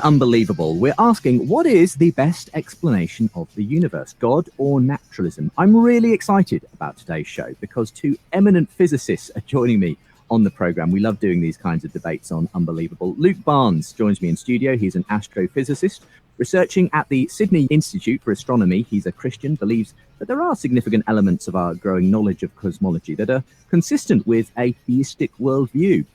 Unbelievable. We're asking, what is the best explanation of the universe, God or naturalism? I'm really excited about today's show because two eminent physicists are joining me on the program. We love doing these kinds of debates on Unbelievable. Luke Barnes joins me in studio. He's an astrophysicist researching at the Sydney Institute for Astronomy. He's a Christian, believes that there are significant elements of our growing knowledge of cosmology that are consistent with a theistic worldview.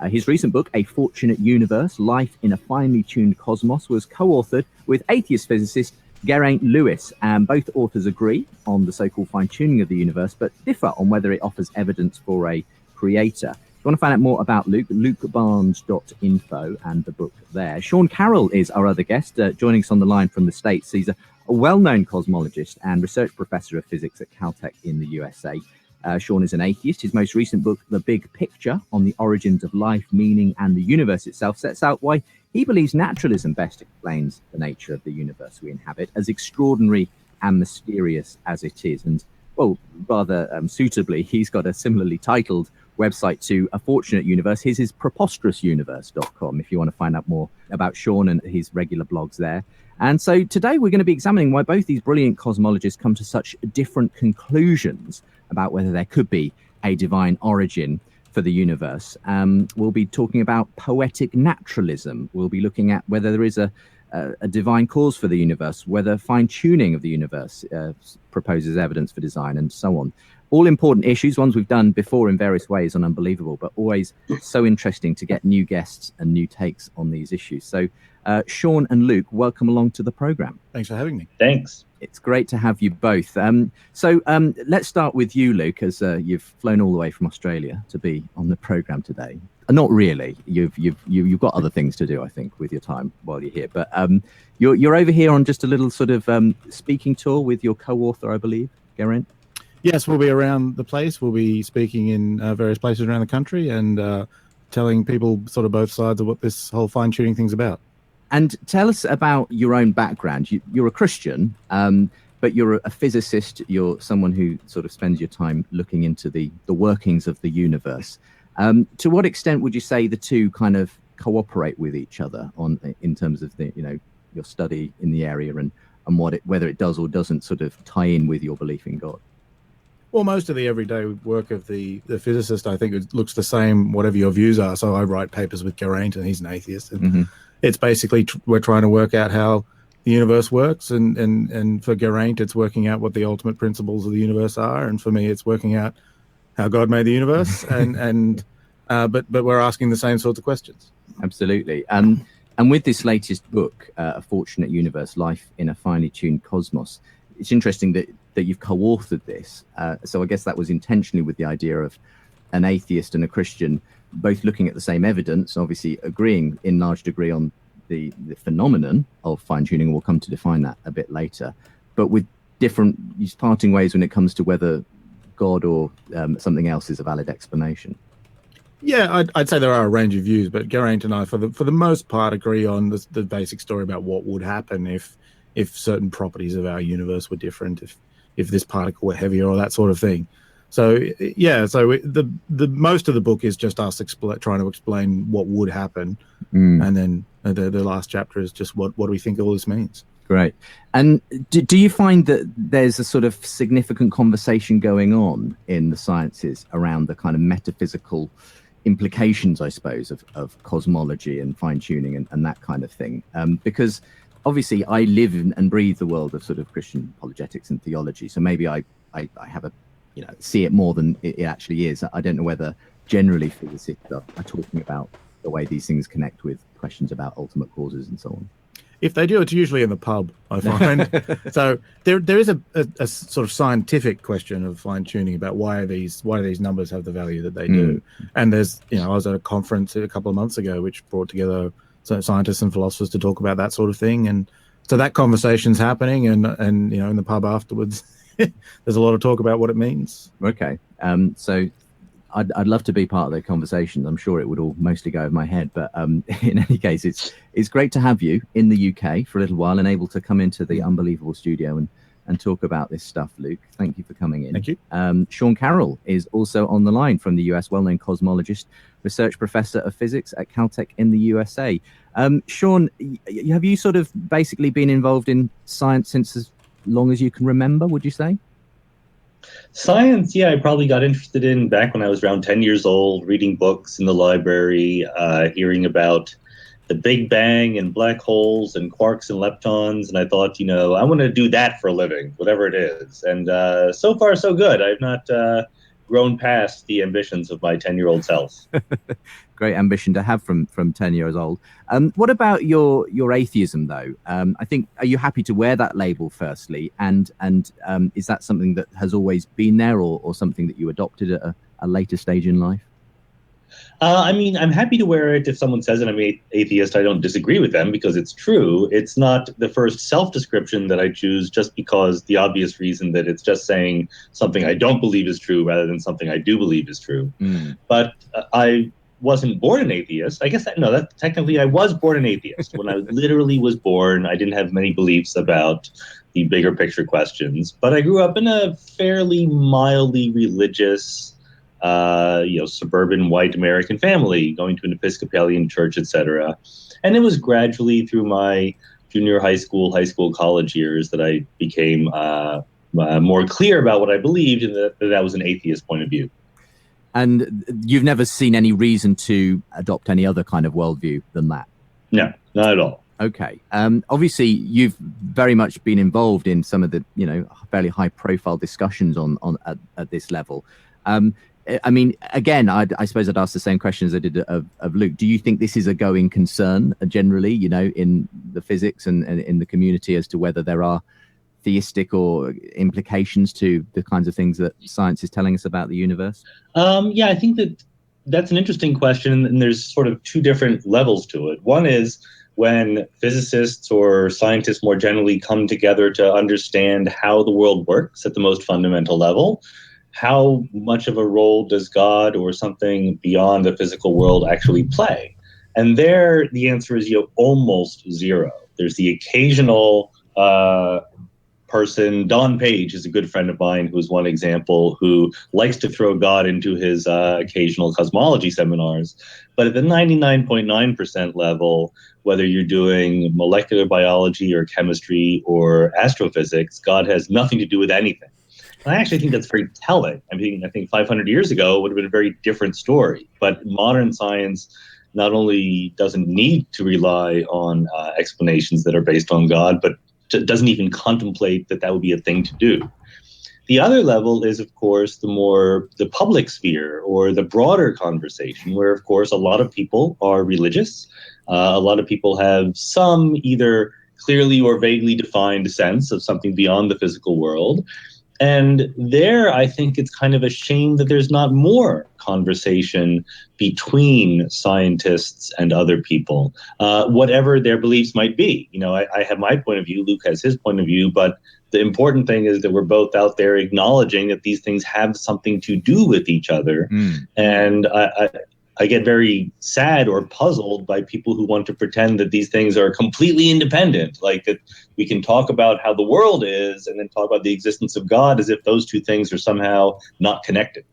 His recent book, A Fortunate Universe, Life in a Finely Tuned Cosmos, was co-authored with atheist physicist Geraint Lewis, and both authors agree on the so-called fine-tuning of the universe, but differ on whether it offers evidence for a creator. If you want to find out more about Luke, lukebarnes.info and the book there. Sean Carroll is our other guest, joining us on the line from the States. He's a well-known cosmologist and research professor of physics at Caltech in the USA. Sean is an atheist. His most recent book, The Big Picture, on the origins of life, meaning, and the universe itself, sets out why he believes naturalism best explains the nature of the universe we inhabit, as extraordinary and mysterious as it is. And, well, rather suitably, he's got a similarly titled website to A Fortunate Universe. His is preposterousuniverse.com if you want to find out more about Sean and his regular blogs there. And so today we're going to be examining why both these brilliant cosmologists come to such different conclusions about whether there could be a divine origin for the universe. We'll be talking about poetic naturalism. We'll be looking at whether there is a divine cause for the universe, whether fine-tuning of the universe proposes evidence for design, and so on. All important issues, ones we've done before in various ways on Unbelievable, but always so interesting to get new guests and new takes on these issues. So Sean and Luke, welcome along to the program. Thanks for having me. Thanks. It's great to have you both. So let's start with you, Luke, as you've flown all the way from Australia to be on the program today. Not really. You've got other things to do, I think, with your time while you're here. But you're over here on just a little sort of speaking tour with your co-author, I believe, Geraint. Yes, we'll be around the place. We'll be speaking in various places around the country and telling people sort of both sides of what this whole fine-tuning thing's about. And tell us about your own background. You're a Christian, but you're a physicist. You're someone who sort of spends your time looking into the workings of the universe. To what extent would you say the two kind of cooperate with each other in terms of your study in the area and whether it does or doesn't sort of tie in with your belief in God? Well, most of the everyday work of the physicist, I think, it looks the same, whatever your views are. So I write papers with Geraint, and he's an atheist. And it's basically we're trying to work out how the universe works. And for Geraint, it's working out what the ultimate principles of the universe are. And for me, it's working out how God made the universe. But we're asking the same sorts of questions. Absolutely. And with this latest book, A Fortunate Universe, Life in a Finely Tuned Cosmos, it's interesting that you've co-authored this. So I guess that was intentionally with the idea of an atheist and a Christian both looking at the same evidence, obviously agreeing in large degree on the phenomenon of fine-tuning. We'll come to define that a bit later, but with different parting ways when it comes to whether God or something else is a valid explanation. Yeah, I'd say there are a range of views, but Geraint and I, for the most part, agree on the basic story about what would happen if certain properties of our universe were different, if this particle were heavier or that sort of thing. So yeah, the most of the book is just us trying to explain what would happen, and then the last chapter is just what do we think all this means. Great. And do you find that there's a sort of significant conversation going on in the sciences around the kind of metaphysical implications, I suppose, of cosmology and fine-tuning and that kind of thing? Because obviously I live and breathe the world of sort of Christian apologetics and theology, so maybe I have a see it more than it actually is. I don't know whether generally physicists are talking about the way these things connect with questions about ultimate causes and so on. If they do, it's usually in the pub, I find. So there is a sort of scientific question of fine-tuning about why these numbers have the value that they do. And there's, I was at a conference a couple of months ago which brought together scientists and philosophers to talk about that sort of thing. And so that conversation's happening, and in the pub afterwards, there's a lot of talk about what it means. Okay. So I'd love to be part of the conversation. I'm sure it would all mostly go over my head, but in any case, it's great to have you in the UK for a little while and able to come into the Unbelievable studio and talk about this stuff, Luke. Thank you for coming in. Thank you. Sean Carroll is also on the line from the US, well-known cosmologist, research professor of physics at Caltech in the USA. Sean, have you sort of basically been involved in science since as long as you can remember, would you say? Science, yeah, I probably got interested in back when I was around 10 years old, reading books in the library, hearing about the Big Bang and black holes and quarks and leptons. And I thought, I want to do that for a living, whatever it is. And so far, so good. I've not grown past the ambitions of my 10-year-old self. Great ambition to have from 10 years old. What about your atheism, though? I think, are you happy to wear that label, firstly? And is that something that has always been there, or something that you adopted at a later stage in life? I'm happy to wear it if someone says that I'm an atheist. I don't disagree with them because it's true. It's not the first self-description that I choose just because the obvious reason that it's just saying something I don't believe is true rather than something I do believe is true. But I wasn't born an atheist. I guess that technically I was born an atheist. When I literally was born, I didn't have many beliefs about the bigger picture questions, but I grew up in a fairly mildly religious suburban white American family, going to an Episcopalian church, etc. And it was gradually through my junior high school, college years that I became more clear about what I believed, and that was an atheist point of view. And you've never seen any reason to adopt any other kind of worldview than that? No, not at all. Okay. Obviously, you've very much been involved in some of the, fairly high-profile discussions at this level. I mean, again, I suppose I'd ask the same question as I did of Luke. Do you think this is a going concern generally, in the physics and in the community, as to whether there are theistic or implications to the kinds of things that science is telling us about the universe? I think that's an interesting question, and there's sort of two different levels to it. One is when physicists or scientists more generally come together to understand how the world works at the most fundamental level. How much of a role does God or something beyond the physical world actually play? And there, the answer is almost zero. There's the occasional person. Don Page is a good friend of mine, who's one example, who likes to throw God into his occasional cosmology seminars. But at the 99.9% level, whether you're doing molecular biology or chemistry or astrophysics, God has nothing to do with anything. And I actually think that's very telling. I think 500 years ago would have been a very different story. But modern science not only doesn't need to rely on explanations that are based on God, but doesn't even contemplate that would be a thing to do. The other level is, of course, the public sphere or the broader conversation, where, of course, a lot of people are religious. A lot of people have some either clearly or vaguely defined sense of something beyond the physical world. And there, I think it's kind of a shame that there's not more conversation between scientists and other people, whatever their beliefs might be. I have my point of view, Luke has his point of view, but the important thing is that we're both out there acknowledging that these things have something to do with each other. And I get very sad or puzzled by people who want to pretend that these things are completely independent, like that we can talk about how the world is and then talk about the existence of God as if those two things are somehow not connected.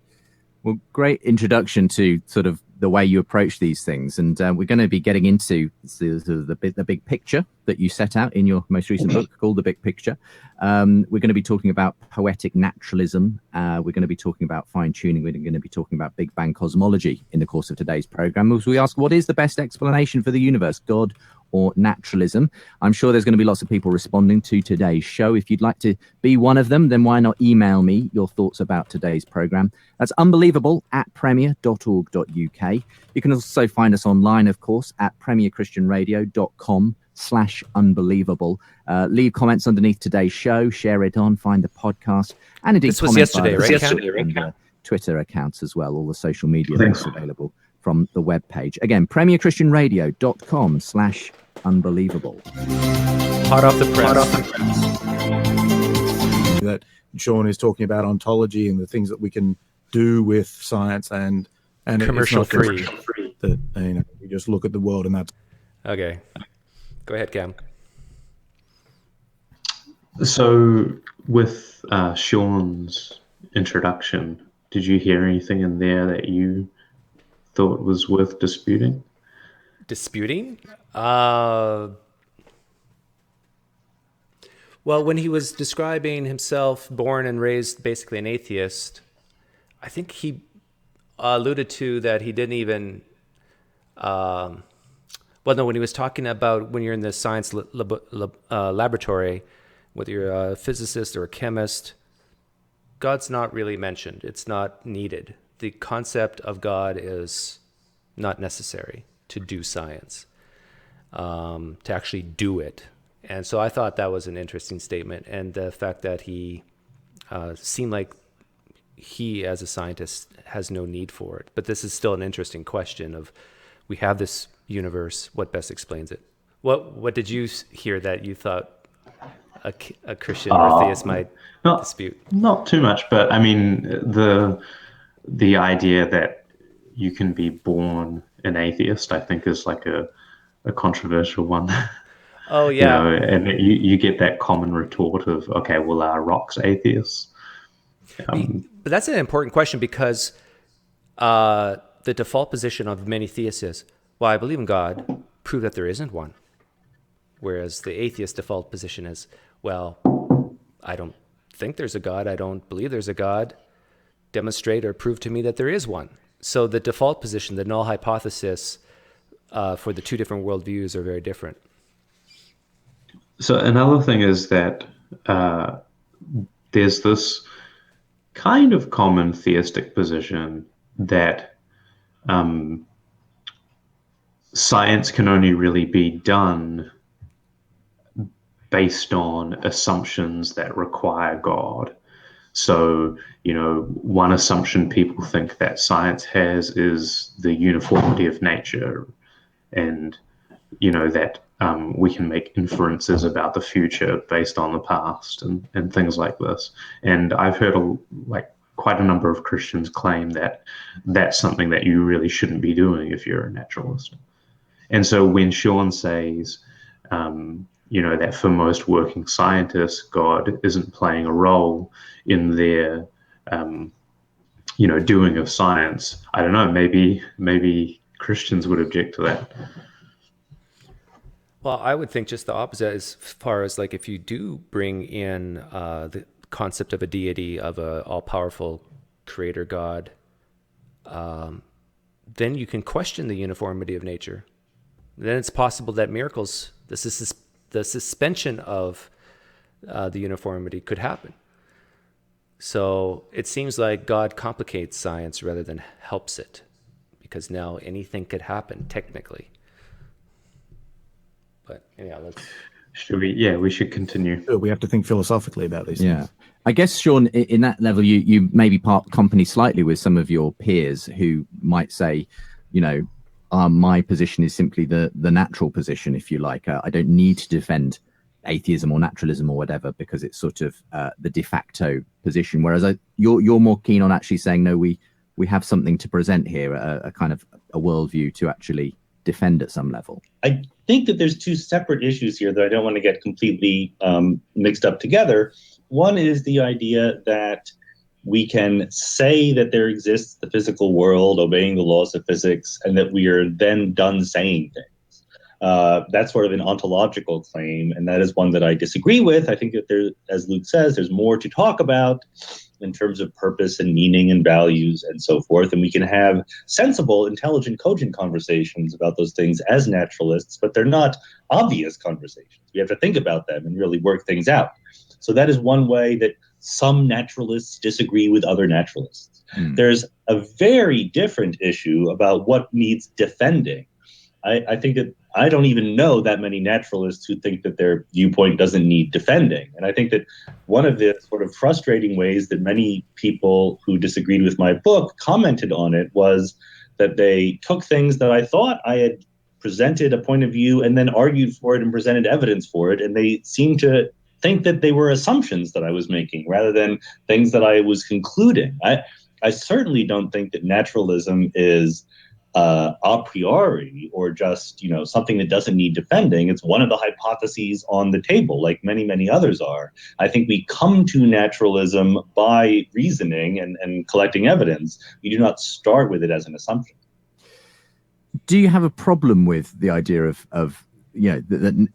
Well, great introduction to sort of the way you approach these things. And we're going to be getting into the big picture that you set out in your most recent book called The Big Picture. We're going to be talking about poetic naturalism. We're going to be talking about fine-tuning. We're going to be talking about Big Bang cosmology in the course of today's program. As we ask, what is the best explanation for the universe, God or naturalism? I'm sure there's going to be lots of people responding to today's show. If you'd like to be one of them, then why not email me your thoughts about today's program? That's unbelievable@premier.org.uk. You can also find us online, of course, at premierchristianradio.com/unbelievable. Leave comments underneath today's show, share it on, find the podcast, and indeed this was yesterday, right? And Twitter accounts as well, all the social media links available from the webpage. Again, premierchristianradio.com/unbelievable. Hot off the press. That Sean is talking about ontology and the things that we can do with science and commercial free. That we just look at the world and that's okay. Go ahead, Cam. So with Sean's introduction, did you hear anything in there that you thought was worth disputing? Disputing? Well, when he was describing himself, born and raised basically an atheist, I think he alluded to that he didn't even. Well, no, when he was talking about when you're in the science laboratory, whether you're a physicist or a chemist, God's not really mentioned. It's not needed. The concept of God is not necessary to do science, to actually do it. And so I thought that was an interesting statement. And the fact that he seemed like he, as a scientist, has no need for it. But this is still an interesting question of, we have this universe, what best explains it? What did you hear that you thought a Christian or theist might dispute? Not too much, but I mean, the idea that you can be born an atheist, I think, is like a controversial one. Oh, yeah. And you get that common retort of, okay, well, are rocks atheists? But that's an important question, because the default position of many theists is, well, I believe in God, prove that there isn't one. Whereas the atheist default position is, well, I don't think there's a God, I don't believe there's a God, demonstrate or prove to me that there is one. So the default position, the null hypothesis for the two different worldviews are very different. So another thing is that there's this kind of common theistic position that science can only really be done based on assumptions that require God. So, one assumption people think that science has is the uniformity of nature, and, that we can make inferences about the future based on the past and things like this. And I've heard quite a number of Christians claim that that's something that you really shouldn't be doing if you're a naturalist. And so when Sean says, that for most working scientists, God isn't playing a role in their, doing of science, I don't know, maybe Christians would object to that. Well, I would think just the opposite, as far as like if you do bring in the concept of a deity, of a all-powerful creator God, then you can question the uniformity of nature. Then it's possible that miracles, the suspension of the uniformity could happen. So it seems like God complicates science rather than helps it, because now anything could happen technically. But yeah, we should continue. We have to think philosophicly about these Yeah. things. I guess, Sean, in that level, you maybe part company slightly with some of your peers who might say, my position is simply the natural position, if you like. I don't need to defend atheism or naturalism or whatever, because it's sort of the de facto position. Whereas you're more keen on actually saying, no, we have something to present here, a kind of a worldview to actually defend at some level. I think that there's two separate issues here that I don't want to get completely mixed up together. One is the idea that we can say that there exists the physical world, obeying the laws of physics, and that we are then done saying things. That's sort of an ontological claim, and that is one that I disagree with. I think that there, as Luke says, there's more to talk about in terms of purpose and meaning and values and so forth. And we can have sensible, intelligent, cogent conversations about those things as naturalists, but they're not obvious conversations. We have to think about them and really work things out. So that is one way that some naturalists disagree with other naturalists. There's a very different issue about what needs defending. I think that I don't even know that many naturalists who think that their viewpoint doesn't need defending. And I think that one of the sort of frustrating ways that many people who disagreed with my book commented on it was that they took things that I thought I had presented a point of view and then argued for it and presented evidence for it. And they seemed to think that they were assumptions that I was making rather than things that I was concluding. I certainly don't think that naturalism is a priori or just, something that doesn't need defending. It's one of the hypotheses on the table, like many, many others are. I think we come to naturalism by reasoning and collecting evidence. You do not start with it as an assumption. Do you have a problem with the idea of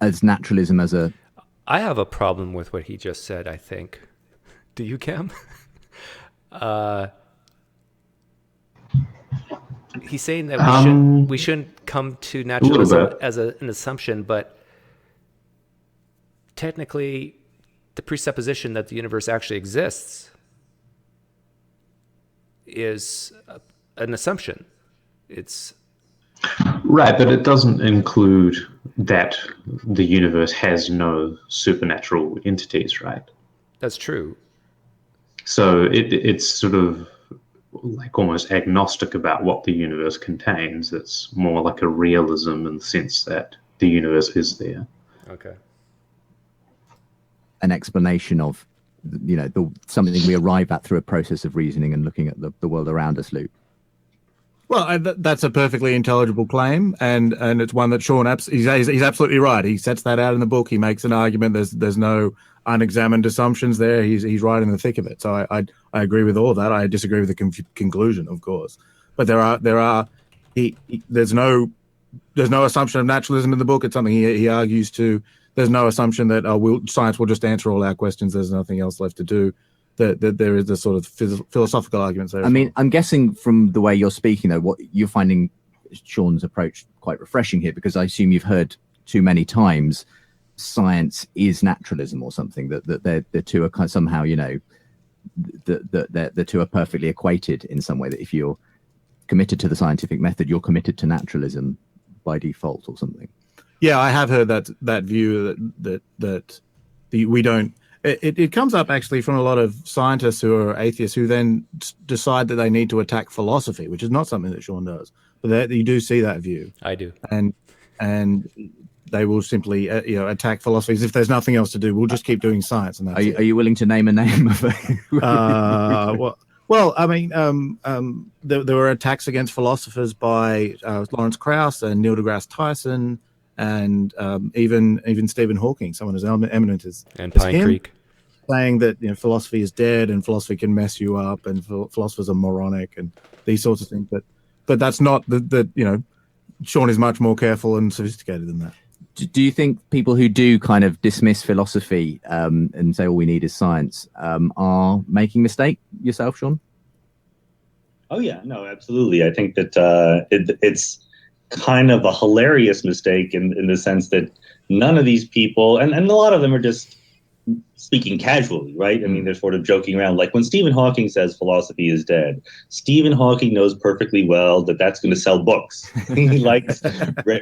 as naturalism as a... I have a problem with what he just said, I think. Do you, Cam? He's saying that we shouldn't come to naturalism as an assumption, but technically the presupposition that the universe actually exists is an assumption. It's right, but it doesn't include that the universe has no supernatural entities, right? That's true. So it's sort of like almost agnostic about what the universe contains. It's more like a realism in the sense that the universe is there. Okay. An explanation of, something we arrive at through a process of reasoning and looking at the world around us, Luke. Well, that's a perfectly intelligible claim, and it's one that Sean he's absolutely right. He sets that out in the book. He makes an argument. There's no unexamined assumptions there. He's right in the thick of it. So I agree with all of that. I disagree with the conclusion, of course, but there's no assumption of naturalism in the book. It's something he argues to. There's no assumption that science will just answer all our questions. There's nothing else left to do. That there is a sort of philosophical arguments there. I mean, I'm guessing from the way you're speaking, though, what you're finding Sean's approach quite refreshing here, because I assume you've heard too many times science is naturalism or something, that the two are kind of somehow, the two are perfectly equated in some way, that if you're committed to the scientific method, you're committed to naturalism by default or something. Yeah, I have heard that view that we don't. It comes up actually from a lot of scientists who are atheists who then decide that they need to attack philosophy, which is not something that Sean does. But you do see that view. I do. And they will simply attack philosophies. If there's nothing else to do, we'll just keep doing science. And are you willing to name a name of it? Well, I mean, there were attacks against philosophers by Lawrence Krauss and Neil deGrasse Tyson, and even Stephen Hawking, someone as eminent as Pine him, Creek, saying that philosophy is dead and philosophy can mess you up and philosophers are moronic and these sorts of things. But that's not Sean is much more careful and sophisticated than that. Do you think people who do kind of dismiss philosophy and say all we need is science are making a mistake? Yourself, Sean? Oh yeah, no, absolutely. I think that it's kind of a hilarious mistake in the sense that none of these people, and a lot of them are just speaking casually, right? I mean, they're sort of joking around. Like when Stephen Hawking says philosophy is dead, Stephen Hawking knows perfectly well that that's going to sell books. He likes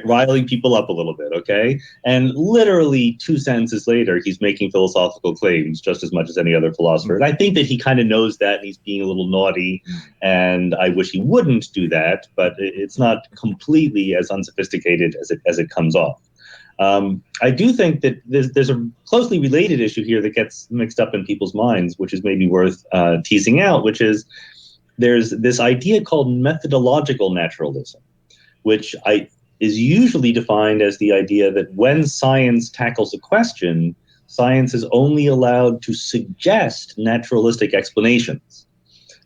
riling people up a little bit, okay? And literally 2 sentences later, he's making philosophical claims just as much as any other philosopher. And I think that he kind of knows that, and he's being a little naughty, and I wish he wouldn't do that, but it's not completely as unsophisticated as it comes off. I do think that there's a closely related issue here that gets mixed up in people's minds, which is maybe worth teasing out, which is there's this idea called methodological naturalism, which is usually defined as the idea that when science tackles a question, science is only allowed to suggest naturalistic explanations.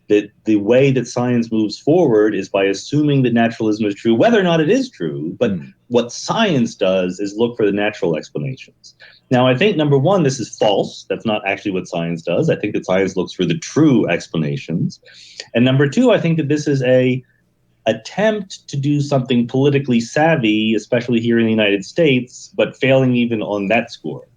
That the way that science moves forward is by assuming that naturalism is true, whether or not it is true. But what science does is look for the natural explanations. Now, I think, number one, this is false. That's not actually what science does. I think that science looks for the true explanations. And number two, I think that this is a attempt to do something politically savvy, especially here in the United States, but failing even on that score.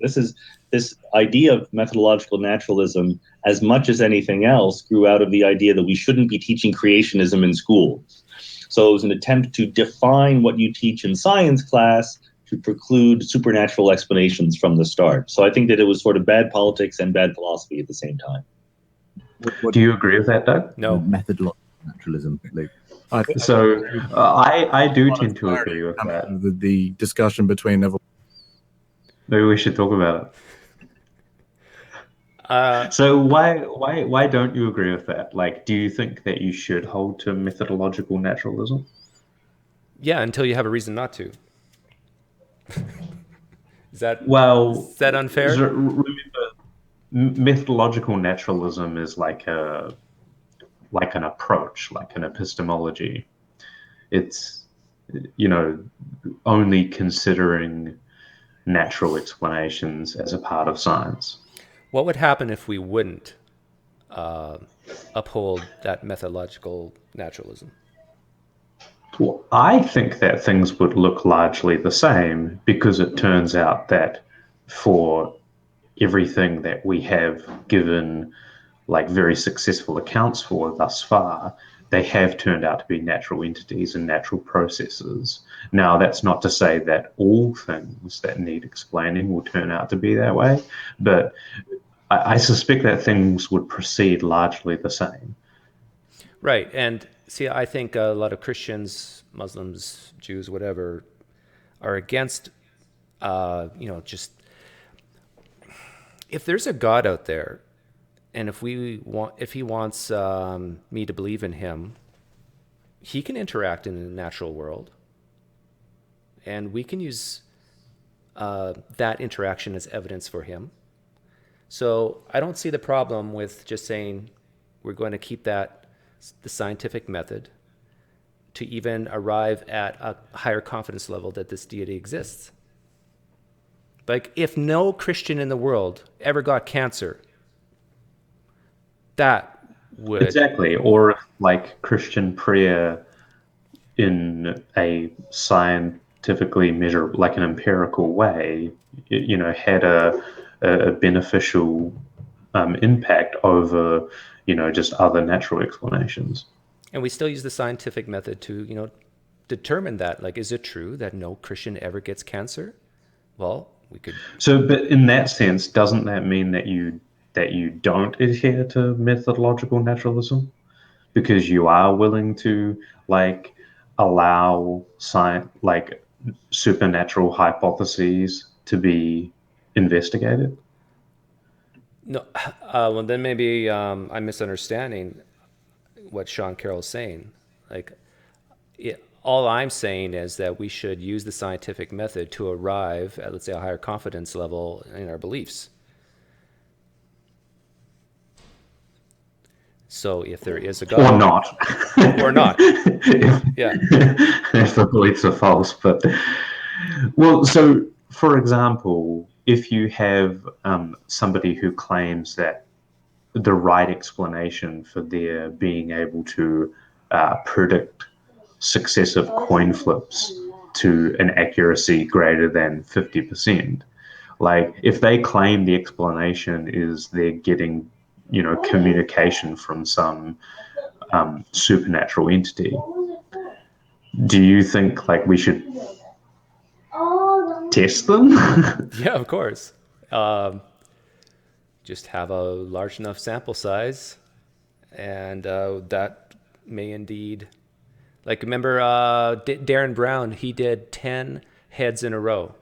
This idea of methodological naturalism, as much as anything else, grew out of the idea that we shouldn't be teaching creationism in schools. So it was an attempt to define what you teach in science class to preclude supernatural explanations from the start. So I think that it was sort of bad politics and bad philosophy at the same time. Do you agree with that, Doug? No. Methodological naturalism, Luke. I do tend to agree with that. The discussion between maybe we should talk about it. So why don't you agree with that? Like, do you think that you should hold to methodological naturalism? Yeah, until you have a reason not to. Is that unfair? Remember, methodological naturalism is like an approach, like an epistemology. It's, only considering natural explanations as a part of science. What would happen if we wouldn't uphold that methodological naturalism? Well, I think that things would look largely the same, because it turns out that for everything that we have given like very successful accounts for thus far, they have turned out to be natural entities and natural processes. Now, that's not to say that all things that need explaining will turn out to be that way, but I suspect that things would proceed largely the same. Right. And see, I think a lot of Christians, Muslims, Jews, whatever, are against, just if there's a God out there, and if he wants me to believe in him, he can interact in the natural world, and we can use that interaction as evidence for him. So I don't see the problem with just saying we're going to keep the scientific method to even arrive at a higher confidence level that this deity exists. Like, if no Christian in the world ever got cancer, that would... Exactly. Or if, like, Christian prayer in a scientifically measurable, like an empirical way, had a beneficial impact over, just other natural explanations. And we still use the scientific method to, determine that. Like, is it true that no Christian ever gets cancer? Well, we could... So, but in that sense, doesn't that mean that you don't adhere to methodological naturalism? Because you are willing to, like, allow science, like, supernatural hypotheses to be investigated? No, well, then maybe I'm misunderstanding what Sean Carroll is saying. Like, all I'm saying is that we should use the scientific method to arrive at, let's say, a higher confidence level in our beliefs. So if there is a God... Or not. Or not. Yeah. If the beliefs are false. But, well, so, for example, if you have somebody who claims that the right explanation for their being able to predict successive coin flips to an accuracy greater than 50%, like, if they claim the explanation is they're getting, communication from some supernatural entity, do you think, like, we should test them? Yeah, of course. Just have a large enough sample size, and that may indeed... Like, remember Darren Brown, he did 10 heads in a row.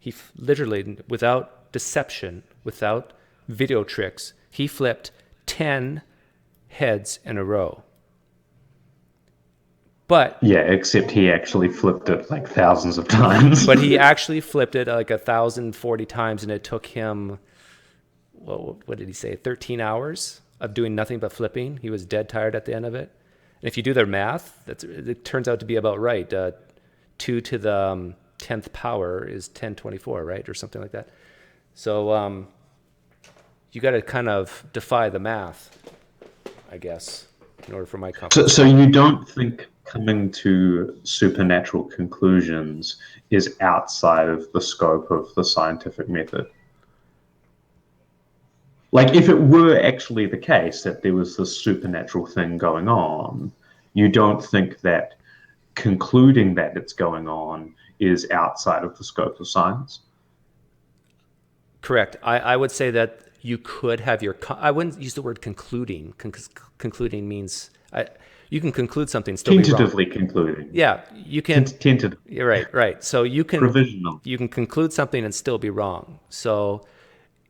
He literally, without deception, without video tricks, he flipped 10 heads in a row. But... Yeah, except he actually flipped it like thousands of times. But he actually flipped it like 1,040 times, and it took him, well, what did he say, 13 hours of doing nothing but flipping. He was dead tired at the end of it. And if you do their math, it turns out to be about right. 2 to the 10th power is 1024, right? Or something like that. So you got to kind of defy the math, I guess, in order for my confidence. So you don't think coming to supernatural conclusions is outside of the scope of the scientific method? Like, if it were actually the case that there was this supernatural thing going on, you don't think that concluding that it's going on is outside of the scope of science? Correct. I would say that you could have your... I wouldn't use the word concluding. Concluding means... you can conclude something and still be wrong. Tentatively concluding. Yeah, you can... Tentative. You're right. So you can... Provisional. You can conclude something and still be wrong. So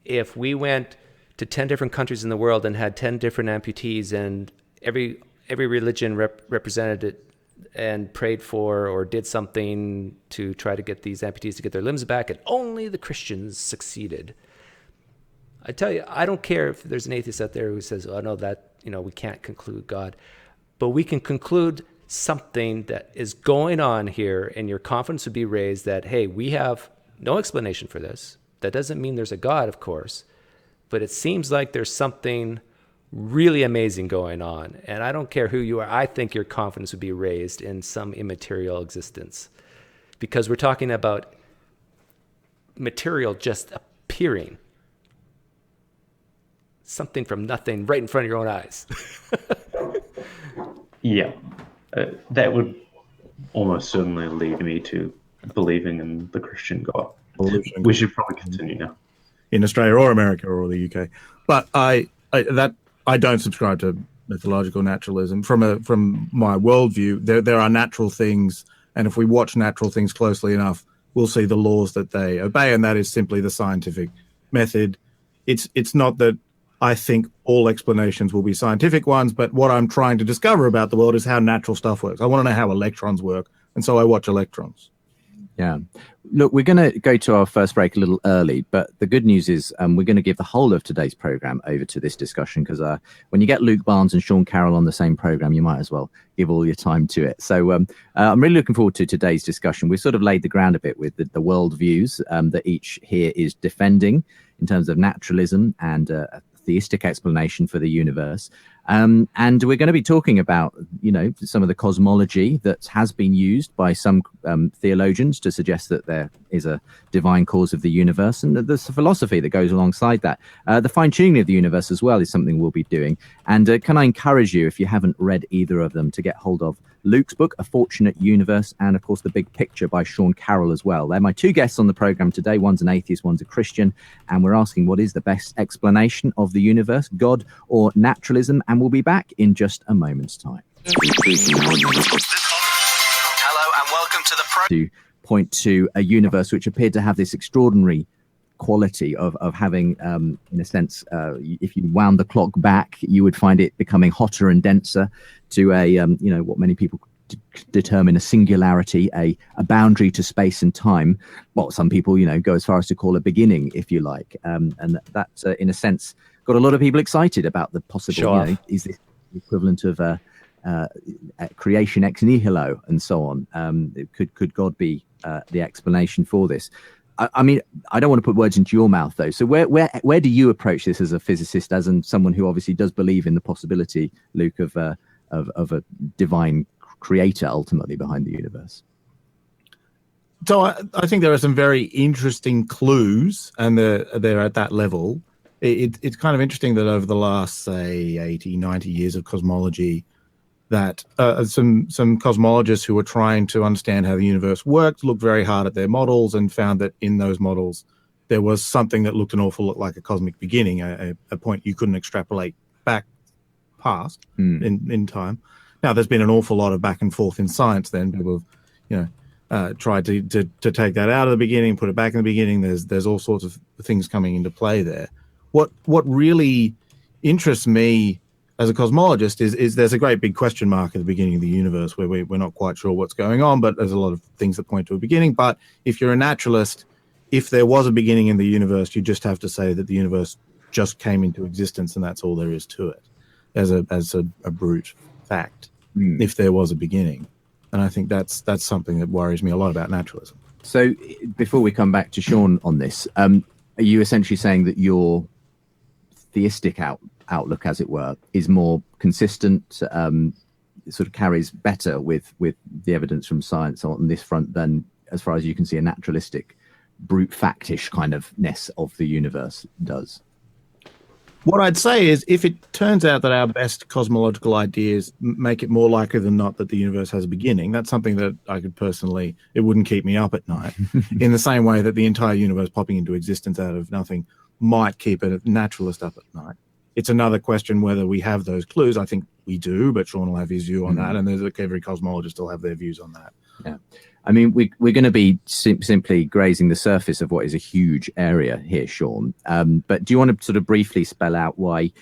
if we went to 10 different countries in the world and had 10 different amputees, and every religion represented and prayed for or did something to try to get these amputees to get their limbs back, and only the Christians succeeded. I tell you, I don't care if there's an atheist out there who says, "Oh no, that we can't conclude God," but we can conclude something that is going on here, and your confidence would be raised that, hey, we have no explanation for this. That doesn't mean there's a God, of course, but it seems like there's something really amazing going on. And I don't care who you are. I think your confidence would be raised in some immaterial existence, because we're talking about material just appearing, something from nothing right in front of your own eyes. Yeah, that would almost certainly lead me to believing in the Christian God. We should probably continue now. In Australia or America or the UK, but I don't subscribe to methodological naturalism. From my worldview, there are natural things, and if we watch natural things closely enough, we'll see the laws that they obey, and that is simply the scientific method. It's not that I think all explanations will be scientific ones, but what I'm trying to discover about the world is how natural stuff works. I want to know how electrons work, and so I watch electrons. Yeah. Look, we're going to go to our first break a little early, but the good news is we're going to give the whole of today's program over to this discussion, because when you get Luke Barnes and Sean Carroll on the same program, you might as well give all your time to it. So I'm really looking forward to today's discussion. We've sort of laid the ground a bit with the world views that each here is defending in terms of naturalism and a theistic explanation for the universe. And we're going to be talking about, some of the cosmology that has been used by some theologians to suggest that there is a divine cause of the universe, and there's a philosophy that goes alongside that. The fine-tuning of the universe as well is something we'll be doing. And can I encourage you, if you haven't read either of them, to get hold of Luke's book, A Fortunate Universe, and of course The Big Picture by Sean Carroll as well. They're my two guests on the program today. One's an atheist, one's a Christian, and we're asking what is the best explanation of the universe, God or naturalism, and we'll be back in just a moment's time. Hello and welcome to the to point to a universe which appeared to have this extraordinary quality of having, in a sense, if you wound the clock back, you would find it becoming hotter and denser to a, what many people determine a singularity, a boundary to space and time. Well, some people, go as far as to call a beginning, if you like. And that, in a sense, got a lot of people excited about the possible, is this the equivalent of creation ex nihilo and so on? Could God be the explanation for this? I mean, I don't want to put words into your mouth, though. So where do you approach this as a physicist, as in someone who obviously does believe in the possibility, Luke, of a divine creator ultimately behind the universe? So I think there are some very interesting clues, and they're at that level. It's kind of interesting that over the last, say, 80, 90 years of cosmology, that some cosmologists who were trying to understand how the universe worked looked very hard at their models and found that in those models there was something that looked an awful lot like a cosmic beginning, a point you couldn't extrapolate back past in time. Now, there's been an awful lot of back and forth in science then. People have, tried to take that out of the beginning, put it back in the beginning. There's all sorts of things coming into play there. What really interests me as a cosmologist is there's a great big question mark at the beginning of the universe where we're not quite sure what's going on, but there's a lot of things that point to a beginning. But if you're a naturalist, if there was a beginning in the universe, you just have to say that the universe just came into existence and that's all there is to it, as a brute fact, if there was a beginning. And I think that's something that worries me a lot about naturalism. So before we come back to Sean on this, are you essentially saying that your theistic outlook, as it were, is more consistent, sort of carries better with the evidence from science on this front than, as far as you can see, a naturalistic, brute factish kind of ness of the universe does? What I'd say is, if it turns out that our best cosmological ideas make it more likely than not that the universe has a beginning, that's something that I could personally, it wouldn't keep me up at night. In the same way that the entire universe popping into existence out of nothing might keep a naturalist up at night. It's another question whether we have those clues. I think we do, but Sean will have his view on that, and every cosmologist will have their views on that. Yeah. I mean, we're going to be simply grazing the surface of what is a huge area here, Sean. But do you want to sort of briefly spell out why,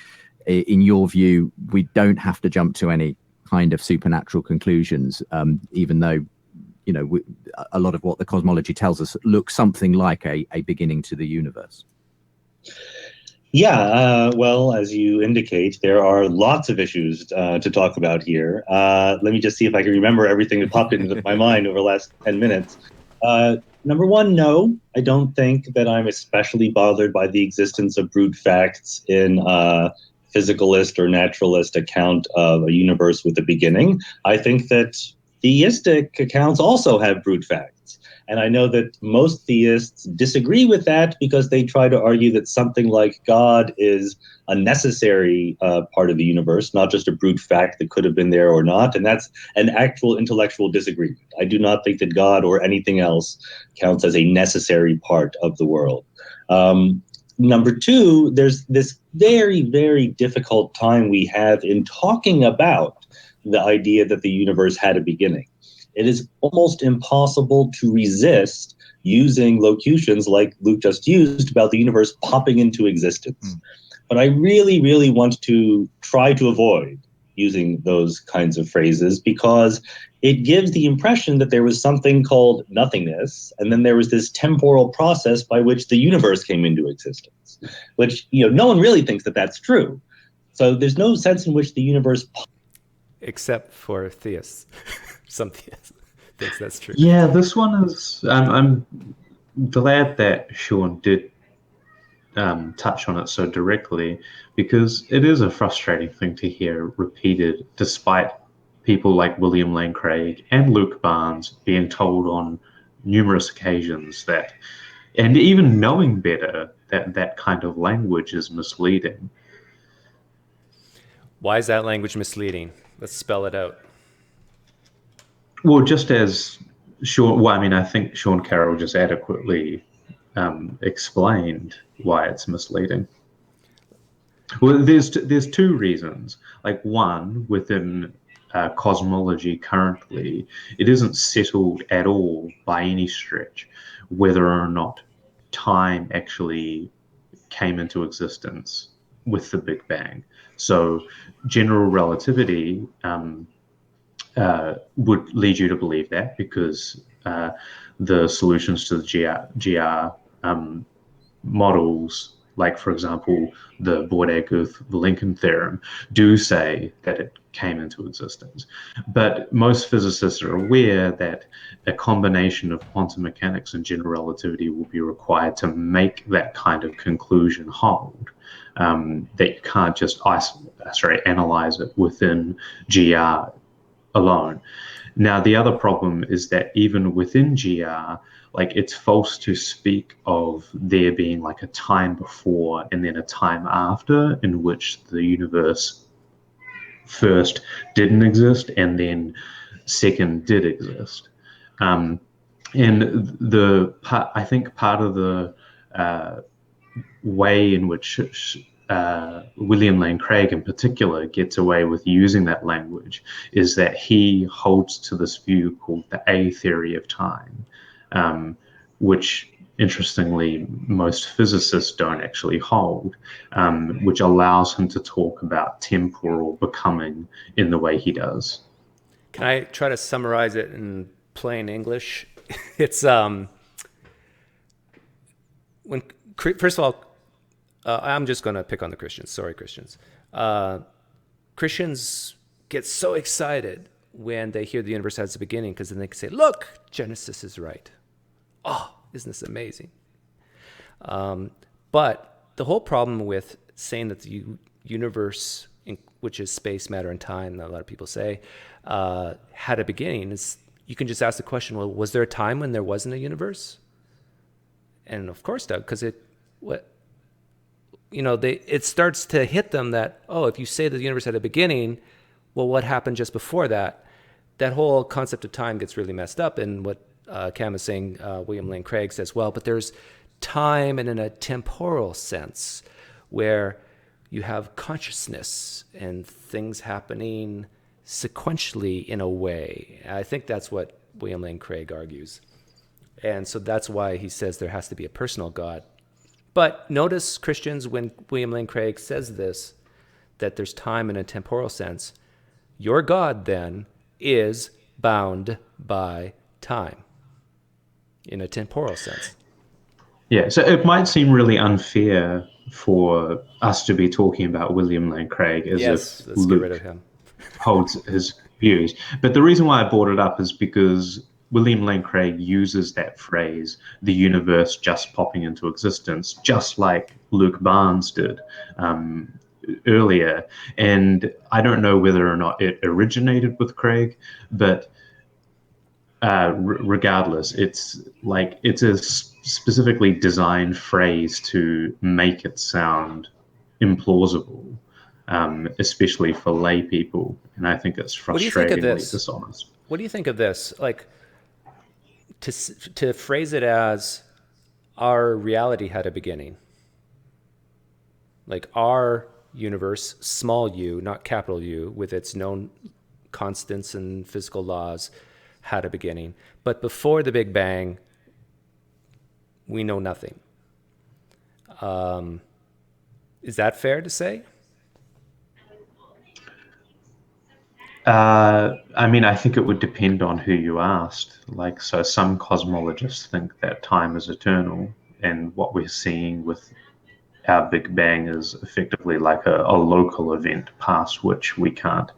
in your view, we don't have to jump to any kind of supernatural conclusions, even though, a lot of what the cosmology tells us looks something like a beginning to the universe. Yeah, well, as you indicate, there are lots of issues to talk about here. Let me just see if I can remember everything that popped into my mind over the last 10 minutes. Number one, no, I don't think that I'm especially bothered by the existence of brute facts in physicalist or naturalist account of a universe with a beginning. I think that theistic accounts also have brute facts. And I know that most theists disagree with that because they try to argue that something like God is a necessary part of the universe, not just a brute fact that could have been there or not. And that's an actual intellectual disagreement. I do not think that God or anything else counts as a necessary part of the world. Number two, there's this very, very difficult time we have in talking about the idea that the universe had a beginning. It is almost impossible to resist using locutions like Luke just used about the universe popping into existence. But I really, really want to try to avoid using those kinds of phrases because it gives the impression that there was something called nothingness, and then there was this temporal process by which the universe came into existence, which, no one really thinks that that's true. So there's no sense in which the universe... Except for theists. Some theists thinks that's true. Yeah, this one is... I'm glad that Sean did touch on it so directly, because it is a frustrating thing to hear repeated, despite people like William Lane Craig and Luke Barnes being told on numerous occasions that, and even knowing better, that that kind of language is misleading. Why is that language misleading? Let's spell it out. Well, just as Sean, I think Sean Carroll just adequately explained why it's misleading. Well, there's two reasons. Like, one, within cosmology currently, it isn't settled at all by any stretch whether or not time actually came into existence with the Big Bang. So general relativity would lead you to believe that, because the solutions to the GR models, like, for example, the Boyd-Aguth-Lincoln theorem, do say that it came into existence. But most physicists are aware that a combination of quantum mechanics and general relativity will be required to make that kind of conclusion hold. That you can't just analyze it within GR alone. Now, the other problem is that even within GR, like, it's false to speak of there being like a time before and then a time after in which the universe first didn't exist and then second did exist. And I think part of the way in which William Lane Craig in particular gets away with using that language is that he holds to this view called the A theory of time, which, interestingly, most physicists don't actually hold, which allows him to talk about temporal becoming in the way he does. Can I try to summarize it in plain English? It's when, first of all, I'm just going to pick on the Christians. Sorry, Christians. Christians get so excited when they hear the universe has a beginning, because then they can say, look, Genesis is right. Oh, isn't this amazing? But the whole problem with saying that the universe, which is space, matter, and time, that a lot of people say, had a beginning, is you can just ask the question, well, was there a time when there wasn't a universe? And of course, Doug, because it starts to hit them that, oh, if you say that the universe had a beginning, well, what happened just before that? That whole concept of time gets really messed up. And what Cam is saying, William Lane Craig says, well, but there's time and in a temporal sense where you have consciousness and things happening sequentially in a way. I think that's what William Lane Craig argues. And so that's why he says there has to be a personal God. But notice, Christians, when William Lane Craig says this, that there's time in a temporal sense, your God then is bound by time in a temporal sense. Yeah, so it might seem really unfair for us to be talking about William Lane Craig as Yes, if let's get rid of Luke him. holds his views. But the reason why I brought it up is because William Lane Craig uses that phrase, the universe just popping into existence, just like Luke Barnes did earlier. And I don't know whether or not it originated with Craig, but regardless, it's a specifically designed phrase to make it sound implausible, especially for lay people. And I think it's What do you think of frustratingly this? dishonest. What do you think of this? Like, to phrase it as our reality had a beginning. Like our universe, small u, not capital U, with its known constants and physical laws, had a beginning. But before the Big Bang, we know nothing. Is that fair to say? I mean, I think it would depend on who you asked. Like, so some cosmologists think that time is eternal, and what we're seeing with our Big Bang is effectively like a local event past which we can't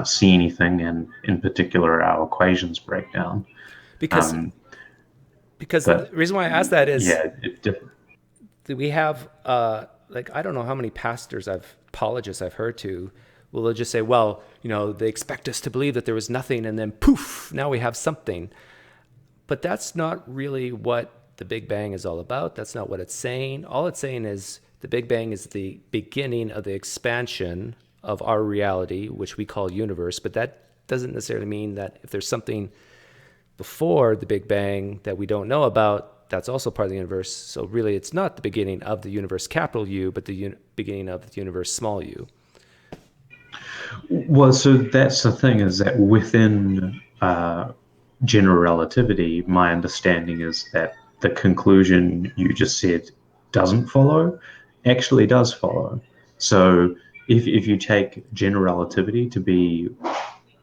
see anything, and in particular, our equations break down. Because the reason why I asked that is, yeah, we have like, I don't know how many apologists I've heard to will just say, well, they expect us to believe that there was nothing, and then poof, now we have something. But that's not really what the Big Bang is all about. That's not what it's saying. All it's saying is the Big Bang is the beginning of the expansion of our reality, which we call universe. But that doesn't necessarily mean that if there's something before the Big Bang that we don't know about, that's also part of the universe. So really, it's not the beginning of the universe, capital U, but the beginning of the universe, small u. Well, so that's the thing, is that within general relativity, my understanding is that the conclusion you just said doesn't follow actually does follow. So if you take general relativity to be,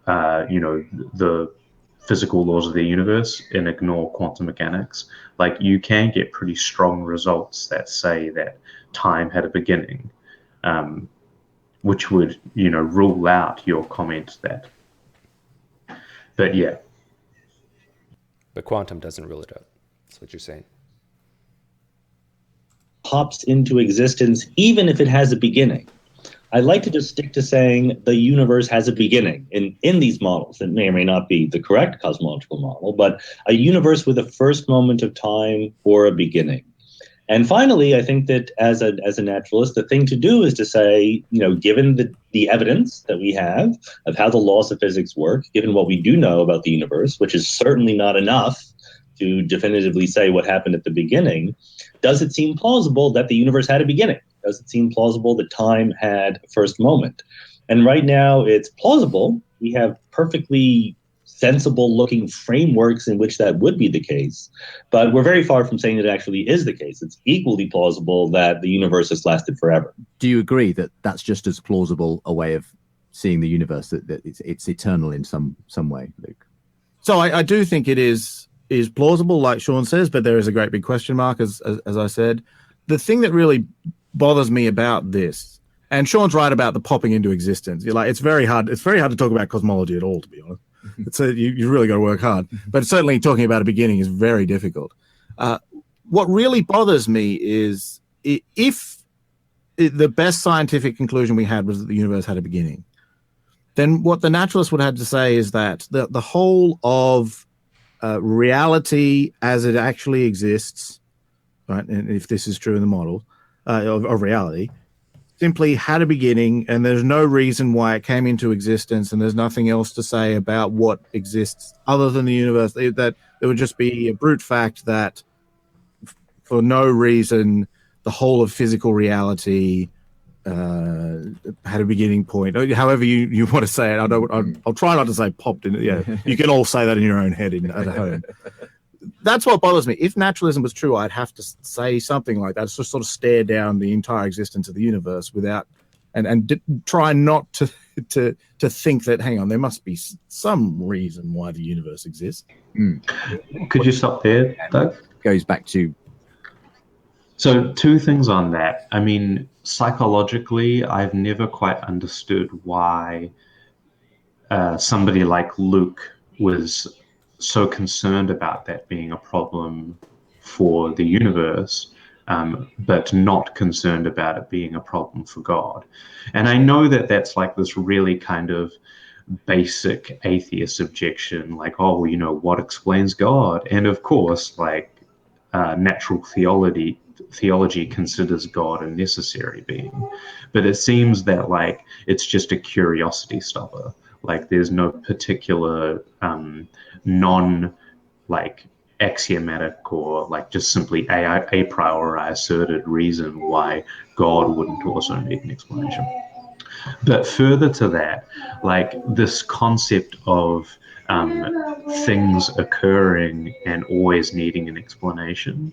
the physical laws of the universe and ignore quantum mechanics, like, you can get pretty strong results that say that time had a beginning, which would, rule out your comment that. But yeah. But quantum doesn't rule it out. That's what you're saying. Pops into existence even if it has a beginning. I'd like to just stick to saying the universe has a beginning in these models. It may or may not be the correct cosmological model, but a universe with a first moment of time or a beginning. And finally, I think that as a naturalist, the thing to do is to say, given the evidence that we have of how the laws of physics work, given what we do know about the universe, which is certainly not enough to definitively say what happened at the beginning, does it seem plausible that the universe had a beginning? Does it seem plausible that time had a first moment? And right now it's plausible. We have perfectly sensible looking frameworks in which that would be the case, but we're very far from saying that it actually is the case. It's equally plausible that the universe has lasted forever. Do you agree that that's just as plausible a way of seeing the universe, that it's eternal in some way, Luke? So I do think it is plausible, like Sean says, but there is a great big question mark, as I said. The thing that really bothers me about this, and Sean's right about the popping into existence. It's very hard to talk about cosmology at all, to be honest. It's you really got to work hard. But certainly talking about a beginning is very difficult. What really bothers me is if the best scientific conclusion we had was that the universe had a beginning, then what the naturalist would have to say is that the whole of reality as it actually exists, right, and if this is true in the model of reality, simply had a beginning, and there's no reason why it came into existence, and there's nothing else to say about what exists other than the universe. That it would just be a brute fact that for no reason the whole of physical reality had a beginning point. However you want to say it. I'll try not to say popped in. Yeah, you can all say that in your own head at home. That's what bothers me. If naturalism was true, I'd have to say something like that. It's just sort of stare down the entire existence of the universe without try not to think that, hang on, there must be some reason why the universe exists. Could you stop there, Doug? Goes back to... So 2 things on that. I mean, psychologically, I've never quite understood why somebody like Luke was so concerned about that being a problem for the universe, but not concerned about it being a problem for God. And I know that that's like this really kind of basic atheist objection, like, oh, well, you know, what explains God? And of course, like, natural theology considers God a necessary being, but it seems that like it's just a curiosity stopper. Like there's no particular non like axiomatic or like just simply a priori asserted reason why God wouldn't also need an explanation. But further to that, like this concept of things occurring and always needing an explanation,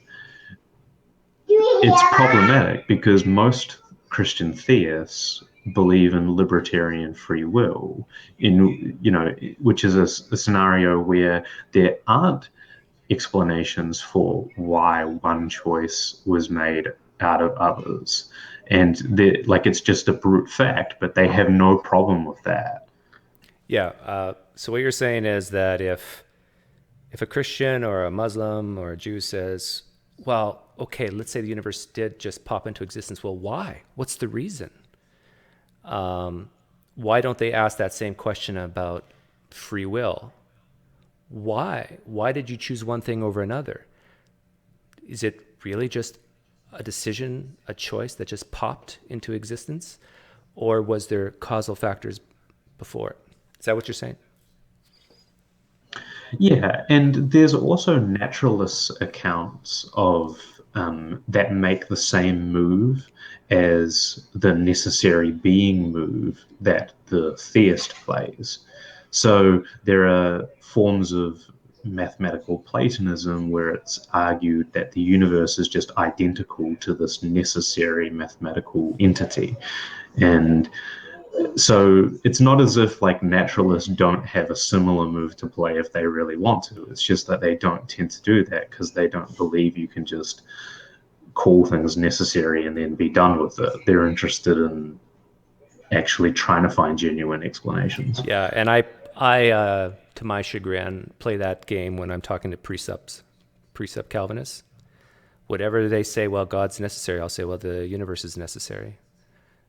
it's problematic because most Christian theists believe in libertarian free will, which is a scenario where there aren't explanations for why one choice was made out of others, and like it's just a brute fact, but they have no problem with that. Yeah. So what you're saying is that if a Christian or a Muslim or a Jew says, well, okay, let's say the universe did just pop into existence. Well, why? What's the reason? Why don't they ask that same question about free will? Why? Why did you choose one thing over another? Is it really just a decision, a choice that just popped into existence? Or was there causal factors before it? Is that what you're saying? Yeah, and there's also naturalist accounts of that make the same move as the necessary being move that the theist plays. So there are forms of mathematical Platonism where it's argued that the universe is just identical to this necessary mathematical entity. And so it's not as if like naturalists don't have a similar move to play if they really want to. It's just that they don't tend to do that because they don't believe you can just call things necessary and then be done with it. They're interested in actually trying to find genuine explanations. Yeah, and I to my chagrin, play that game when I'm talking to precept Calvinists. Whatever they say, well, God's necessary, I'll say, well, the universe is necessary.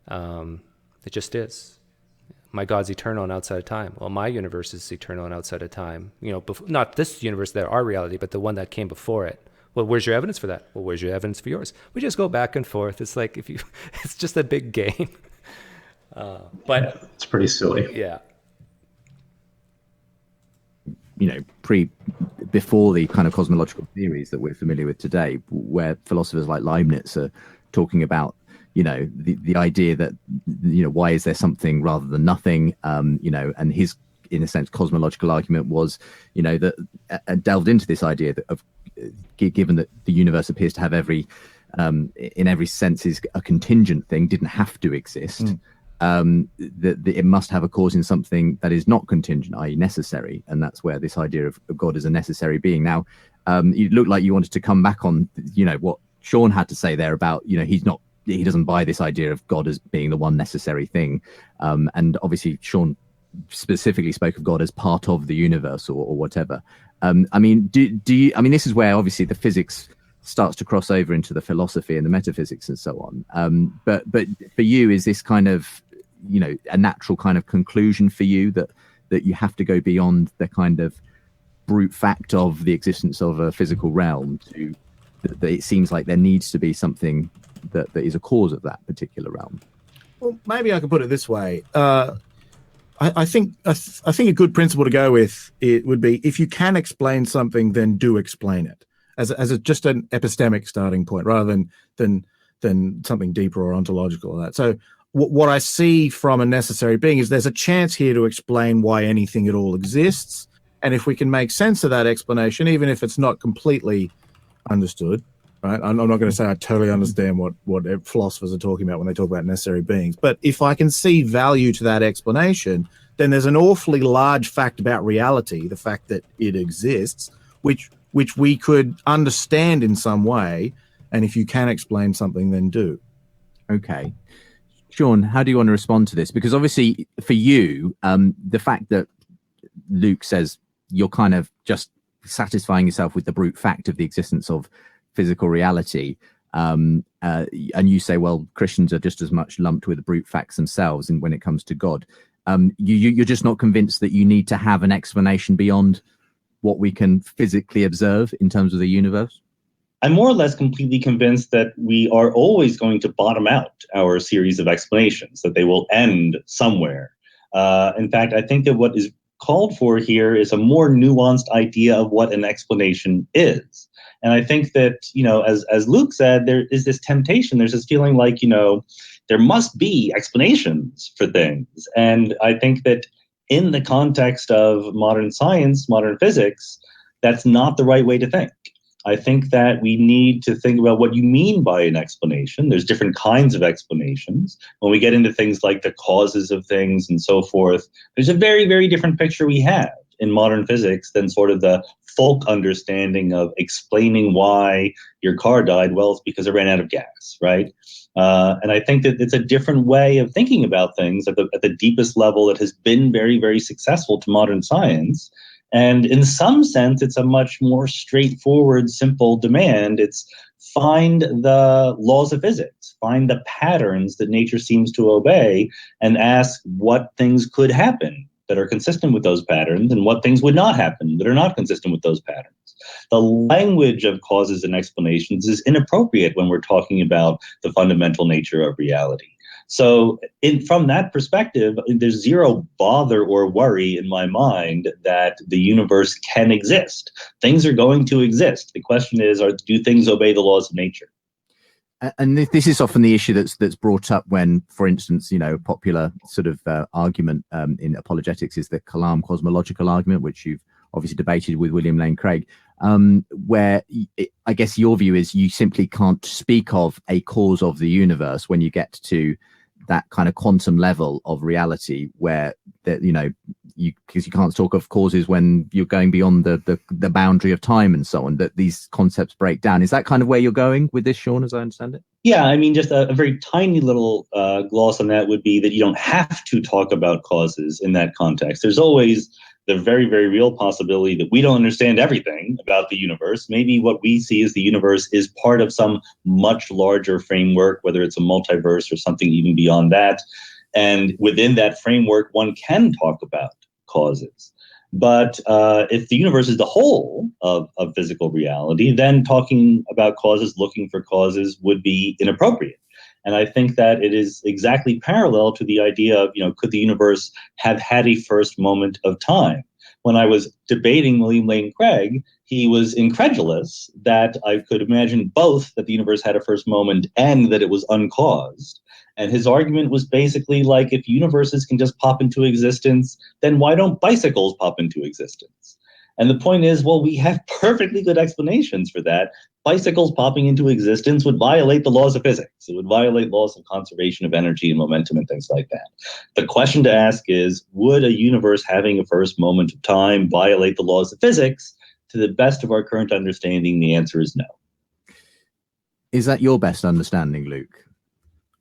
It just is. My God's eternal and outside of time. Well, my universe is eternal and outside of time. Not this universe, that our reality, but the one that came before it. Well, where's your evidence for that? Well, where's your evidence for yours? We just go back and forth. It's like it's just a big game. But it's pretty silly. Yeah. Before the kind of cosmological theories that we're familiar with today, where philosophers like Leibniz are talking about, the idea that, why is there something rather than nothing, and his, in a sense, cosmological argument was, that delved into this idea of, given that the universe appears to have in every sense is a contingent thing, didn't have to exist. That it must have a cause in something that is not contingent, i.e. necessary, and that's where this idea of God as a necessary being. Now, you look like you wanted to come back on, what Sean had to say there about, he doesn't buy this idea of God as being the one necessary thing, and obviously Sean specifically spoke of God as part of the universe or whatever. Do you? This is where obviously the physics starts to cross over into the philosophy and the metaphysics and so on. But for you, is this kind of, a natural kind of conclusion for you that you have to go beyond the kind of brute fact of the existence of a physical realm to that it seems like there needs to be something that is a cause of that particular realm? Well, maybe I could put it this way. I think a good principle to go with it would be, if you can explain something, then do explain it as just an epistemic starting point, rather than something deeper or ontological or that. So what I see from a necessary being is there's a chance here to explain why anything at all exists, and if we can make sense of that explanation, even if it's not completely understood, right? I'm not going to say I totally understand what philosophers are talking about when they talk about necessary beings, but if I can see value to that explanation, then there's an awfully large fact about reality, the fact that it exists, which we could understand in some way, and if you can explain something, then do. Okay. Sean, how do you want to respond to this? Because obviously for you, the fact that Luke says you're kind of just satisfying yourself with the brute fact of the existence of physical reality, and you say, well, Christians are just as much lumped with the brute facts themselves and when it comes to God. You're just not convinced that you need to have an explanation beyond what we can physically observe in terms of the universe? I'm more or less completely convinced that we are always going to bottom out our series of explanations, that they will end somewhere. In fact, I think that what is called for here is a more nuanced idea of what an explanation is. And I think that, as Luke said, there is this temptation, there's this feeling like, there must be explanations for things. And I think that in the context of modern science, modern physics, that's not the right way to think. I think that we need to think about what you mean by an explanation. There's different kinds of explanations. When we get into things like the causes of things and so forth, there's a very, very different picture we have in modern physics than sort of the folk understanding of explaining why your car died. Well, it's because it ran out of gas, right? And I think that it's a different way of thinking about things at the deepest level that has been very, very successful to modern science. And in some sense, it's a much more straightforward, simple demand. It's find the laws of physics, find the patterns that nature seems to obey, and ask what things could happen that are consistent with those patterns and what things would not happen that are not consistent with those patterns. The language of causes and explanations is inappropriate when we're talking about the fundamental nature of reality. So from that perspective, there's zero bother or worry in my mind that the universe can exist. Things are going to exist. The question is, do things obey the laws of nature? And this is often the issue that's brought up when, for instance, popular sort of argument in apologetics is the Kalam cosmological argument, which you've obviously debated with William Lane Craig, where I guess your view is you simply can't speak of a cause of the universe when you get to that kind of quantum level of reality, where that because you can't talk of causes when you're going beyond the boundary of time and so on, that these concepts break down. Is that kind of where you're going with this, Sean, as I understand it? Yeah, I mean, just a very tiny little gloss on that would be that you don't have to talk about causes in that context. There's always the very, very real possibility that we don't understand everything about the universe. Maybe what we see as the universe is part of some much larger framework, whether it's a multiverse or something even beyond that. And within that framework, one can talk about causes. But if the universe is the whole of physical reality, then talking about causes, looking for causes would be inappropriate. And I think that it is exactly parallel to the idea of, could the universe have had a first moment of time? When I was debating William Lane Craig, he was incredulous that I could imagine both that the universe had a first moment and that it was uncaused. And his argument was basically like, if universes can just pop into existence, then why don't bicycles pop into existence? And the point is, well, we have perfectly good explanations for that. Bicycles popping into existence would violate the laws of physics. It would violate laws of conservation of energy and momentum and things like that. The question to ask is, would a universe having a first moment of time violate the laws of physics? To the best of our current understanding, the answer is no. Is that your best understanding, Luke?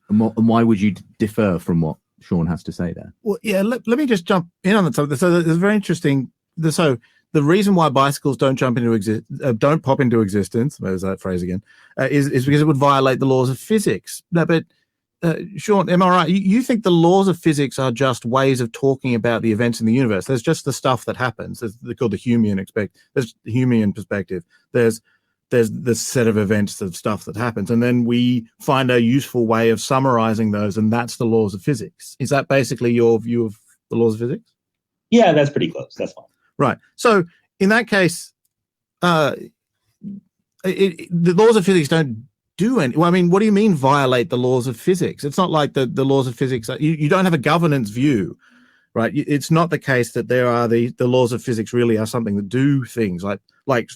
And why would you differ from what Sean has to say there? Well, yeah, let me just jump in on that. So there's very interesting. So the reason why bicycles don't pop into existence, there's that phrase again, is because it would violate the laws of physics. No, but Sean, am I right? You think the laws of physics are just ways of talking about the events in the universe? There's just the stuff that happens. They're called the There's the Humean perspective. There's the set of events of stuff that happens, and then we find a useful way of summarizing those, and that's the laws of physics. Is that basically your view of the laws of physics? Yeah, that's pretty close. That's fine. Right. So in that case, the laws of physics don't do any. Well, I mean, what do you mean violate the laws of physics? It's not like the laws of physics. You don't have a governance view, right? It's not the case that there are the laws of physics really are something that do things like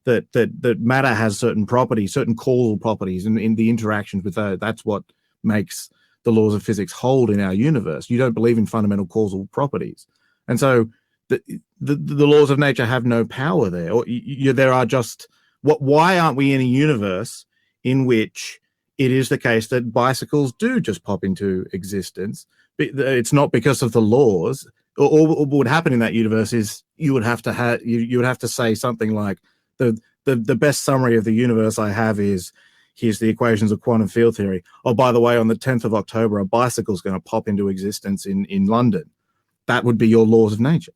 that matter has certain properties, certain causal properties, and in the interactions with those, that's what makes the laws of physics hold in our universe. You don't believe in fundamental causal properties, and so the laws of nature have no power there. Or there are just why aren't we in a universe in which it is the case that bicycles do just pop into existence? It's not because of the laws. Or what would happen in that universe is you would have to say something like the best summary of the universe I have is, here's the equations of quantum field theory. Oh, by the way, on the 10th of October, a bicycle is going to pop into existence in London. That would be your laws of nature.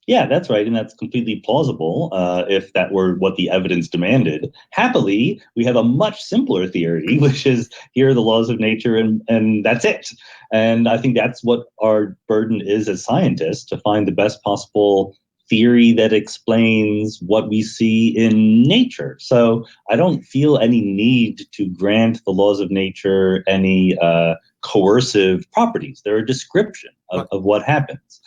Yeah, that's right. And that's completely plausible if that were what the evidence demanded. Happily, we have a much simpler theory, which is here are the laws of nature and that's it. And I think that's what our burden is as scientists, to find the best possible theory that explains what we see in nature. So I don't feel any need to grant the laws of nature any coercive properties. They're a description of what happens.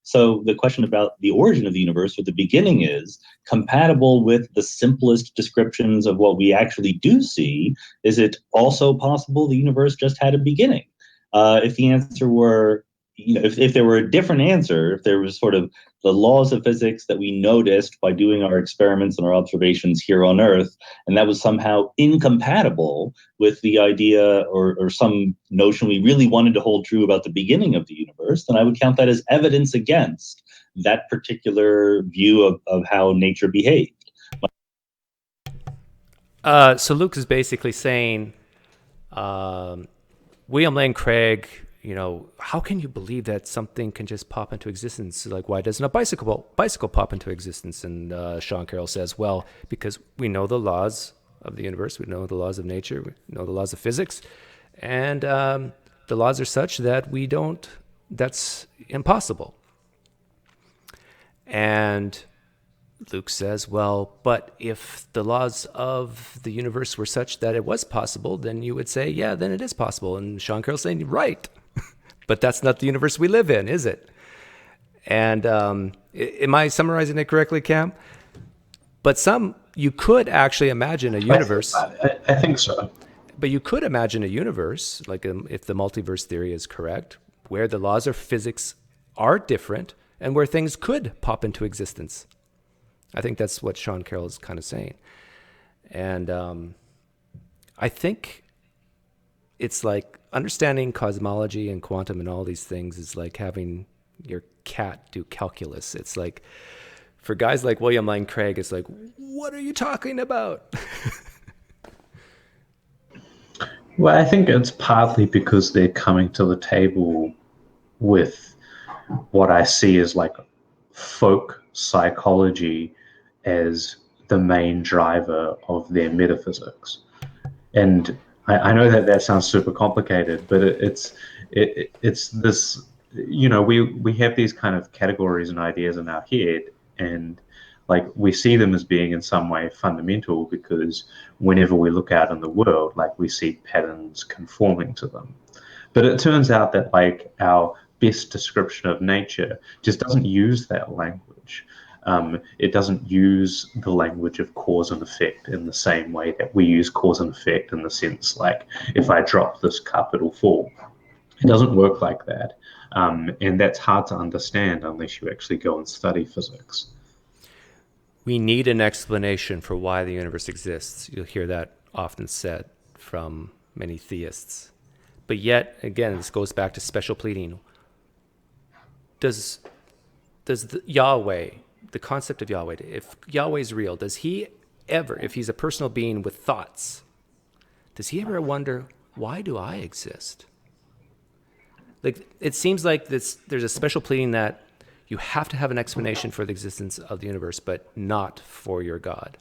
So the question about the origin of the universe, or the beginning, is compatible with the simplest descriptions of what we actually do see. Is it also possible the universe just had a beginning? If the answer were, if there were a different answer, if there was sort of the laws of physics that we noticed by doing our experiments and our observations here on Earth, and that was somehow incompatible with the idea or some notion we really wanted to hold true about the beginning of the universe, then I would count that as evidence against that particular view of how nature behaved. So Luke is basically saying, William Lane Craig, how can you believe that something can just pop into existence? Like, why doesn't a bicycle pop into existence? And Sean Carroll says, well, because we know the laws of the universe, we know the laws of nature, we know the laws of physics, and the laws are such that that's impossible. And Luke says, well, but if the laws of the universe were such that it was possible, then you would say, yeah, then it is possible. And Sean Carroll's saying, right. But that's not the universe we live in, is it? And am I summarizing it correctly, Cam? But you could actually imagine a universe. I think so. But you could imagine a universe, like if the multiverse theory is correct, where the laws of physics are different and where things could pop into existence. I think that's what Sean Carroll is kind of saying. And I think it's like understanding cosmology and quantum and all these things is like having your cat do calculus. It's like, for guys like William Lane Craig, it's like, what are you talking about? Well, I think it's partly because they're coming to the table with what I see as like folk psychology as the main driver of their metaphysics. And I know that sounds super complicated, but it's this, we have these kind of categories and ideas in our head, and like we see them as being in some way fundamental because whenever we look out in the world, like we see patterns conforming to them. But it turns out that like our best description of nature just doesn't use that language. It doesn't use the language of cause and effect in the same way that we use cause and effect, in the sense like, if I drop this cup, it'll fall. It doesn't work like that. And that's hard to understand unless you actually go and study physics. We need an explanation for why the universe exists. You'll hear that often said from many theists. But yet, again, this goes back to special pleading. Does Yahweh, the concept of Yahweh, if Yahweh is real, does he ever, if he's a personal being with thoughts, does he ever wonder, why do I exist? Like, it seems like there's a special pleading that you have to have an explanation for the existence of the universe, but not for your God.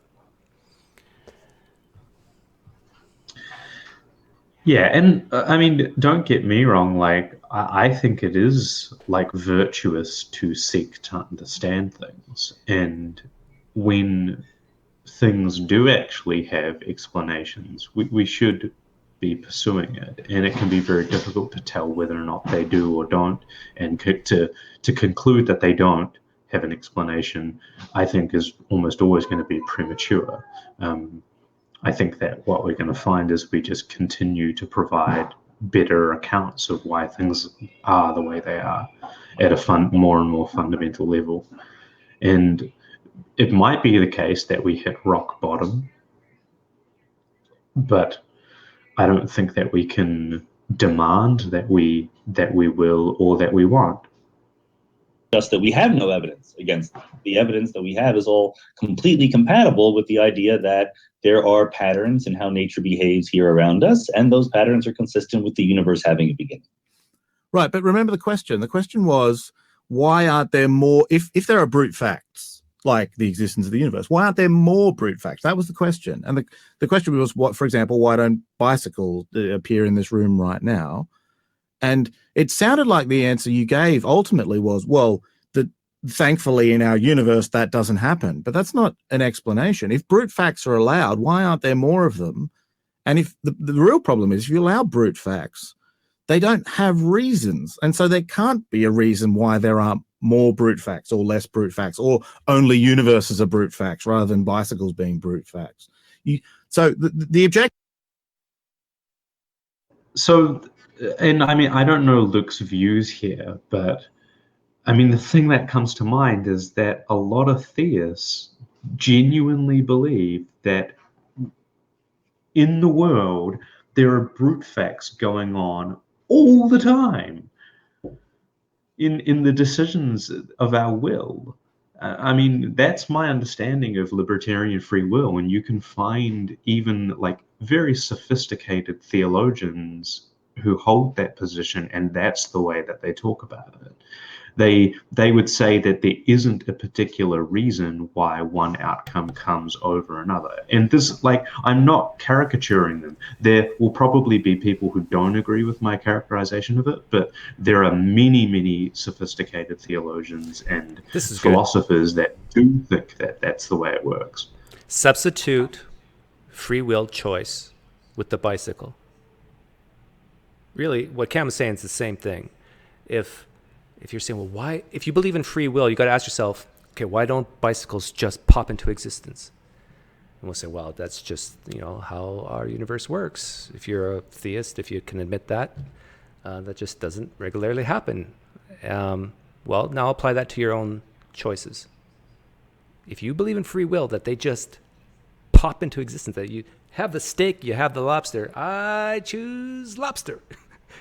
Yeah, and I mean, don't get me wrong, like, I think it is like virtuous to seek to understand things. And when things do actually have explanations, we should be pursuing it. And it can be very difficult to tell whether or not they do or don't. And to conclude that they don't have an explanation, I think is almost always going to be premature. I think that what we're going to find is we just continue to provide better accounts of why things are the way they are at a more and more fundamental level. And it might be the case that we hit rock bottom, but I don't think that we can demand that we will or that we want. Just that we have no evidence against them. The evidence that we have is all completely compatible with the idea that there are patterns in how nature behaves here around us, and those patterns are consistent with the universe having a beginning. Right, but remember the question. The question was, why aren't there more, if there are brute facts, like the existence of the universe, why aren't there more brute facts? That was the question. And the question was, what, for example, why don't bicycles appear in this room right now? And it sounded like the answer you gave ultimately was, well, thankfully in our universe that doesn't happen. But that's not an explanation. If brute facts are allowed, why aren't there more of them? And if the real problem is, if you allow brute facts, they don't have reasons. And so there can't be a reason why there aren't more brute facts or less brute facts, or only universes are brute facts rather than bicycles being brute facts. So the objective. So, and I mean, I don't know Luke's views here, but I mean, the thing that comes to mind is that a lot of theists genuinely believe that in the world there are brute facts going on all the time in the decisions of our will. I mean, that's my understanding of libertarian free will, and you can find even like very sophisticated theologians who hold that position, and that's the way that they talk about it. They would say that there isn't a particular reason why one outcome comes over another. And this, like, I'm not caricaturing them. There will probably be people who don't agree with my characterization of it, but there are many, many sophisticated theologians and philosophers that do think that that's the way it works. Substitute free will choice with the bicycle. Really, what Cam is saying is the same thing. If you're saying, well, why? If you believe in free will, you got to ask yourself, okay, why don't bicycles just pop into existence? And we'll say, well, that's just how our universe works. If you're a theist, if you can admit that, that just doesn't regularly happen. Well, now apply that to your own choices. If you believe in free will, that they just pop into existence, that you have the steak, you have the lobster. I choose lobster.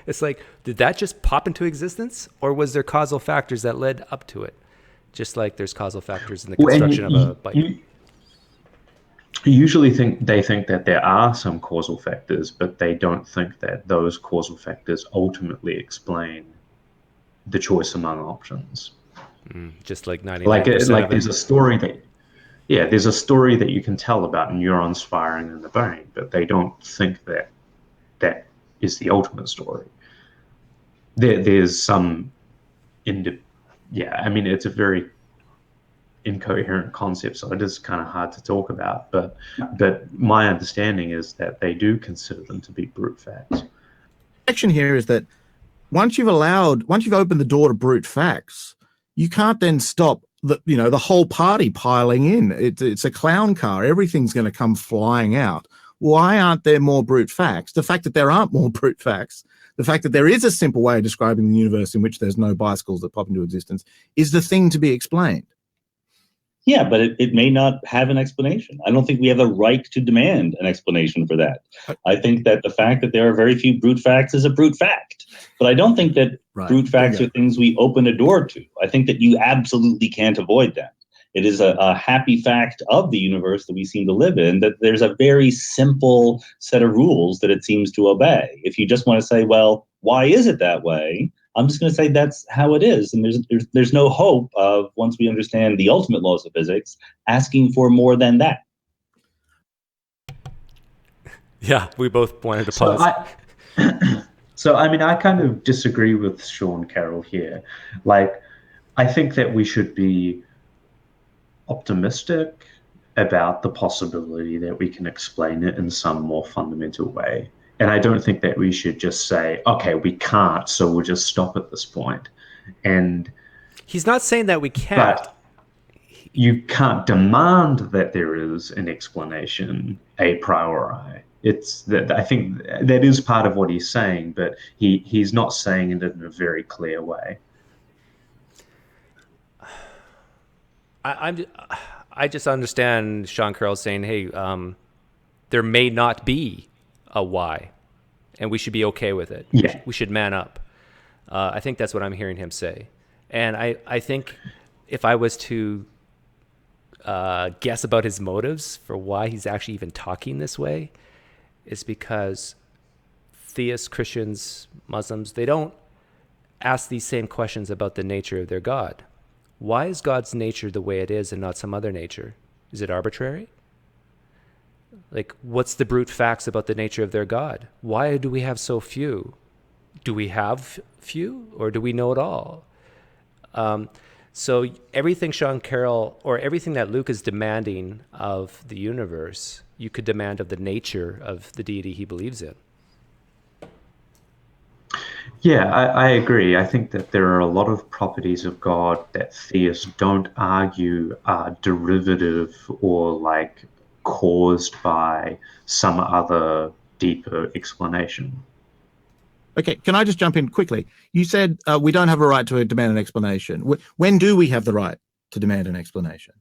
It's like, did that just pop into existence, or was there causal factors that led up to it? Just like there's causal factors in the construction of a bike. You usually they think that there are some causal factors, but they don't think that those causal factors ultimately explain the choice among options. Just like 99%. Like there's a story that you can tell about neurons firing in the brain, but they don't think that that is the ultimate story. There's some I mean, it's a very incoherent concept, so it is kind of hard to talk about, but my understanding is that they do consider them to be brute facts. The action here is that once you've opened the door to brute facts, you can't then stop the whole party piling in. It's a clown car. Everything's going to come flying out. Why aren't there more brute facts? The fact that there aren't more brute facts, the fact that there is a simple way of describing the universe in which there's no bicycles that pop into existence, is the thing to be explained. Yeah, but it may not have an explanation. I don't think we have the right to demand an explanation for that. I think that the fact that there are very few brute facts is a brute fact. But I don't think that brute facts are things we open a door to. I think that you absolutely can't avoid them. It is a happy fact of the universe that we seem to live in, that there's a very simple set of rules that it seems to obey. If you just want to say, well, why is it that way? I'm just going to say that's how it is. And there's no hope of, once we understand the ultimate laws of physics, asking for more than that. Yeah, we both wanted to pause. So, I mean, I kind of disagree with Sean Carroll here. Like, I think that we should be optimistic about the possibility that we can explain it in some more fundamental way. And I don't think that we should just say, okay, we can't, so we'll just stop at this point. And he's not saying that we can't. you can't demand that there is an explanation a priori. It's that I think that is part of what he's saying, but he's not saying it in a very clear way. I just understand Sean Carroll saying, hey, there may not be a why, and we should be okay with it. Yeah. We should man up. I think that's what I'm hearing him say. And I think if I was to guess about his motives for why he's actually even talking this way, is because theists, Christians, Muslims, they don't ask these same questions about the nature of their God. Why is God's nature the way it is and not some other nature? Is it arbitrary? Like, what's the brute facts about the nature of their God? Why do we have so few? Do we have few, or do we know it all? So everything Sean Carroll, or everything that Luke is demanding of the universe, you could demand of the nature of the deity he believes in. Yeah, I agree. I think that there are a lot of properties of God that theists don't argue are derivative or like caused by some other deeper explanation. Okay, can I just jump in quickly? You said we don't have a right to demand an explanation. When do we have the right to demand an explanation?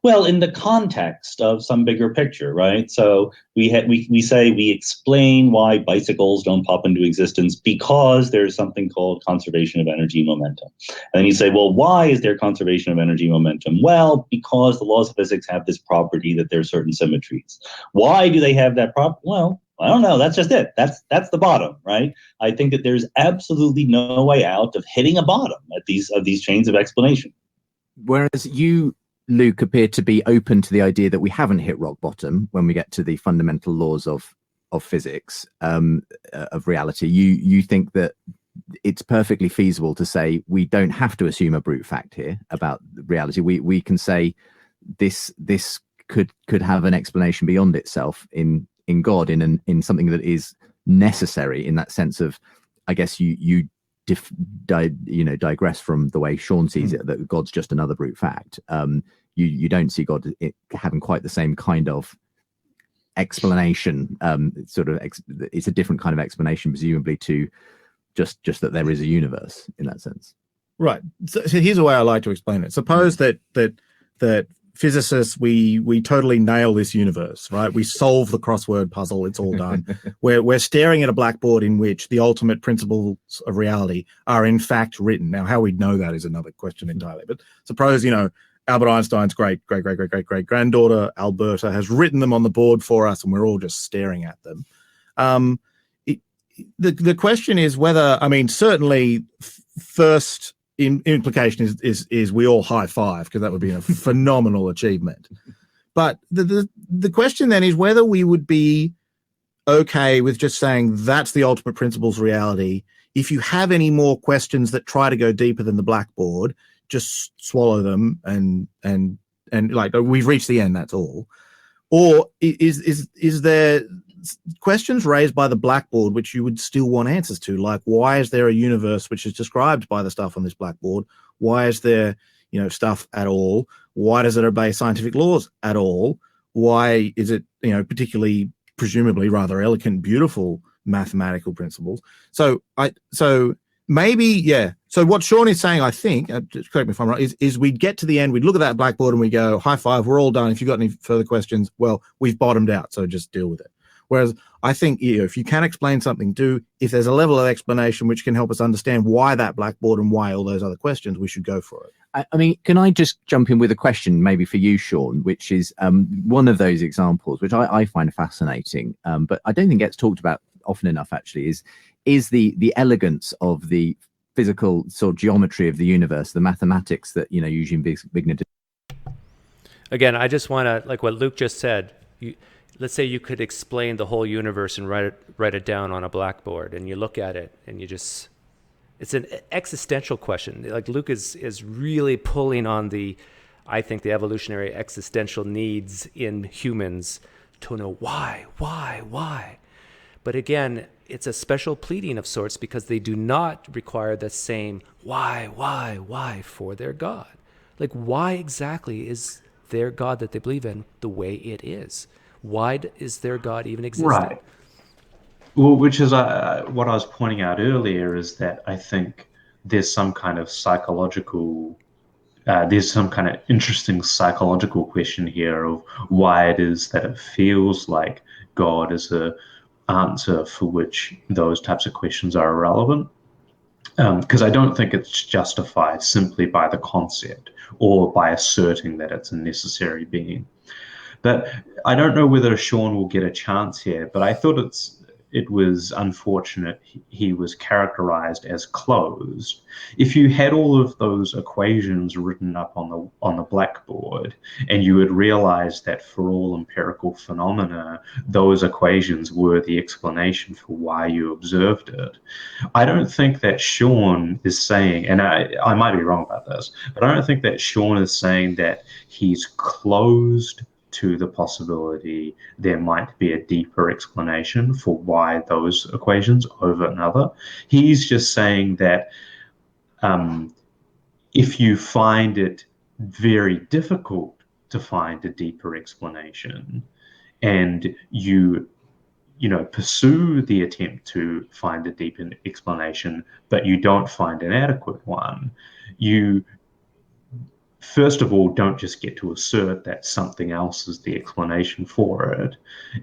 Well, in the context of some bigger picture, right? So we say we explain why bicycles don't pop into existence because there's something called conservation of energy momentum. And then you say, well, why is there conservation of energy momentum? Well, because the laws of physics have this property that there's certain symmetries. Why do they have that property? Well, I don't know. That's just it. That's the bottom, right? I think that there's absolutely no way out of hitting a bottom at these chains of explanation. Whereas you, Luke, appear to be open to the idea that we haven't hit rock bottom when we get to the fundamental laws of physics, of reality. You think that it's perfectly feasible to say we don't have to assume a brute fact here about reality. We can say this could have an explanation beyond itself in God, in something that is necessary, in that sense of, I guess you digress from the way Sean sees it, that God's just another brute fact. You don't see God having quite the same kind of explanation. It's a different kind of explanation, presumably, to just that there is a universe in that sense. Right. So here's a way I like to explain it. Suppose that physicists, we totally nail this universe, right? We solve the crossword puzzle. It's all done. We're staring at a blackboard in which the ultimate principles of reality are in fact written. Now, how we know that is another question entirely. But suppose, Albert Einstein's great granddaughter, Alberta, has written them on the board for us, and we're all just staring at them. The question is whether, certainly first implication is we all high five, because that would be a phenomenal achievement. But the question then is whether we would be okay with just saying that's the ultimate principles of reality. If you have any more questions that try to go deeper than the blackboard, just swallow them and like, we've reached the end, that's all. Or is there questions raised by the blackboard which you would still want answers to, like why is there a universe which is described by the stuff on this blackboard? Why is there stuff at all? Why does it obey scientific laws at all? Why is it particularly, presumably rather elegant, beautiful mathematical principles? So maybe, yeah. So what Sean is saying, I think, just correct me if I'm right, is we'd get to the end, we'd look at that blackboard and we go, high five, we're all done. If you've got any further questions, well, we've bottomed out, so just deal with it. Whereas I think if you can explain something, if there's a level of explanation which can help us understand why that blackboard and why all those other questions, we should go for it. Can I just jump in with a question maybe for you, Sean, which is one of those examples which I find fascinating, but I don't think gets talked about often enough, actually, is the elegance of the physical sort of geometry of the universe, the mathematics that Eugene Wigner did. Again, I just want to, like what Luke just said, let's say you could explain the whole universe and write it down on a blackboard, and you look at it and it's an existential question. Like Luke is really pulling on I think the evolutionary existential needs in humans to know why. But again, it's a special pleading of sorts because they do not require the same why for their God. Like, why exactly is their God that they believe in the way it is? Why is their God even existing? Right. Well, which is what I was pointing out earlier, is that I think there's some kind of there's some kind of interesting psychological question here of why it is that it feels like God is a answer for which those types of questions are irrelevant. Because I don't think it's justified simply by the concept or by asserting that it's a necessary being. But I don't know whether Sean will get a chance here, but I thought it was unfortunate he was characterized as closed. If you had all of those equations written up on the blackboard, and you had realized that for all empirical phenomena, those equations were the explanation for why you observed it, I don't think that Sean is saying, and I might be wrong about this, but I don't think that Sean is saying that he's closed to the possibility there might be a deeper explanation for why those equations over another. He's just saying that if you find it very difficult to find a deeper explanation, and you pursue the attempt to find a deeper explanation, but you don't find an adequate one, you first of all, don't just get to assert that something else is the explanation for it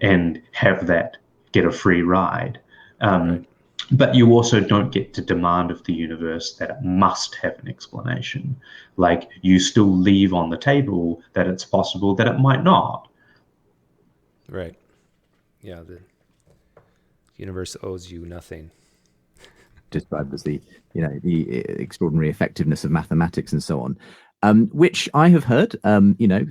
and have that get a free ride. Right. But you also don't get to demand of the universe that it must have an explanation. Like, you still leave on the table that it's possible that it might not. Right. Yeah, the universe owes you nothing. Described as the extraordinary effectiveness of mathematics and so on, which I have heard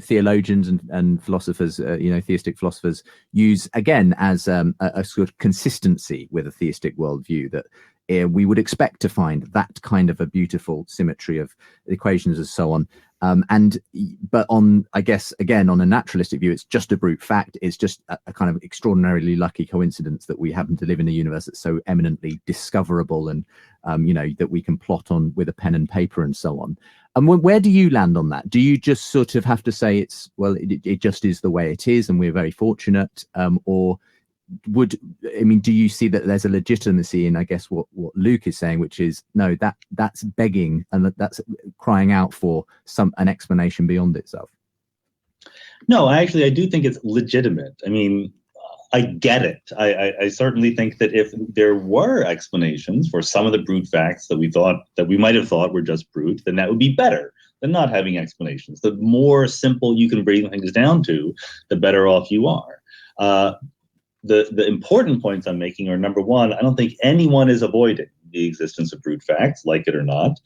theologians and philosophers, theistic philosophers use again as a sort of consistency with a theistic worldview, that we would expect to find that kind of a beautiful symmetry of equations and so on. But I guess again, on a naturalistic view, it's just a brute fact. It's just a kind of extraordinarily lucky coincidence that we happen to live in a universe that's so eminently discoverable, and that we can plot on with a pen and paper and so on. And where do you land on that? Do you just sort of have to say it just is the way it is, and we're very fortunate, or do you see that there's a legitimacy in, I guess, what Luke is saying, which is no, that's begging, and that's crying out for an explanation beyond itself? No, I do think it's legitimate. I mean, I get it. I certainly think that if there were explanations for some of the brute facts that we might have thought were just brute, then that would be better than not having explanations. The more simple you can bring things down to, the better off you are. The important points I'm making are, number one, I don't think anyone is avoiding the existence of brute facts, like it or not.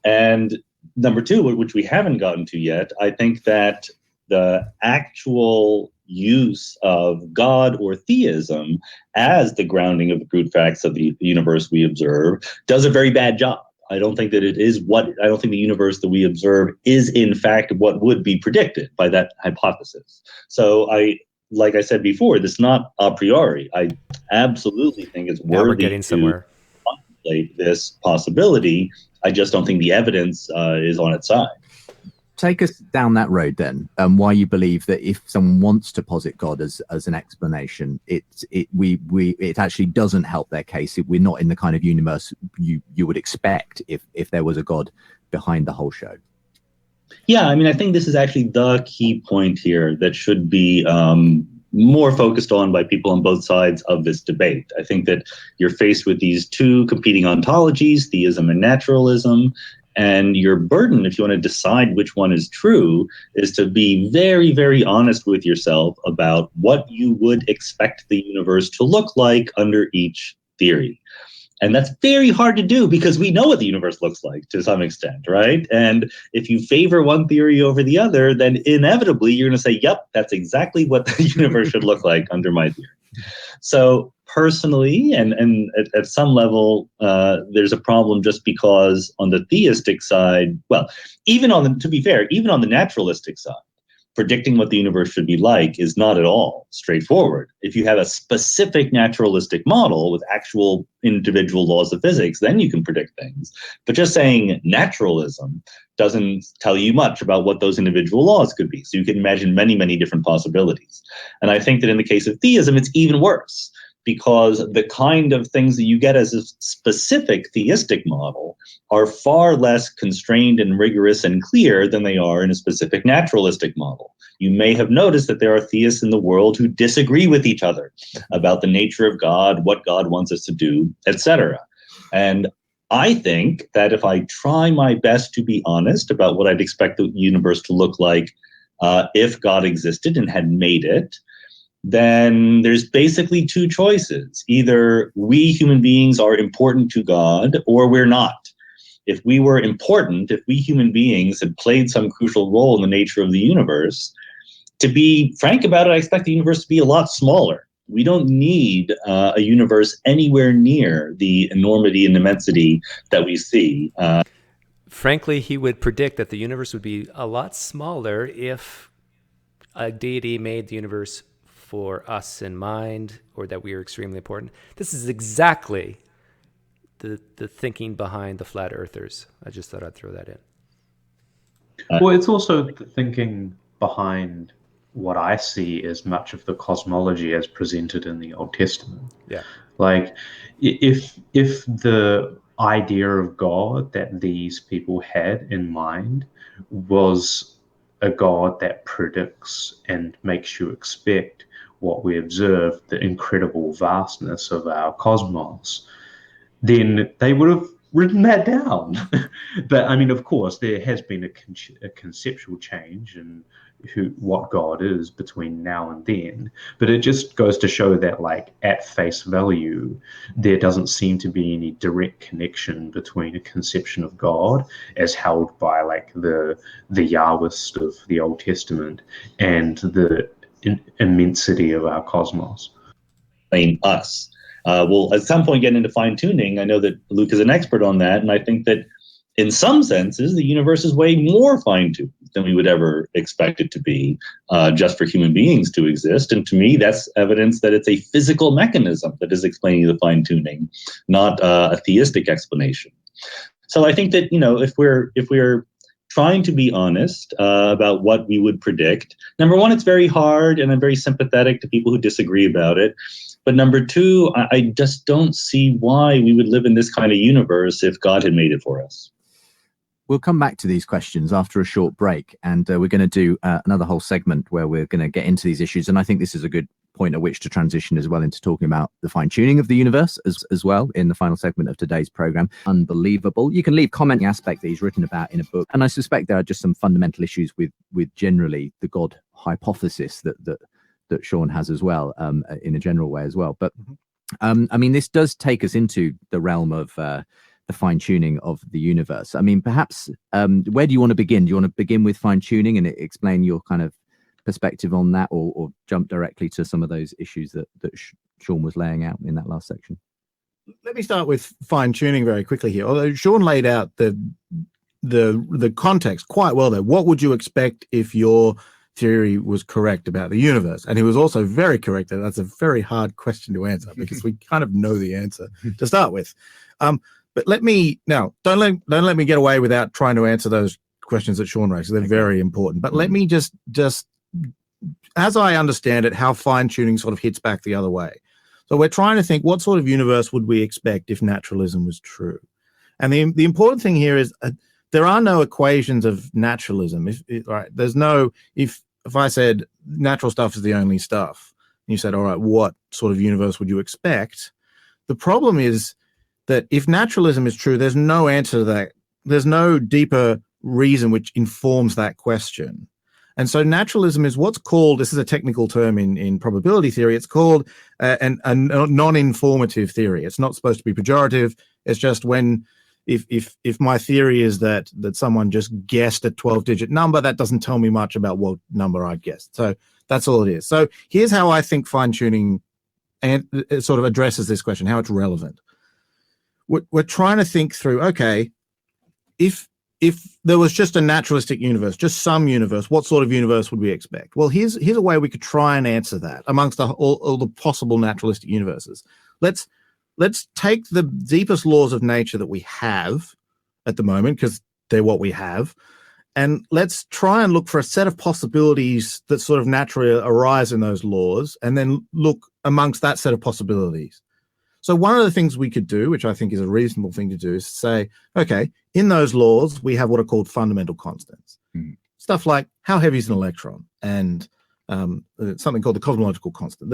And number two, which we haven't gotten to yet, I think that the actual use of God or theism as the grounding of the brute facts of the universe we observe does a very bad job. I don't think that I don't think the universe that we observe is in fact what would be predicted by that hypothesis. So like I said before, this is not a priori. I absolutely think it's worthy to contemplate this possibility. I just don't think the evidence is on its side. Take us down that road then. Why you believe that if someone wants to posit God as an explanation, it actually doesn't help their case. We're not in the kind of universe you would expect if there was a God behind the whole show. Yeah, I mean, I think this is actually the key point here that should be more focused on by people on both sides of this debate. I think that you're faced with these two competing ontologies, theism and naturalism, and your burden, if you want to decide which one is true, is to be very, very honest with yourself about what you would expect the universe to look like under each theory. And that's very hard to do because we know what the universe looks like to some extent, right? And if you favor one theory over the other, then inevitably you're going to say, yep, that's exactly what the universe should look like under my theory. So personally, and at some level, there's a problem just because on the theistic side, well, to be fair, even on the naturalistic side, predicting what the universe should be like is not at all straightforward. If you have a specific naturalistic model with actual individual laws of physics, then you can predict things. But just saying naturalism doesn't tell you much about what those individual laws could be. So you can imagine many, many different possibilities. And I think that in the case of theism, it's even worse, because the kind of things that you get as a specific theistic model are far less constrained and rigorous and clear than they are in a specific naturalistic model. You may have noticed that there are theists in the world who disagree with each other about the nature of God, what God wants us to do, etc. And I think that if I try my best to be honest about what I'd expect the universe to look like if God existed and had made it, then there's basically two choices. Either we human beings are important to God or we're not. If we were important, if we human beings had played some crucial role in the nature of the universe, to be frank about it, I expect the universe to be a lot smaller. We don't need a universe anywhere near the enormity and immensity that we see. Frankly, he would predict that the universe would be a lot smaller if a deity made the universe for us in mind, or that we are extremely important. This is exactly the thinking behind the flat earthers. I just thought I'd throw that in. Well, it's also the thinking behind what I see as much of the cosmology as presented in the Old Testament. Yeah. Like, if the idea of God that these people had in mind was a God that predicts and makes you expect what we observe, the incredible vastness of our cosmos, then they would have written that down. But I mean, of course, there has been a conceptual change in what God is between now and then. But it just goes to show that, like, at face value, there doesn't seem to be any direct connection between a conception of God as held by, like, the Yahwist of the Old Testament and the immensity of our cosmos. Us. We'll at some point get into fine-tuning. I know that Luke is an expert on that, and I think that in some senses the universe is way more fine-tuned than we would ever expect it to be, just for human beings to exist. And to me, that's evidence that it's a physical mechanism that is explaining the fine-tuning, not a theistic explanation. So I think that, if we're trying to be honest about what we would predict, number one, it's very hard, and I'm very sympathetic to people who disagree about it. But number two, I just don't see why we would live in this kind of universe if God had made it for us. We'll come back to these questions after a short break, and we're going to do another whole segment where we're going to get into these issues. And I think this is a good point at which to transition as well into talking about the fine-tuning of the universe as well in the final segment of today's program. Unbelievable. You can leave comment the aspect that he's written about in a book, and I suspect there are just some fundamental issues with generally the God hypothesis that Sean has as well, in a general way as well. But I mean, this does take us into the realm of the fine-tuning of the universe. I mean, perhaps where do you want to begin? Do you want to begin with fine-tuning and explain your kind of perspective on that, or jump directly to some of those issues that Sean was laying out in that last section? Let me start with fine-tuning very quickly here. Although Sean laid out the context quite well there. What would you expect if your theory was correct about the universe? And he was also very correct that that's a very hard question to answer, because we kind of know the answer to start with. But let me now, don't let me get away without trying to answer those questions that Sean raised. They're very important. But let me just as I understand it, how fine-tuning sort of hits back the other way. So we're trying to think, what sort of universe would we expect if naturalism was true? And the important thing here is there are no equations of naturalism. There's no, if I said natural stuff is the only stuff, and you said, all right, what sort of universe would you expect? The problem is that if naturalism is true, there's no answer to that. There's no deeper reason which informs that question. And so naturalism is what's called, this is a technical term in probability theory, it's called a non-informative theory. It's not supposed to be pejorative. It's just when, if my theory is that someone just guessed a 12-digit number, that doesn't tell me much about what number I guessed. So that's all it is. So here's how I think fine-tuning and it sort of addresses this question, how it's relevant. We're trying to think through, okay, if if there was just a naturalistic universe, just some universe, what sort of universe would we expect? Well, here's a way we could try and answer that amongst all the possible naturalistic universes. Let's take the deepest laws of nature that we have at the moment, because they're what we have, and let's try and look for a set of possibilities that sort of naturally arise in those laws, and then look amongst that set of possibilities. So one of the things we could do, which I think is a reasonable thing to do, is say, okay, in those laws, we have what are called fundamental constants. Stuff like how heavy is an electron, and something called the cosmological constant.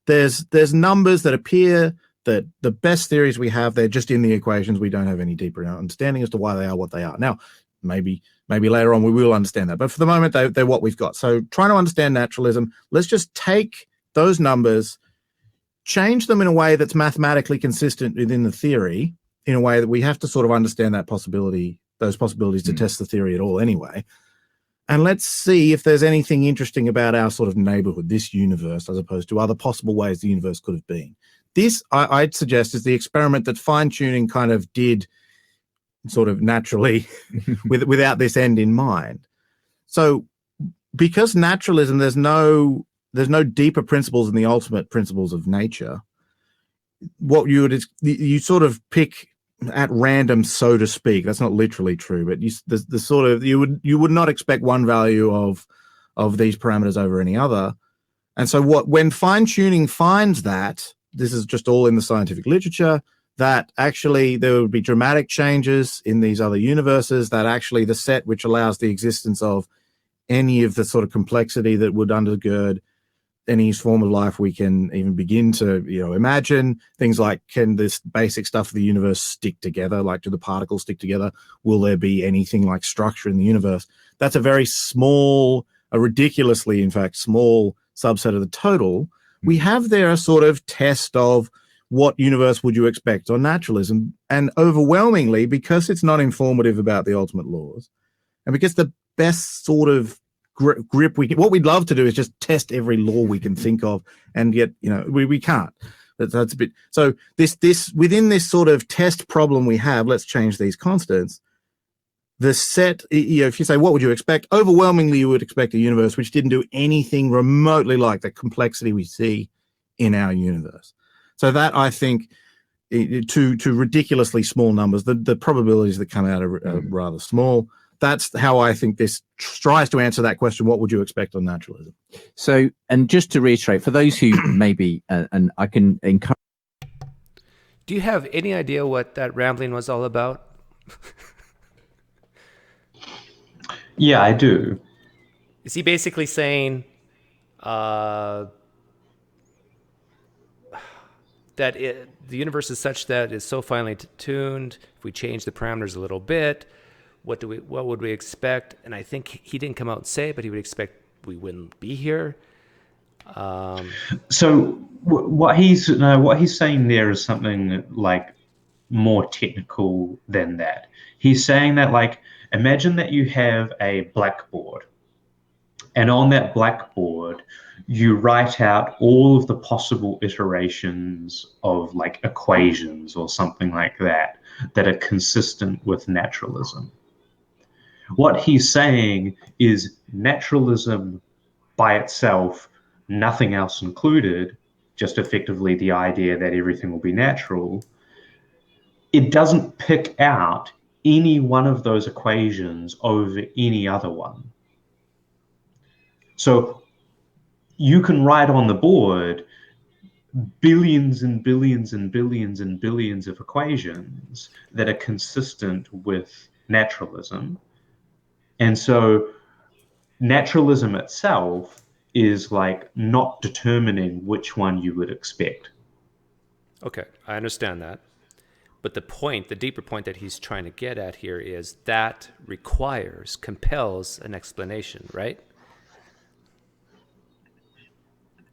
There's numbers that appear that the best theories we have, they're just in the equations. We don't have any deeper understanding as to why they are what they are. Now, maybe later on we will understand that, but for the moment, they're what we've got. So trying to understand naturalism, let's just take those numbers, change them in a way that's mathematically consistent within the theory, in a way that we have to sort of understand that possibility, those possibilities to test the theory at all anyway. And let's see if there's anything interesting about our sort of neighborhood, this universe, as opposed to other possible ways the universe could have been. This, I'd suggest, is the experiment that fine-tuning kind of did sort of naturally without this end in mind. So because naturalism, there's no deeper principles than the ultimate principles of nature. What you sort of pick at random, so to speak. That's not literally true, but you would not expect one value of these parameters over any other. And so when fine tuning finds that, this is just all in the scientific literature, that actually there would be dramatic changes in these other universes, that actually the set which allows the existence of any of the sort of complexity that would undergird any form of life we can even begin to imagine, things like, can this basic stuff of the universe stick together? Like, do the particles stick together? Will there be anything like structure in the universe? That's a very small, a ridiculously, in fact, small subset of the total. We have there a sort of test of what universe would you expect on naturalism, and overwhelmingly, because it's not informative about the ultimate laws, and because the best sort of grip what we'd love to do is just test every law we can think of, and yet we can't. That's a bit. So this within this sort of test problem we have, let's change these constants. The set, if you say what would you expect, overwhelmingly you would expect a universe which didn't do anything remotely like the complexity we see in our universe. So that, I think, to ridiculously small numbers, the probabilities that come out are rather small. That's how I think this tries to answer that question. What would you expect on naturalism? So, and just to reiterate, for those who maybe, and I can encourage. Do you have any idea what that rambling was all about? Yeah, I do. Is he basically saying that the universe is such that it's so finely tuned? If we change the parameters a little bit, what would we expect? And I think he didn't come out and say it, but he would expect we wouldn't be here. So what he's saying there is something like more technical than that. He's saying that, like, imagine that you have a blackboard, and on that blackboard you write out all of the possible iterations of like equations or something like that are consistent with naturalism. What he's saying is naturalism by itself, nothing else included, just effectively the idea that everything will be natural, it doesn't pick out any one of those equations over any other one. So you can write on the board billions and billions and billions and billions of equations that are consistent with naturalism. And so naturalism itself is like not determining which one you would expect. Okay, I understand that. But the deeper point that he's trying to get at here is that compels an explanation, right?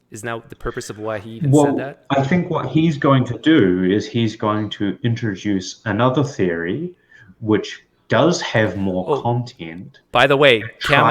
Isn't that the purpose of why he even said that? I think what he's going to do is he's going to introduce another theory which does have more content. By the way, Cam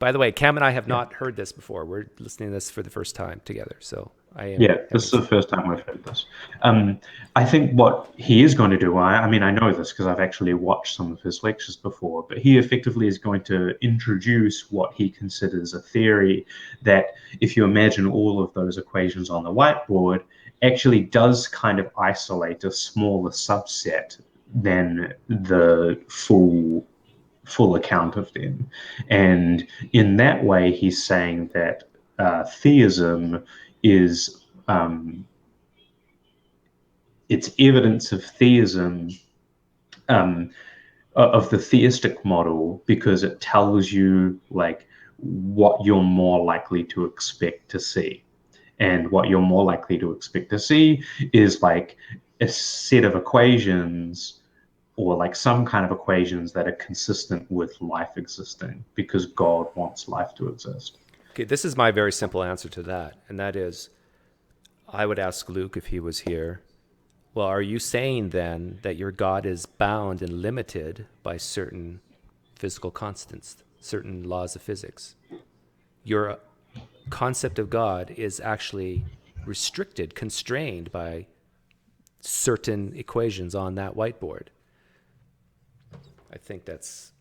and I have Yeah. not heard this before. We're listening to this for the first time together. So Yeah, this is the first time I've heard this. I think what he is going to do, I mean, I know this because I've actually watched some of his lectures before, but he effectively is going to introduce what he considers a theory that, if you imagine all of those equations on the whiteboard, actually does kind of isolate a smaller subset than the full account of them. And in that way, he's saying that theism is it's evidence of theism, of the theistic model, because it tells you like what you're more likely to expect to see. And what you're more likely to expect to see is like a set of equations, or like some kind of equations that are consistent with life existing, because God wants life to exist. Okay, this is my very simple answer to that, and that is, I would ask Luke if he was here, well, are you saying then that your God is bound and limited by certain physical constants, certain laws of physics? Your concept of God is actually restricted, constrained by certain equations on that whiteboard. I think that's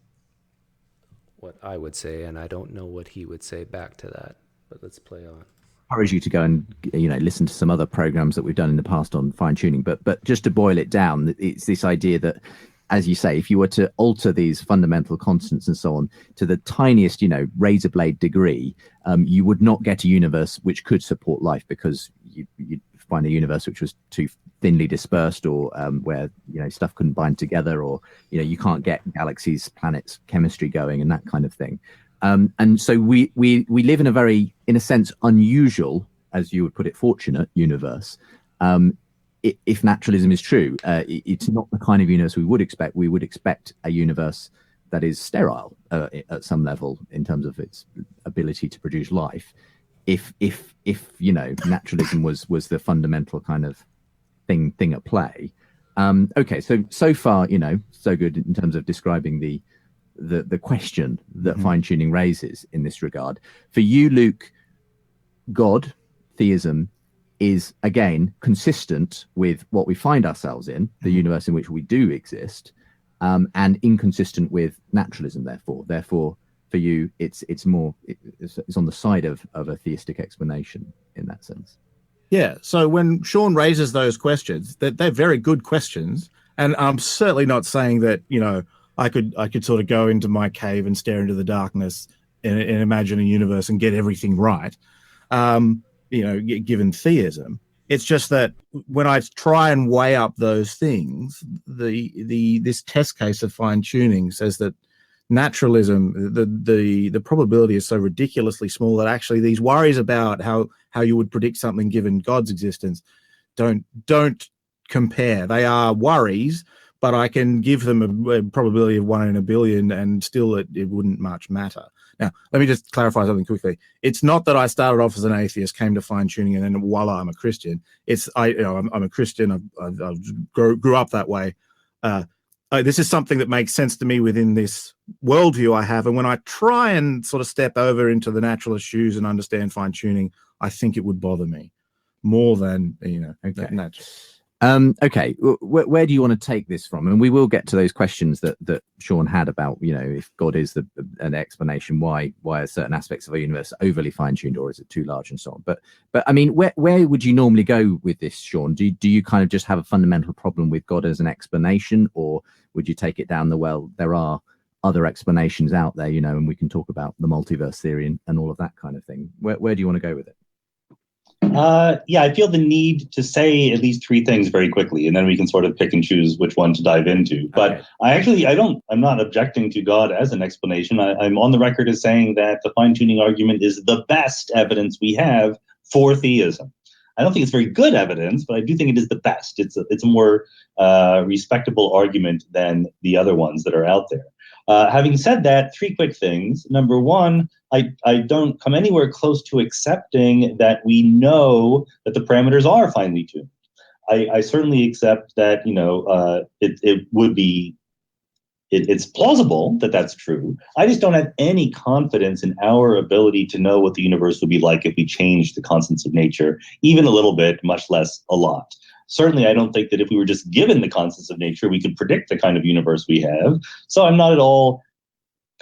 what I would say, and I don't know what he would say back to that, but let's play on. I encourage you to go and listen to some other programs that we've done in the past on fine tuning, but just to boil it down, it's this idea that, as you say, if you were to alter these fundamental constants and so on to the tiniest razor blade degree, you would not get a universe which could support life, because you'd find a universe which was too thinly dispersed, or where stuff couldn't bind together, or you can't get galaxies, planets, chemistry going, and that kind of thing. And so we live in a very, in a sense, unusual, as you would put it, fortunate universe. If naturalism is true, it's not the kind of universe we would expect. We would expect a universe that is sterile at some level in terms of its ability to produce life. If naturalism was the fundamental kind of thing at play. Okay, so far, so good in terms of describing the question that fine tuning raises in this regard. For you, Luke, God, theism, is again consistent with what we find ourselves in, the universe in which we do exist, and inconsistent with naturalism. Therefore, for you, it's on the side of a theistic explanation in that sense. Yeah. So when Sean raises those questions, they're very good questions, and I'm certainly not saying that I could sort of go into my cave and stare into the darkness and imagine a universe and get everything right. Given theism, it's just that when I try and weigh up those things, this test case of fine tuning says that naturalism, the probability is so ridiculously small that actually these worries about how you would predict something given God's existence don't compare. They are worries, but I can give them a probability of 1 in a billion, and still it wouldn't much matter. Now, let me just clarify something quickly. It's not that I started off as an atheist, came to fine tuning, and then voila, I'm a Christian. I'm a Christian. I grew up that way. This is something that makes sense to me within this worldview I have. And when I try and sort of step over into the naturalist shoes and understand fine tuning, I think it would bother me more than Okay. Okay, where do you want to take this from? And we will get to those questions that Sean had about, if God is an explanation, why are certain aspects of our universe overly fine-tuned, or is it too large, and so on. But I mean, where would you normally go with this, Sean? Do you kind of just have a fundamental problem with God as an explanation, or would you take it down there are other explanations out there, and we can talk about the multiverse theory and all of that kind of thing? Where do you want to go with it? I feel the need to say at least 3 things very quickly, and then we can sort of pick and choose which one to dive into. But okay. I'm not objecting to God as an explanation. I'm on the record as saying that the fine-tuning argument is the best evidence we have for theism. I don't think it's very good evidence, but I do think it is the best. It's a more respectable argument than the other ones that are out there. Having said that, 3 quick things. Number 1, I don't come anywhere close to accepting that we know that the parameters are finely tuned. I certainly accept that, it would be it's plausible that that's true. I just don't have any confidence in our ability to know what the universe would be like if we changed the constants of nature, even a little bit, much less a lot. Certainly, I don't think that if we were just given the constants of nature, we could predict the kind of universe we have. So I'm not at all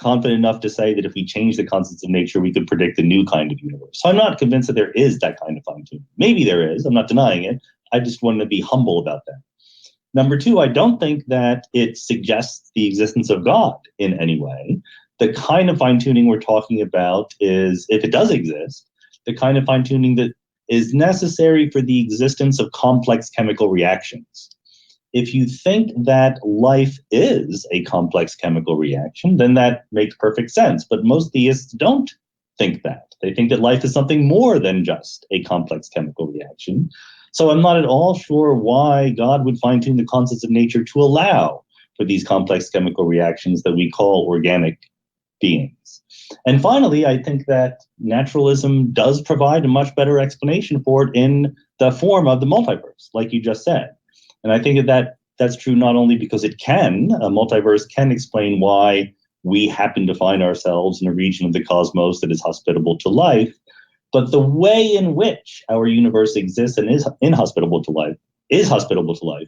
confident enough to say that if we change the constants of nature, we could predict a new kind of universe. So I'm not convinced that there is that kind of fine-tuning. Maybe there is. I'm not denying it. I just want to be humble about that. Number two, I don't think that it suggests the existence of God in any way. The kind of fine-tuning we're talking about is, if it does exist, the kind of fine-tuning that is necessary for the existence of complex chemical reactions. If you think that life is a complex chemical reaction, then that makes perfect sense. But most theists don't think that. They think that life is something more than just a complex chemical reaction. So I'm not at all sure why God would fine-tune the constants of nature to allow for these complex chemical reactions that we call organic beings. And finally, I think that naturalism does provide a much better explanation for it in the form of the multiverse, like you just said. And I think that's true not only because a multiverse can explain why we happen to find ourselves in a region of the cosmos that is hospitable to life, but the way in which our universe exists and is hospitable to life,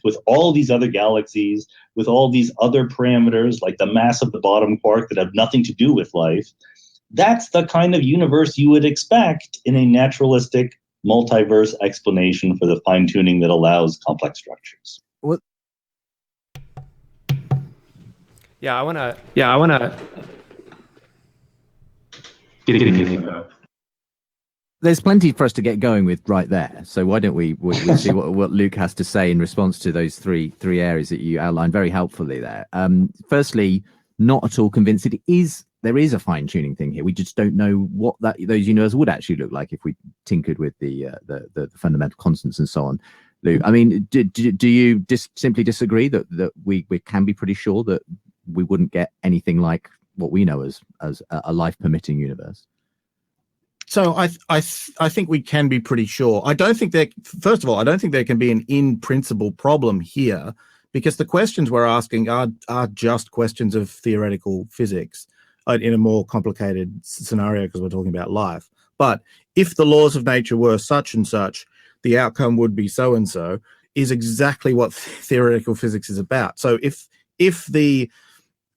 with all these other galaxies, with all these other parameters like the mass of the bottom quark that have nothing to do with life. That's the kind of universe you would expect in a naturalistic multiverse explanation for the fine-tuning that allows complex structures. What? I want to. There's plenty for us to get going with right there. So why don't we see what Luke has to say in response to those three areas that you outlined very helpfully there. Firstly, not at all convinced there is a fine-tuning thing here. We just don't know what those universes would actually look like if we tinkered with the fundamental constants and so on. Luke, I mean, do you simply disagree that we can be pretty sure that we wouldn't get anything like what we know as a life-permitting universe? So I think we can be pretty sure. I don't think there can be an in-principle problem here, because the questions we're asking are just questions of theoretical physics in a more complicated scenario, because we're talking about life. But if the laws of nature were such and such, the outcome would be so and so, is exactly what theoretical physics is about. So if the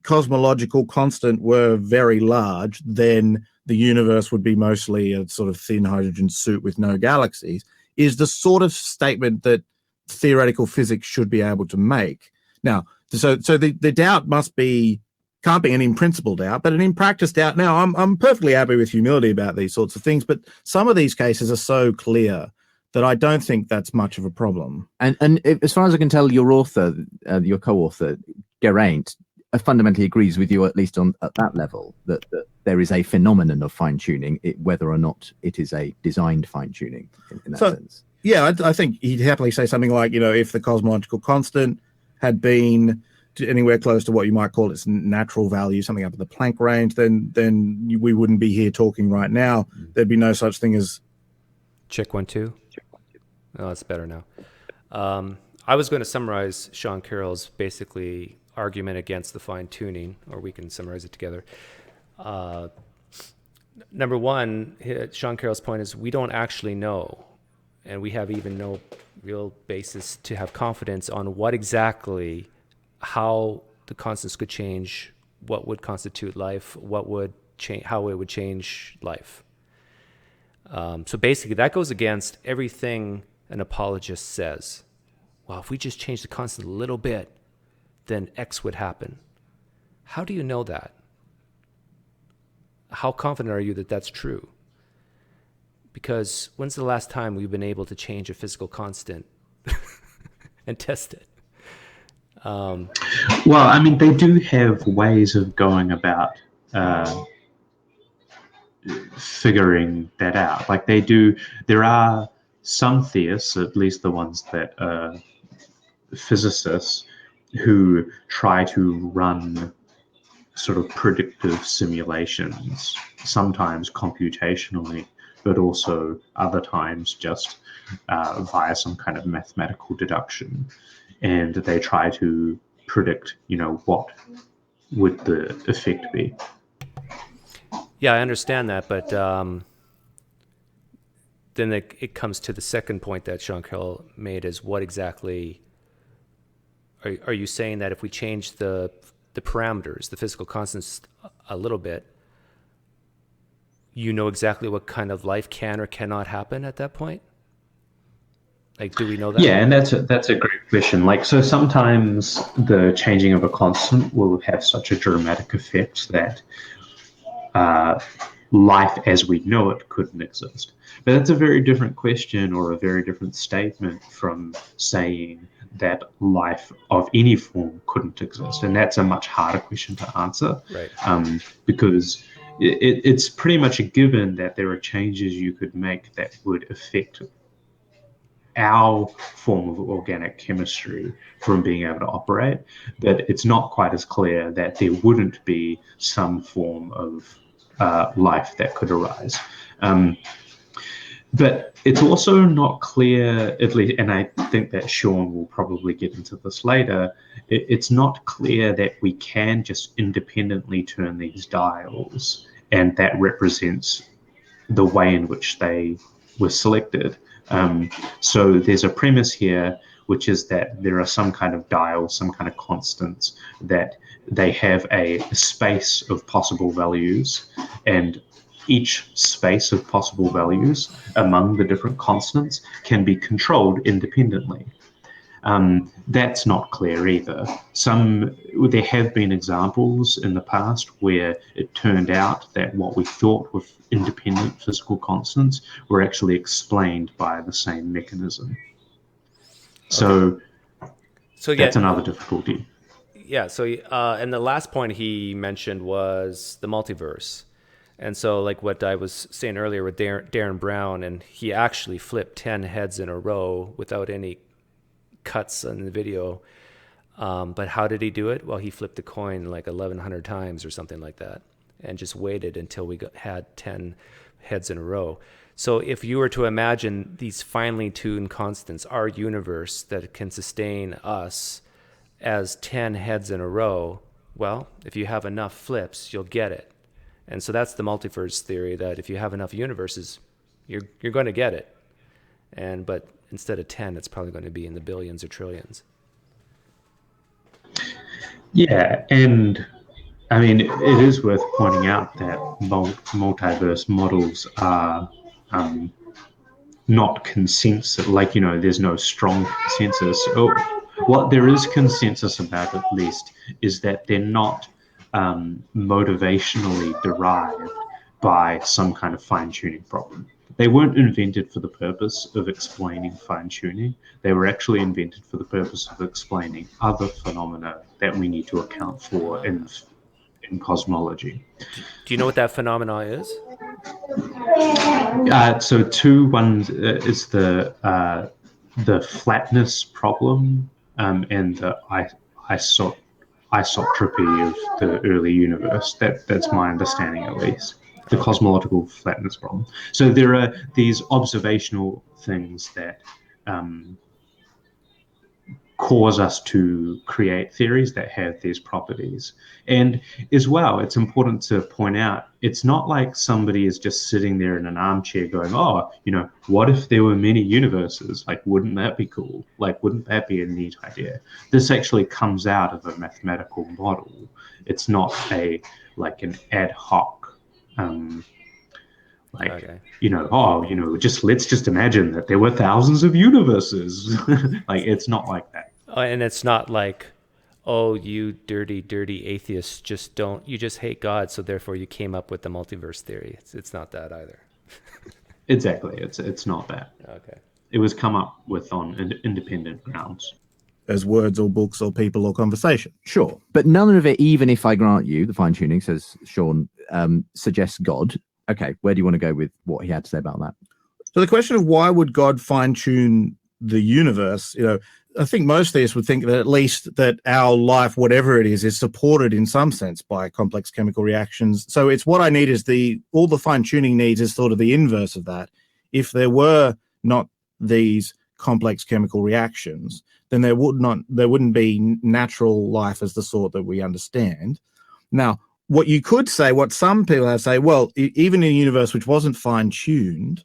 cosmological constant were very large, then the universe would be mostly a sort of thin hydrogen soup with no galaxies, is the sort of statement that theoretical physics should be able to make. Now, so the doubt can't be an in-principle doubt, but an in-practice doubt. Now, I'm perfectly happy with humility about these sorts of things, but some of these cases are so clear that I don't think that's much of a problem. And as far as I can tell, your co-author, Geraint, fundamentally agrees with you, at least at that level, that there is a phenomenon of fine-tuning, whether or not it is a designed fine-tuning in that sense. Yeah, I think he'd happily say something like, if the cosmological constant had been anywhere close to what you might call its natural value, something up at the Planck range, then we wouldn't be here talking right now. There'd be no such thing as... Check 1 2. Oh, that's better now. I was going to summarize Sean Carroll's basically argument against the fine-tuning, or we can summarize it together. Number one, Sean Carroll's point is we don't actually know, and we have even no real basis to have confidence on how the constants could change, what would constitute life, how it would change life. So basically, that goes against everything an apologist says. Well, if we just change the constant a little bit, then X would happen. How do you know that? How confident are you that that's true? Because when's the last time we've been able to change a physical constant and test it? Well, I mean, they do have ways of going about figuring that out. Like they do, there are some theists, at least the ones that are physicists, who try to run sort of predictive simulations, sometimes computationally, but also other times just via some kind of mathematical deduction. And they try to predict, what would the effect be? Yeah, I understand that, but then it comes to the second point that Sean Carroll made: is what exactly are you saying that if we change the parameters, the physical constants a little bit, you know exactly what kind of life can or cannot happen at that point? Like, do we know that? Yeah, and that's a great question. Like, so sometimes the changing of a constant will have such a dramatic effect that life as we know it couldn't exist. But that's a very different question, or a very different statement from saying that life of any form couldn't exist. And that's a much harder question to answer, Right. Because it's pretty much a given that there are changes you could make that would affect our form of organic chemistry from being able to operate, that it's not quite as clear that there wouldn't be some form of life that could arise. But it's also not clear, at least, and I think that Sean will probably get into this later, it's not clear that we can just independently turn these dials and that represents the way in which they were selected. So there's a premise here, which is that there are some kind of dials, some kind of constants, that they have a space of possible values, and each space of possible values among the different constants can be controlled independently. That's not clear either. There have been examples in the past where it turned out that what we thought were independent physical constants were actually explained by the same mechanism. So that's another difficulty. Yeah. So, and the last point he mentioned was the multiverse. And so, like what I was saying earlier with Darren Brown, and he actually flipped 10 heads in a row without any cuts in the video. But how did he do it? Well, he flipped the coin like 1,100 times or something like that, and just waited until we had 10 heads in a row. So if you were to imagine these finely tuned constants, our universe that can sustain us as 10 heads in a row, well, if you have enough flips, you'll get it. And so that's the multiverse theory, that if you have enough universes, you're going to get it. But instead of 10, it's probably going to be in the billions or trillions. Yeah, and I mean, it is worth pointing out that multiverse models are not consensus. Like, there's no strong consensus. What there is consensus about, at least, is that they're not motivationally derived by some kind of fine-tuning problem. They weren't invented for the purpose of explaining fine-tuning. They were actually invented for the purpose of explaining other phenomena that we need to account for in cosmology. Do you know what that phenomena is? So one is the flatness problem, and the isotropy of the early universe. That's my understanding, at least. The cosmological flatness problem. So there are these observational things that cause us to create theories that have these properties. And as well, it's important to point out, it's not like somebody is just sitting there in an armchair going, what if there were many universes? Like, wouldn't that be cool? Like, wouldn't that be a neat idea? This actually comes out of a mathematical model. It's not an ad hoc let's just imagine that there were thousands of universes. It's not like that. And it's not like, oh, you dirty atheists you just hate God, so therefore you came up with the multiverse theory. It's not that either. Exactly. It's not that. Okay. It was come up with on independent grounds. As words or books or people or conversation. Sure. But none of it, even if I grant you the fine-tuning, says Sean, suggests God. Okay, where do you want to go with what he had to say about that? So the question of why would God fine-tune the universe, I think most theists would think that at least that our life, whatever it is supported in some sense by complex chemical reactions. So it's what I need is all the fine-tuning needs is sort of the inverse of that. If there were not these complex chemical reactions, then there wouldn't be natural life as the sort that we understand. Now, what you could say, what some people have say, well, even in a universe which wasn't fine-tuned,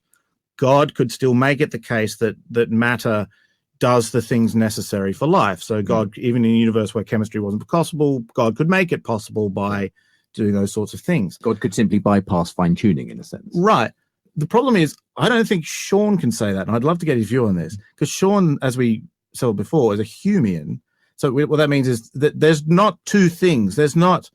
God could still make it the case that matter does the things necessary for life. So God, even in a universe where chemistry wasn't possible, God could make it possible by doing those sorts of things. God could simply bypass fine-tuning in a sense. Right. The problem is, I don't think Sean can say that, and I'd love to get his view on this, because Sean, as we said before, is a Humean. So what that means is that there's not two things. There's not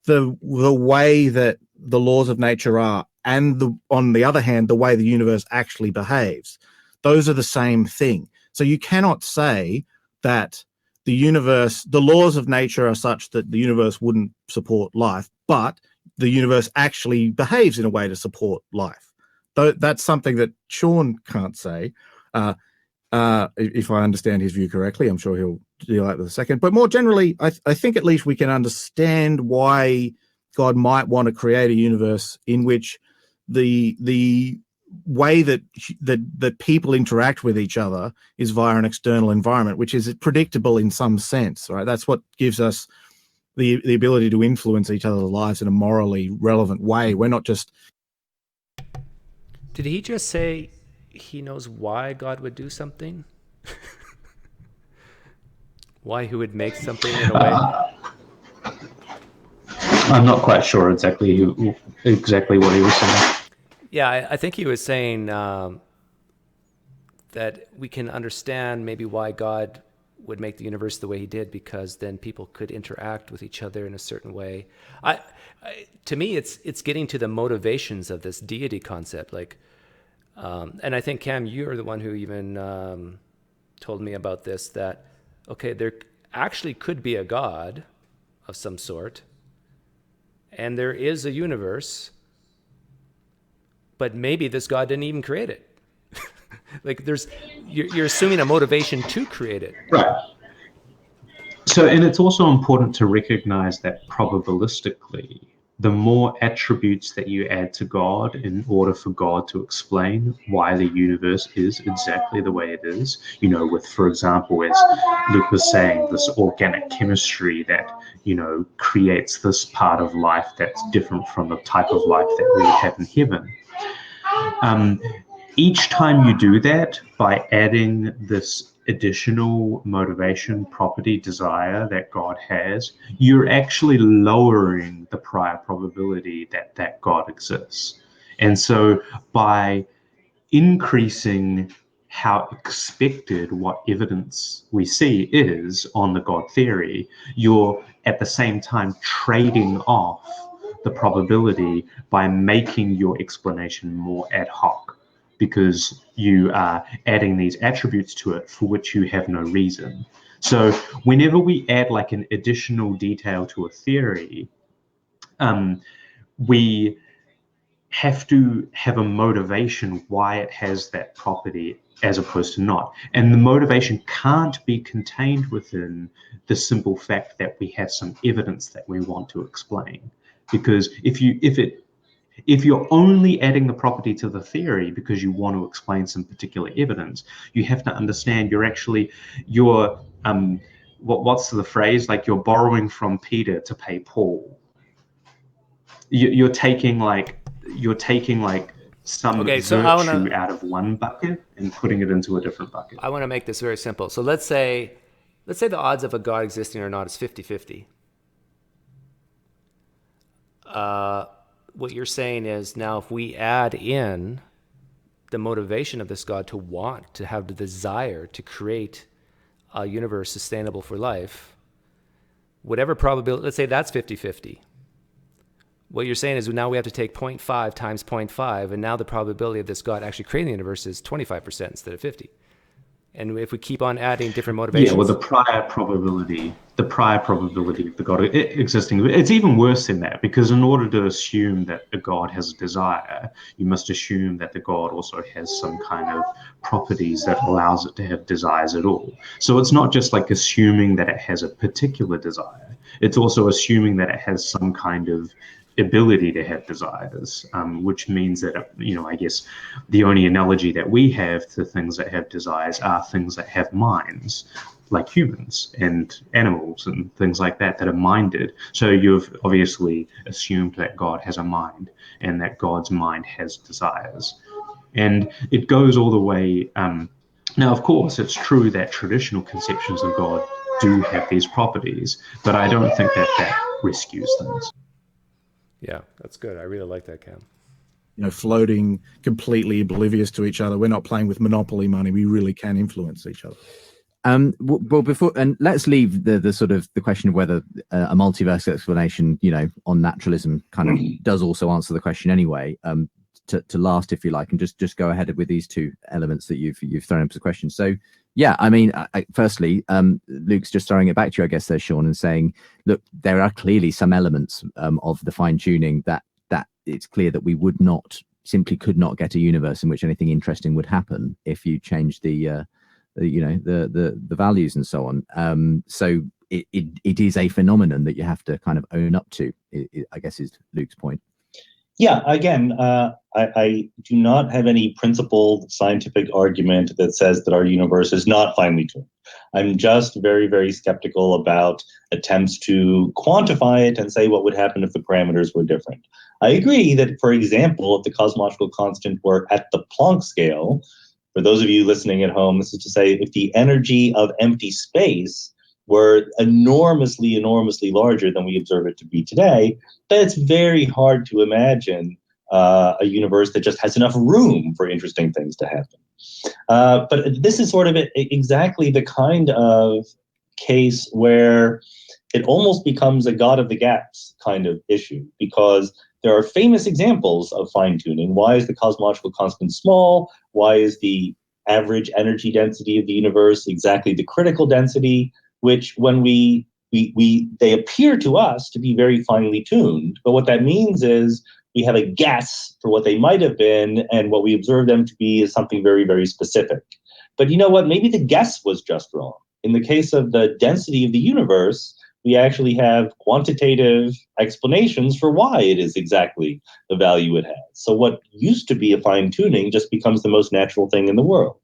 the way that the laws of nature are, and on the other hand, the way the universe actually behaves. Those are the same thing. So you cannot say that the laws of nature are such that the universe wouldn't support life, but the universe actually behaves in a way to support life. That's something that Sean can't say. If I understand his view correctly, I'm sure he'll deal with it in a second. But more generally, I think at least we can understand why God might want to create a universe in which the way that people interact with each other is via an external environment, which is predictable in some sense, right? That's what gives us the ability to influence each other's lives in a morally relevant way. We're not just... Did he just say he knows why God would do something? Why he would make something in a way? I'm not quite sure exactly what he was saying. Yeah, I think he was saying that we can understand maybe why God would make the universe the way he did, because then people could interact with each other in a certain way. To me, it's getting to the motivations of this deity concept. Like, and I think, Cam, you're the one who even told me about this, that, okay, there actually could be a God of some sort, and there is a universe, but maybe this God didn't even create it. Like, you're assuming a motivation to create it. Right. So, and it's also important to recognize that probabilistically, the more attributes that you add to God in order for God to explain why the universe is exactly the way it is, with, for example, as Luke was saying, this organic chemistry that, creates this part of life that's different from the type of life that we have in heaven. Each time you do that, by adding this additional motivation, property, desire that God has, you're actually lowering the prior probability that God exists. And so by increasing how expected what evidence we see is on the God theory, you're at the same time trading off the probability by making your explanation more ad hoc, because you are adding these attributes to it for which you have no reason. So whenever we add like an additional detail to a theory, we have to have a motivation why it has that property as opposed to not. And the motivation can't be contained within the simple fact that we have some evidence that we want to explain. Because if you're only adding the property to the theory because you want to explain some particular evidence, you have to understand what's the phrase? Like, you're borrowing from Peter to pay Paul. You're taking some virtue out of one bucket and putting it into a different bucket. I want to make this very simple. So let's say the odds of a God existing or not is 50-50. What you're saying is, now if we add in the motivation of this God to want to have the desire to create a universe sustainable for life, whatever probability, let's say that's 50-50. What you're saying is, now we have to take 0.5 times 0.5, and now the probability of this God actually creating the universe is 25% instead of 50. And if we keep on adding different motivations... Yeah, well, the prior probability of the God existing, it's even worse than that, because in order to assume that a God has a desire, you must assume that the God also has some kind of properties that allows it to have desires at all. So it's not just like assuming that it has a particular desire. It's also assuming that it has some kind of ability to have desires, which means that, I guess the only analogy that we have to things that have desires are things that have minds, like humans and animals and things like that are minded. So you've obviously assumed that God has a mind and that God's mind has desires. And it goes all the way. Now, of course, it's true that traditional conceptions of God do have these properties, but I don't think that rescues things. Yeah, that's good. I really like that, Cam. Floating completely oblivious to each other. We're not playing with monopoly money. We really can influence each other. Well, before, and let's leave the sort of the question of whether a multiverse explanation, on naturalism kind of does also answer the question anyway. To last, if you like, and just go ahead with these two elements that you've thrown up as a question. So, yeah, I mean, firstly, Luke's just throwing it back to you, I guess, there, Sean, and saying, look, there are clearly some elements of the fine tuning that it's clear that we simply could not get a universe in which anything interesting would happen if you change the values and so on. So it is a phenomenon that you have to kind of own up to, I guess, is Luke's point. Yeah, again, I do not have any principled scientific argument that says that our universe is not finely tuned. I'm just very, very skeptical about attempts to quantify it and say what would happen if the parameters were different. I agree that, for example, if the cosmological constant were at the Planck scale, for those of you listening at home, this is to say, if the energy of empty space were enormously, enormously larger than we observe it to be today, then it's very hard to imagine a universe that just has enough room for interesting things to happen. But this is sort of exactly the kind of case where it almost becomes a God of the gaps kind of issue, because there are famous examples of fine-tuning. Why is the cosmological constant small? Why is the average energy density of the universe exactly the critical density? Which, when they appear to us to be very finely tuned, but what that means is we have a guess for what they might have been, and what we observe them to be is something very, very specific. But you know what? Maybe the guess was just wrong. In the case of the density of the universe, we actually have quantitative explanations for why it is exactly the value it has. So what used to be a fine-tuning just becomes the most natural thing in the world.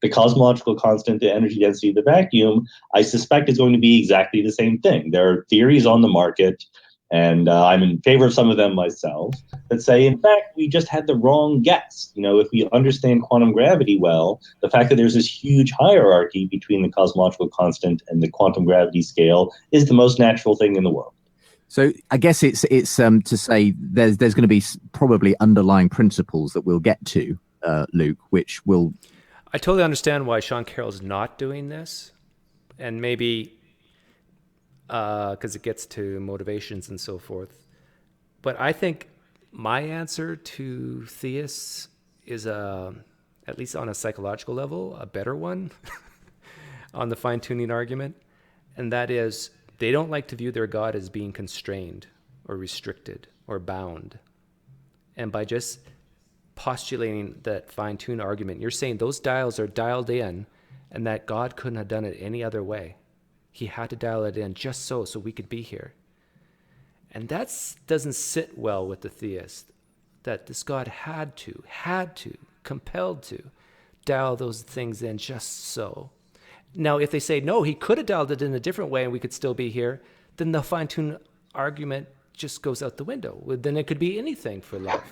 The cosmological constant, the energy density of the vacuum, I suspect is going to be exactly the same thing. There are theories on the market, and I'm in favor of some of them myself, that say, in fact, we just had the wrong guess. If we understand quantum gravity well, the fact that there's this huge hierarchy between the cosmological constant and the quantum gravity scale is the most natural thing in the world. So I guess it's to say there's going to be probably underlying principles that we'll get to, Luke, which will... I totally understand why Sean Carroll's not doing this, and maybe because it gets to motivations and so forth. But I think my answer to theists is, at least on a psychological level, a better one on the fine-tuning argument, and that is they don't like to view their God as being constrained or restricted or bound. And by just postulating that fine-tune argument, you're saying those dials are dialed in and that God couldn't have done it any other way. He had to dial it in just so we could be here. And that doesn't sit well with the theist, that this God had to, compelled to dial those things in just so. Now, if they say, no, he could have dialed it in a different way and we could still be here, then the fine-tune argument just goes out the window. Then it could be anything for love.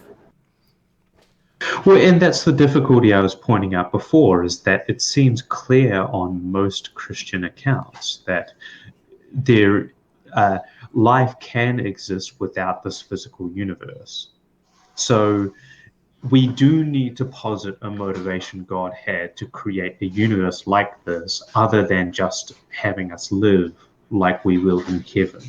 Well, and that's the difficulty I was pointing out before, is that it seems clear on most Christian accounts that life can exist without this physical universe. So we do need to posit a motivation God had to create a universe like this, other than just having us live like we will in heaven.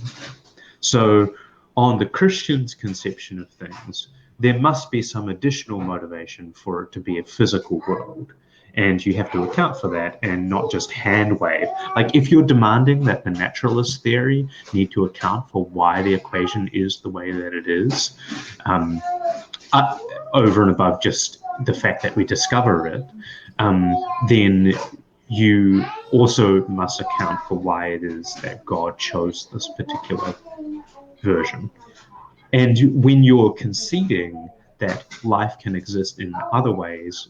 So on the Christian's conception of things, there must be some additional motivation for it to be a physical world. And you have to account for that and not just hand wave. Like, if you're demanding that the naturalist theory need to account for why the equation is the way that it is, over and above just the fact that we discover it, then you also must account for why it is that God chose this particular version. And when you're conceding that life can exist in other ways,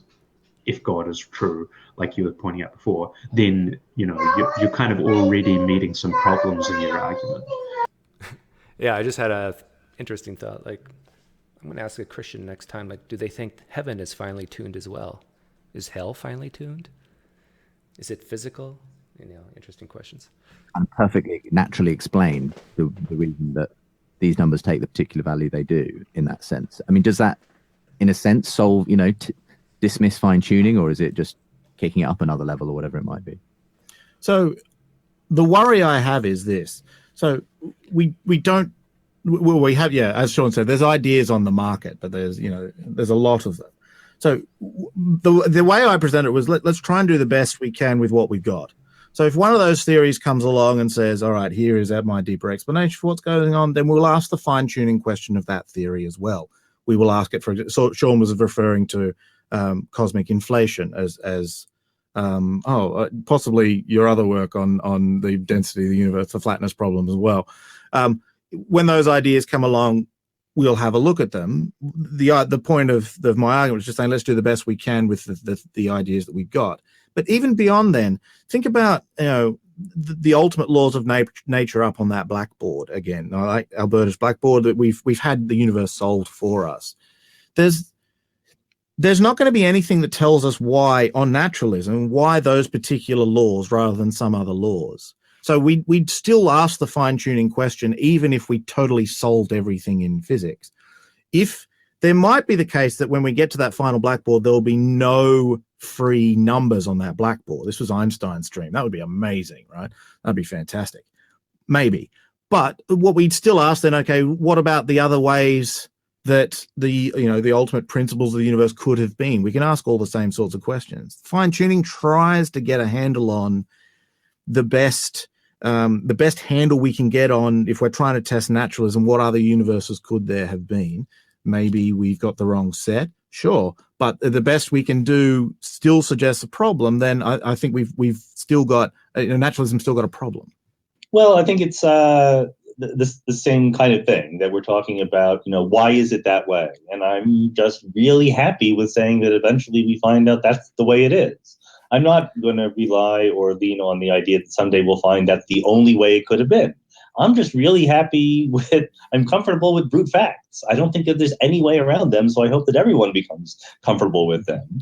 if God is true, like you were pointing out before, then you're kind of already meeting some problems in your argument. Yeah, I just had a interesting thought. Like, I'm going to ask a Christian next time, like, do they think heaven is finely tuned as well? Is hell finely tuned? Is it physical? Interesting questions. And perfectly naturally explain the reason that these numbers take the particular value they do in that sense. I mean, does that, in a sense, solve, dismiss fine tuning, or is it just kicking it up another level or whatever it might be? So the worry I have is this. So we have, as Sean said, there's ideas on the market, but there's a lot of them. So the way I present it was, let's try and do the best we can with what we've got. So if one of those theories comes along and says, all right, here is my deeper explanation for what's going on, then we'll ask the fine-tuning question of that theory as well. We will ask it so Sean was referring to cosmic inflation as possibly your other work on the density of the universe, the flatness problem as well. When those ideas come along, we'll have a look at them. The point of my argument is just saying, let's do the best we can with the ideas that we've got. But even beyond then, think about the ultimate laws of nature up on that blackboard again. I like Alberta's blackboard, that we've had the universe solved for us. There's not going to be anything that tells us why, on naturalism, why those particular laws rather than some other laws. So we'd still ask the fine-tuning question, even if we totally solved everything in physics. If there might be the case that when we get to that final blackboard, there will be no free numbers on that blackboard. This was Einstein's dream. That would be amazing, right? That'd be fantastic. Maybe. But what we'd still ask then, okay, what about the other ways that the ultimate principles of the universe could have been? We can ask all the same sorts of questions. Fine-tuning tries to get a handle on the best handle we can get on, if we're trying to test naturalism, what other universes could there have been? Maybe we've got the wrong set, sure, but the best we can do still suggests a problem. Then I think we've still got naturalism still got a problem. Well, I think it's the same kind of thing that we're talking about. Why is it that way? And I'm just really happy with saying that eventually we find out that's the way it is. I'm not going to rely or lean on the idea that someday we'll find that's the only way it could have been. I'm just really happy I'm comfortable with brute facts. I don't think that there's any way around them, so I hope that everyone becomes comfortable with them.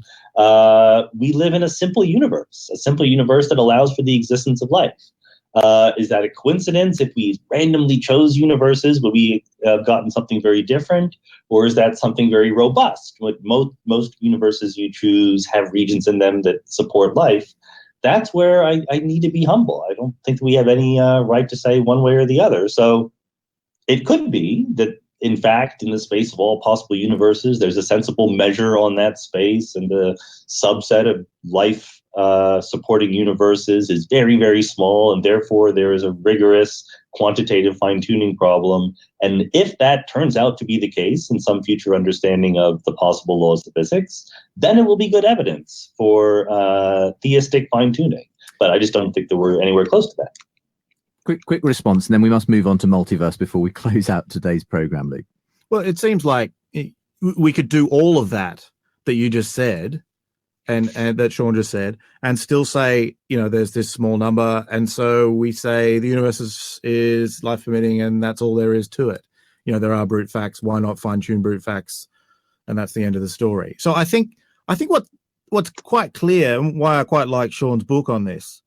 We live in a simple universe that allows for the existence of life. Is that a coincidence if we randomly chose universes, would we have gotten something very different? Or is that something very robust? Would most universes you choose have regions in them that support life? That's where I need to be humble. I don't think we have any right to say one way or the other. So it could be that, in fact, in the space of all possible universes, there's a sensible measure on that space, and the subset of life supporting universes is very, very small, and therefore there is a rigorous quantitative fine-tuning problem. And if that turns out to be the case in some future understanding of the possible laws of physics, then it will be good evidence for theistic fine-tuning. But I just don't think that we're anywhere close to that. Quick response, and then we must move on to multiverse before we close out today's program, Luke. Well, it seems like we could do all of that you just said, and that Sean just said, and still say, there's this small number, and so we say the universe is life permitting, and that's all there is to it. There are brute facts. Why not fine-tune brute facts? And that's the end of the story. So I think what's quite clear, and why I quite like Sean's book on this,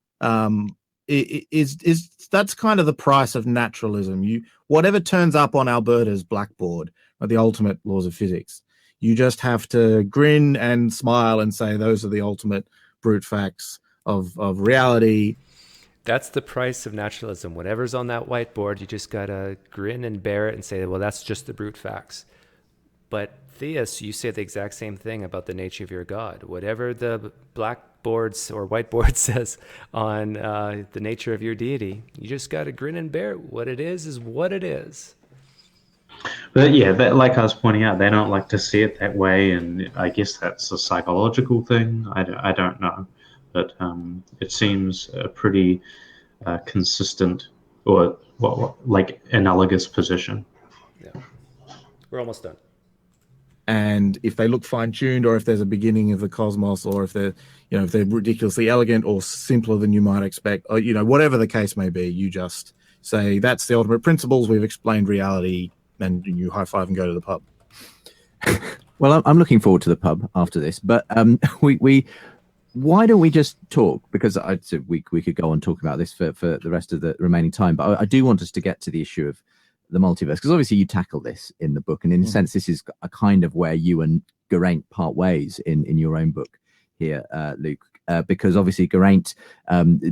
is that's kind of the price of naturalism. Whatever turns up on Alberta's blackboard are the ultimate laws of physics. You just have to grin and smile and say those are the ultimate brute facts of reality. That's the price of naturalism. Whatever's on that whiteboard, you just gotta grin and bear it and say, well, that's just the brute facts. But theists, you say the exact same thing about the nature of your God. Whatever the blackboards or whiteboard says on the nature of your deity, you just got to grin and bear it. What it is what it is. But yeah, like I was pointing out, they don't like to see it that way, and I guess that's a psychological thing. I don't know, but it seems a pretty consistent or like analogous position. Yeah. We're almost done. And if they look fine-tuned, or if there's a beginning of the cosmos, or if they're, if they're ridiculously elegant or simpler than you might expect, or, whatever the case may be, you just say, that's the ultimate principles, we've explained reality, and you high-five and go to the pub. Well, I'm looking forward to the pub after this, but why don't we just talk? Because we could go on talking about this for the rest of the remaining time, but I do want us to get to the issue of the multiverse, because obviously you tackle this in the book, and in a sense this is a kind of where you and Geraint part ways in your own book here, Luke, because obviously Geraint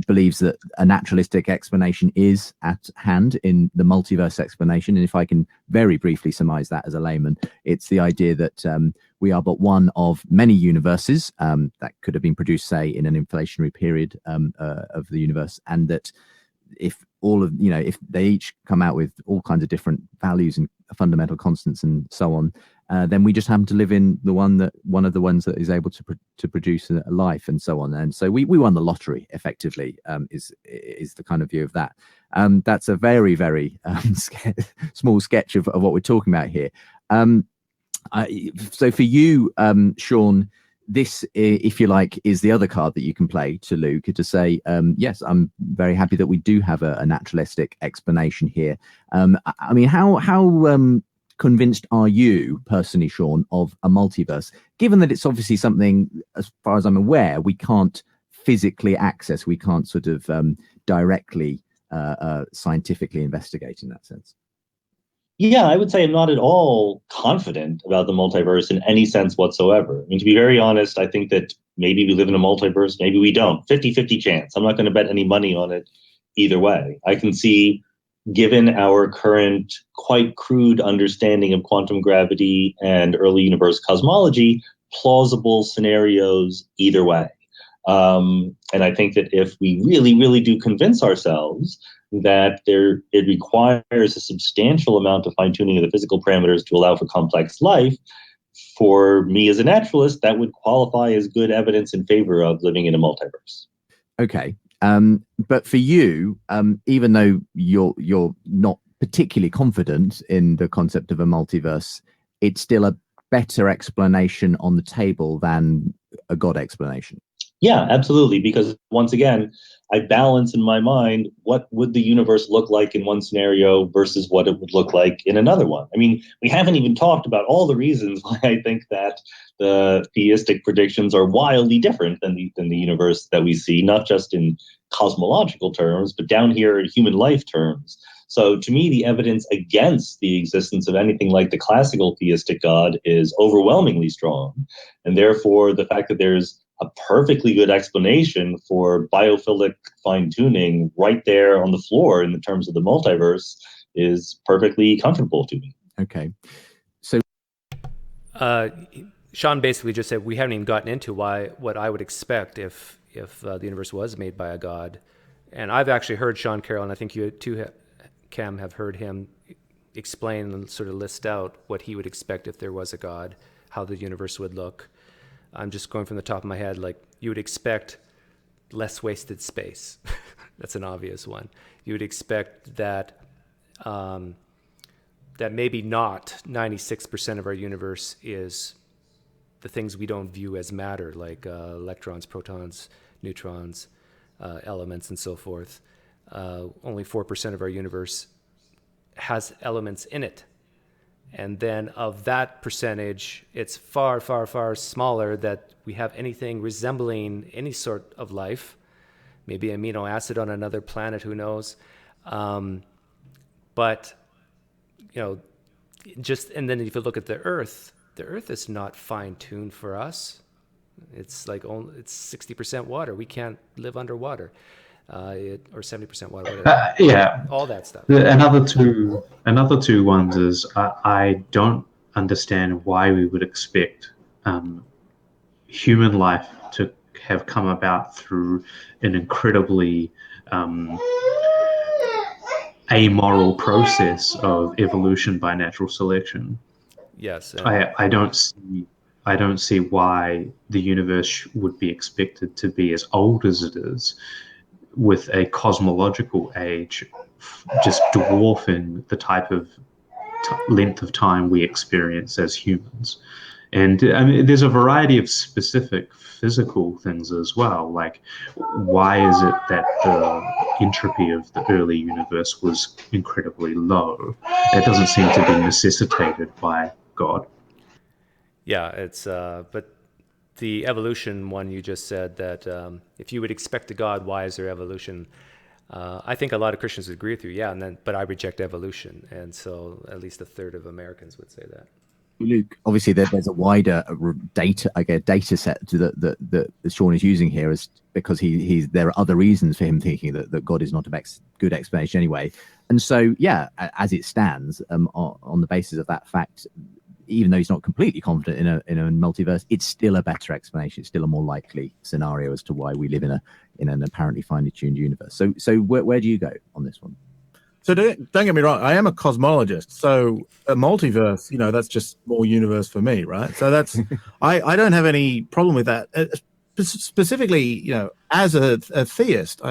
believes that a naturalistic explanation is at hand in the multiverse explanation, and if I can very briefly surmise that as a layman, it's the idea that we are but one of many universes that could have been produced, say, in an inflationary period of the universe, and that if all of if they each come out with all kinds of different values and fundamental constants and so on, then we just happen to live in one of the ones that is able to produce a life and so on. And so we won the lottery effectively, is the kind of view of that. That's a very, very small sketch of what we're talking about here. So for you, Sean, this, if you like, is the other card that you can play to Luke to say, yes, I'm very happy that we do have a naturalistic explanation here. I mean, how convinced are you personally, Sean, of a multiverse, given that it's obviously something, as far as I'm aware, we can't physically access, we can't sort of directly scientifically investigate in that sense? Yeah, I would say I'm not at all confident about the multiverse in any sense whatsoever. I mean, to be very honest, I think that maybe we live in a multiverse, maybe we don't. 50-50 chance. I'm not going to bet any money on it either way. I can see, given our current quite crude understanding of quantum gravity and early universe cosmology, plausible scenarios either way. And I think that if we really, really do convince ourselves that it requires a substantial amount of fine-tuning of the physical parameters to allow for complex life, for me as a naturalist, that would qualify as good evidence in favor of living in a multiverse. Okay. But for you, even though you're not particularly confident in the concept of a multiverse, it's still a better explanation on the table than a God explanation. Yeah, absolutely. Because once again, I balance in my mind what would the universe look like in one scenario versus what it would look like in another one. I mean, we haven't even talked about all the reasons why I think that the theistic predictions are wildly different than the universe that we see, not just in cosmological terms, but down here in human life terms. So to me, the evidence against the existence of anything like the classical theistic God is overwhelmingly strong. And therefore, the fact that there's a perfectly good explanation for biophilic fine-tuning right there on the floor in the terms of the multiverse is perfectly comfortable to me. Okay. So Sean basically just said we haven't even gotten into what I would expect if the universe was made by a God. And I've actually heard Sean Carroll, and I think you too, Cam, have heard him explain and sort of list out what he would expect if there was a God, how the universe would look. I'm just going from the top of my head, like you would expect less wasted space. That's an obvious one. You would expect that that maybe not 96% of our universe is the things we don't view as matter, like electrons, protons, neutrons, elements, and so forth. Only 4% of our universe has elements in it. And then of that percentage, it's far, far, far smaller that we have anything resembling any sort of life, maybe amino acid on another planet, who knows. But, and then if you look at the Earth is not fine-tuned for us. It's like it's 60% water. We can't live underwater. Or 70% water, whatever. Yeah, all that stuff. Another two ones is I don't understand why we would expect human life to have come about through an incredibly amoral process of evolution by natural selection. Yes, I don't see why the universe would be expected to be as old as it is, with a cosmological age just dwarfing the type of length of time we experience as humans. And I mean, there's a variety of specific physical things as well. Like, why is it that the entropy of the early universe was incredibly low? It doesn't seem to be necessitated by God. Yeah, it's but the evolution one you just said that if you would expect a God, why is there evolution? I think a lot of Christians would agree with you. Yeah, but I reject evolution, and so at least a third of Americans would say that. Luke, obviously there's a wider data set that Sean is using here, is because there are other reasons for him thinking that God is not a good explanation anyway. And so, yeah, as it stands, on the basis of that fact, even though he's not completely confident in a multiverse, it's still a better explanation. It's still a more likely scenario as to why we live in an apparently finely tuned universe. So where do you go on this one? So don't get me wrong, I am a cosmologist. So a multiverse, that's just more universe for me, right? So that's I don't have any problem with that. Specifically, as a theist,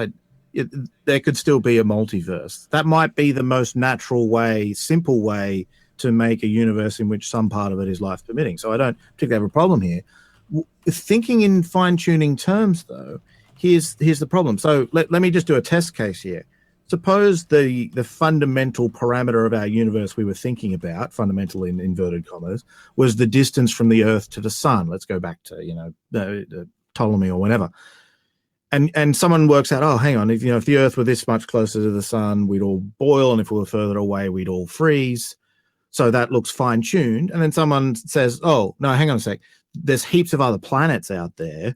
there could still be a multiverse. That might be the most natural way, simple way to make a universe in which some part of it is life permitting. So I don't particularly have a problem here. Thinking in fine-tuning terms, though, here's the problem. So let me just do a test case here. Suppose the fundamental parameter of our universe we were thinking about, fundamental in inverted commas, was the distance from the Earth to the Sun. Let's go back to the Ptolemy or whatever. And someone works out, oh, hang on, if the Earth were this much closer to the Sun, we'd all boil, and if we were further away, we'd all freeze. So that looks fine-tuned. And then someone says, oh, no, hang on a sec. There's heaps of other planets out there.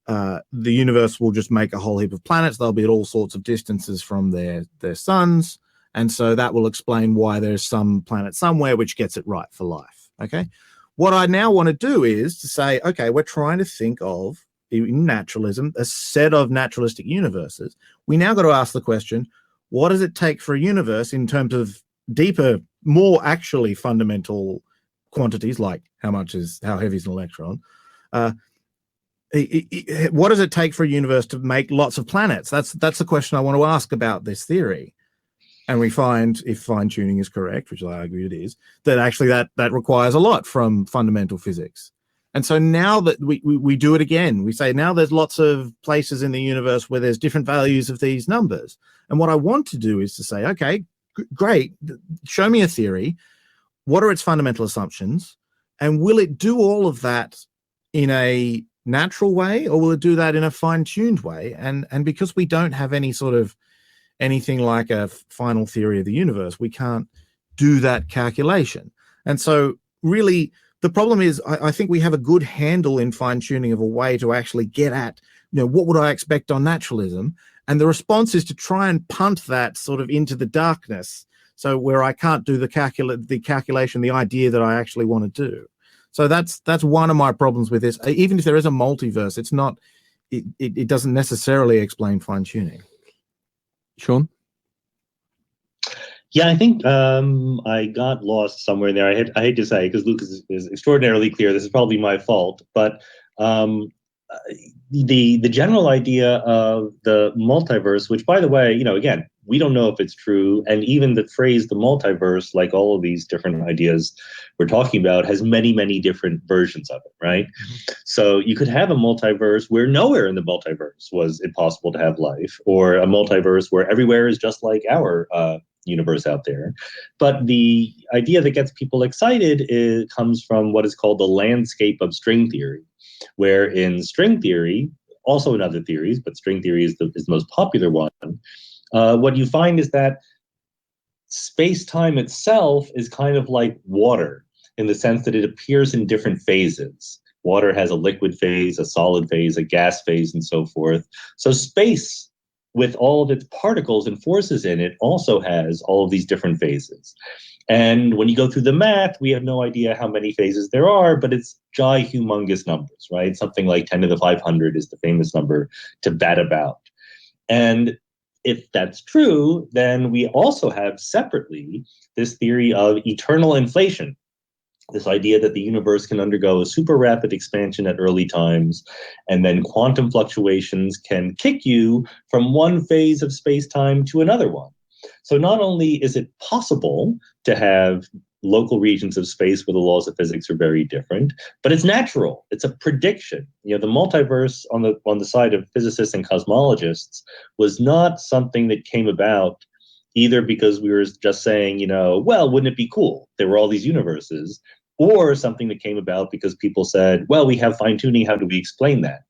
The universe will just make a whole heap of planets. They'll be at all sorts of distances from their suns. And so that will explain why there's some planet somewhere which gets it right for life. Okay. What I now want to do is to say, okay, we're trying to think of, in naturalism, a set of naturalistic universes. We now got to ask the question, what does it take for a universe in terms of deeper, more actually fundamental quantities, like how heavy is an electron? What does it take for a universe to make lots of planets? That's the question I want to ask about this theory. And we find, if fine-tuning is correct, which I argue it is, that actually that requires a lot from fundamental physics. And so now that we do it again, we say now there's lots of places in the universe where there's different values of these numbers. And what I want to do is to say, okay, great, show me a theory. What are its fundamental assumptions? And will it do all of that in a natural way, or will it do that in a fine-tuned way? And because we don't have any sort of anything like a final theory of the universe, we can't do that calculation. And so really the problem is, I think we have a good handle in fine-tuning of a way to actually get at, what would I expect on naturalism? And the response is to try and punt that sort of into the darkness, so where I can't do the calculation, the idea that I actually want to do. So that's one of my problems with this. Even if there is a multiverse, it doesn't necessarily explain fine-tuning. Sean? Yeah, I think I got lost somewhere in there. I hate to say, because Luke is extraordinarily clear. This is probably my fault, but the general idea of the multiverse, which, by the way, again, we don't know if it's true, and even the phrase the multiverse, like all of these different ideas we're talking about, has many, many different versions of it, right? Mm-hmm. So you could have a multiverse where nowhere in the multiverse was it possible to have life, or a multiverse where everywhere is just like our universe out there. But the idea that gets people excited comes from what is called the landscape of string theory, where in string theory, also in other theories, but string theory is the most popular one, what you find is that space-time itself is kind of like water, in the sense that it appears in different phases. Water has a liquid phase, a solid phase, a gas phase, and so forth. So space, with all of its particles and forces in it, also has all of these different phases. And when you go through the math, we have no idea how many phases there are, but it's humongous numbers, right? Something like 10 to the 500 is the famous number to bat about. And if that's true, then we also have separately this theory of eternal inflation, this idea that the universe can undergo a super rapid expansion at early times, and then quantum fluctuations can kick you from one phase of space-time to another one. So not only is it possible to have local regions of space where the laws of physics are very different, but it's natural. It's a prediction. The multiverse on the side of physicists and cosmologists was not something that came about either because we were just saying, well, wouldn't it be cool? There were all these universes, or something that came about because people said, well, we have fine tuning. How do we explain that?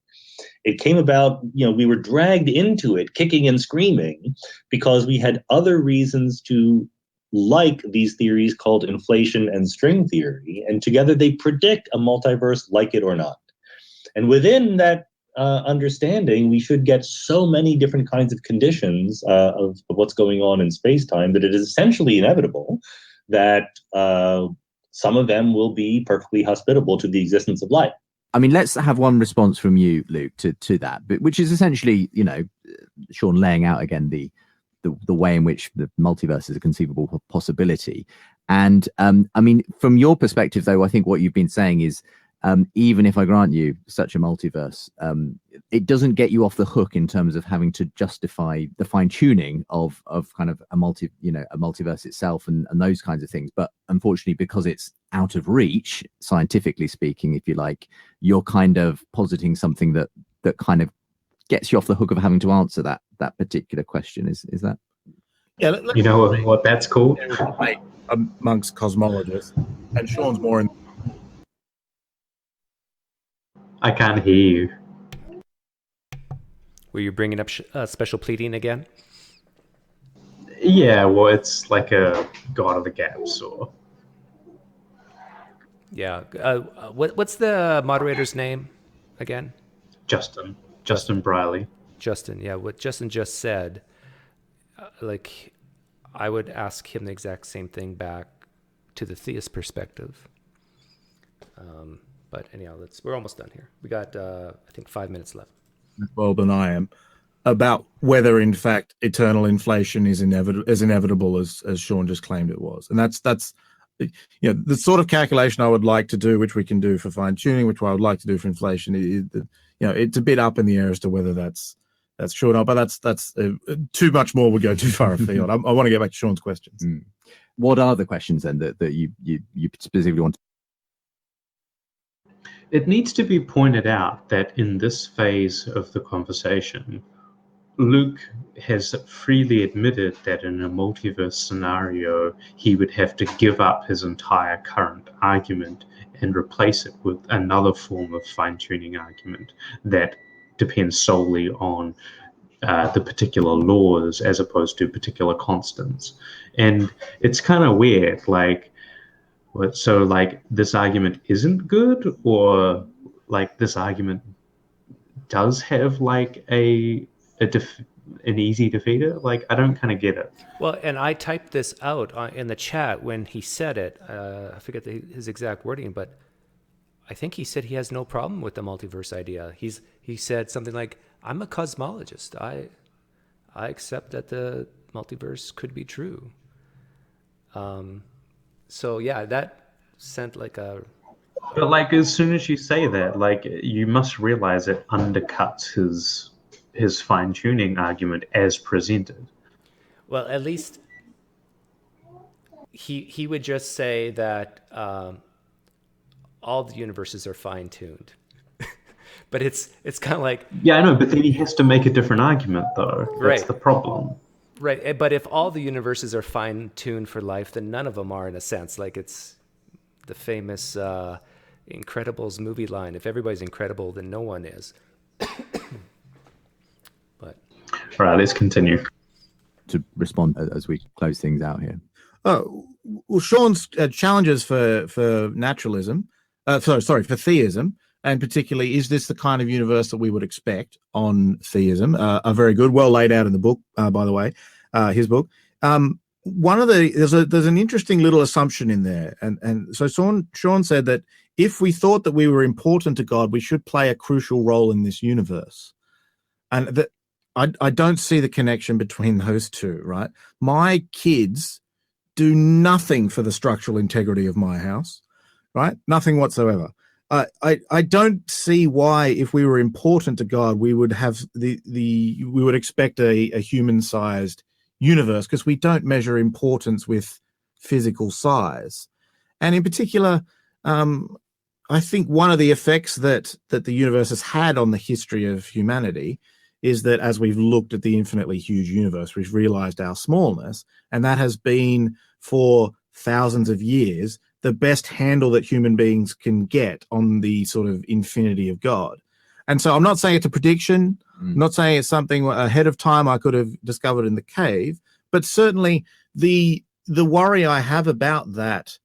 It came about, we were dragged into it, kicking and screaming, because we had other reasons to like these theories called inflation and string theory, and together they predict a multiverse, like it or not. And within that understanding, we should get so many different kinds of conditions of what's going on in space-time that it is essentially inevitable that some of them will be perfectly hospitable to the existence of life. I mean, let's have one response from you, Luke, to that, which is essentially, Sean laying out again the way in which the multiverse is a conceivable possibility. And I mean, from your perspective, though, I think what you've been saying is, even if I grant you such a multiverse, it doesn't get you off the hook in terms of having to justify the fine tuning of kind of a multiverse itself and those kinds of things. But unfortunately, because it's out of reach, scientifically speaking, if you like, you're kind of positing something that kind of gets you off the hook of having to answer that particular question. Is that? Yeah, you know what that's called? Amongst cosmologists, and Sean's more in. I can't hear you. Were you bringing up special pleading again? Yeah, well, it's like a God of the Gaps or. Yeah. What's the moderator's name again? Justin Briley. Justin. Yeah. What Justin just said, I would ask him the exact same thing back to the theist perspective. But anyhow, we're almost done here. We got, I think, 5 minutes left. Well, than I am, about whether, in fact, eternal inflation is inevitable as Sean just claimed it was. And that's the sort of calculation I would like to do, which we can do for fine tuning, which I would like to do for inflation. It's a bit up in the air as to whether that's true or not. But that's too much more would go too far afield. I want to get back to Sean's questions. What are the questions then that you specifically want to? It needs to be pointed out that in this phase of the conversation, Luke has freely admitted that in a multiverse scenario, he would have to give up his entire current argument and replace it with another form of fine-tuning argument that depends solely on the particular laws as opposed to particular constants. And it's kind of weird, so this argument isn't good, or this argument does have an easy defeater? I don't kind of get it. Well, and I typed this out in the chat when he said it. I forget his exact wording, but I think he said he has no problem with the multiverse idea. He said something like, "I'm a cosmologist. I accept that the multiverse could be true." So yeah, that sent a. But as soon as you say that, you must realize it undercuts his fine-tuning argument as presented. Well, at least he would just say that all the universes are fine-tuned. But it's kind of like. Yeah, I know, but then he has to make a different argument, though. That's the problem. Right, but if all the universes are fine-tuned for life, then none of them are, in a sense. It's the famous Incredibles movie line: if everybody's incredible, then no one is. But all right, let's continue to respond as we close things out here. Oh, well, Sean's challenges for naturalism, for theism, and particularly, is this the kind of universe that we would expect on theism? Are very good, well laid out in the book, by the way, his book. There's an interesting little assumption in there, and so Sean said that if we thought that we were important to God, we should play a crucial role in this universe, and that I don't see the connection between those two. Right, my kids do nothing for the structural integrity of my house, right? Nothing whatsoever. I don't see why, if we were important to God, we would have we would expect a human-sized universe, because we don't measure importance with physical size. And in particular, I think one of the effects that the universe has had on the history of humanity is that as we've looked at the infinitely huge universe, we've realized our smallness, and that has been for thousands of years the best handle that human beings can get on the sort of infinity of God. And so I'm not saying it's a prediction, I'm not saying it's something ahead of time I could have discovered in the cave, but certainly the worry I have about that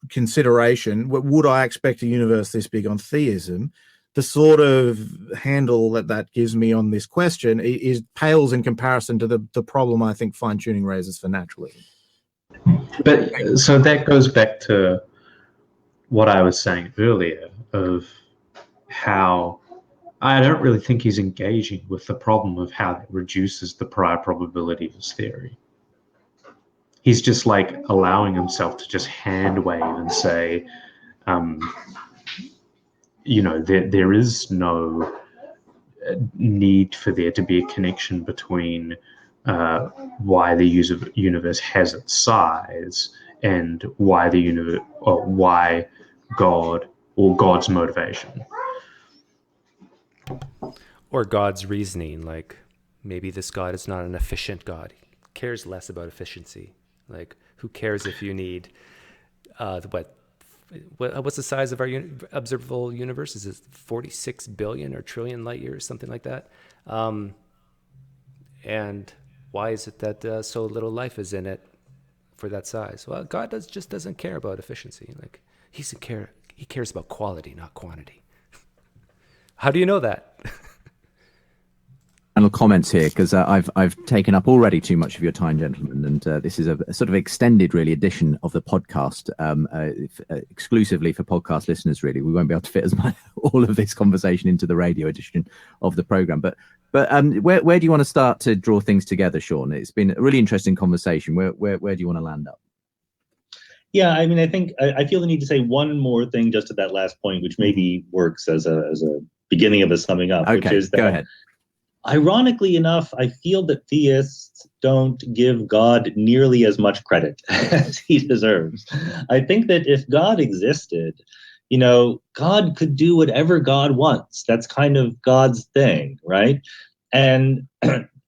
consideration, would I expect a universe this big on theism, the sort of handle that gives me on this question is pales in comparison to the problem I think fine-tuning raises for naturalism. But so that goes back to what I was saying earlier of how I don't really think he's engaging with the problem of how that reduces the prior probability of his theory. He's just like allowing himself to just hand wave and say, there is no need for there to be a connection between why the universe has its size and why the universe, or why God, or God's motivation, or God's reasoning. Like, maybe this God is not an efficient God. He cares less about efficiency. Like, who cares if you need what's the size of our observable universe? Is it 46 billion or trillion light years, something like that? And why is it that so little life is in it for that size? Well, God just doesn't care about efficiency. Like, he cares about quality, not quantity. How do you know that? Final comments here, because I've taken up already too much of your time, gentlemen, and this is a sort of extended, really, edition of the podcast, exclusively for podcast listeners. Really, we won't be able to fit all of this conversation into the radio edition of the program. But where do you want to start to draw things together, Sean? It's been a really interesting conversation. Where do you want to land up? Yeah, I mean, I think I feel the need to say one more thing just to that last point, which maybe works as a beginning of a summing up. Okay, which is that, go ahead. Ironically enough, I feel that theists don't give God nearly as much credit as he deserves. I think that if God existed, God could do whatever God wants. That's kind of God's thing, right? And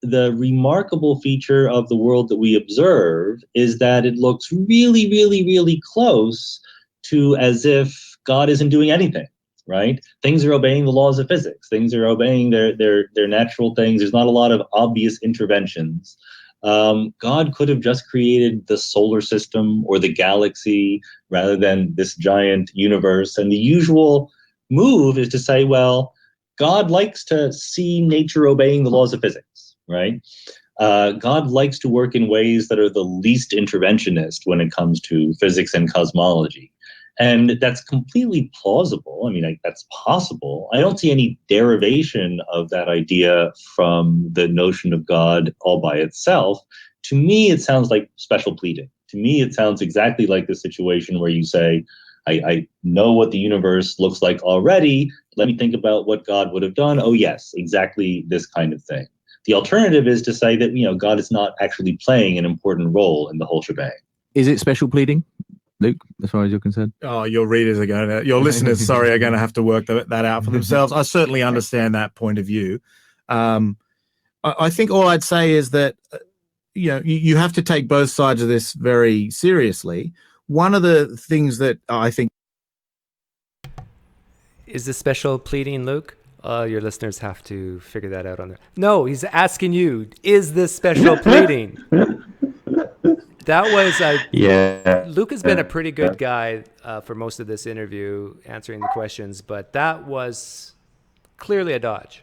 the remarkable feature of the world that we observe is that it looks really, really, really close to as if God isn't doing anything. Right? Things are obeying the laws of physics. Things are obeying their natural things. There's not a lot of obvious interventions. God could have just created the solar system or the galaxy rather than this giant universe. And the usual move is to say, well, God likes to see nature obeying the laws of physics, right? God likes to work in ways that are the least interventionist when it comes to physics and cosmology. And that's completely plausible. I mean, that's possible. I don't see any derivation of that idea from the notion of God all by itself. To me, it sounds like special pleading. To me, it sounds exactly like the situation where you say, I know what the universe looks like already. Let me think about what God would have done. Oh, yes, exactly this kind of thing. The alternative is to say that, God is not actually playing an important role in the whole shebang. Is it special pleading, Luke, as far as you're concerned? Oh, your listeners, sorry, are going to have to work that out for themselves. I certainly understand that point of view. I think all I'd say is that, you have to take both sides of this very seriously. One of the things that I think... Is this special pleading, Luke? Your listeners have to figure that out on their... No, he's asking you, is this special pleading? That was yeah. Luke has been a pretty good guy for most of this interview, answering the questions, but that was clearly a dodge.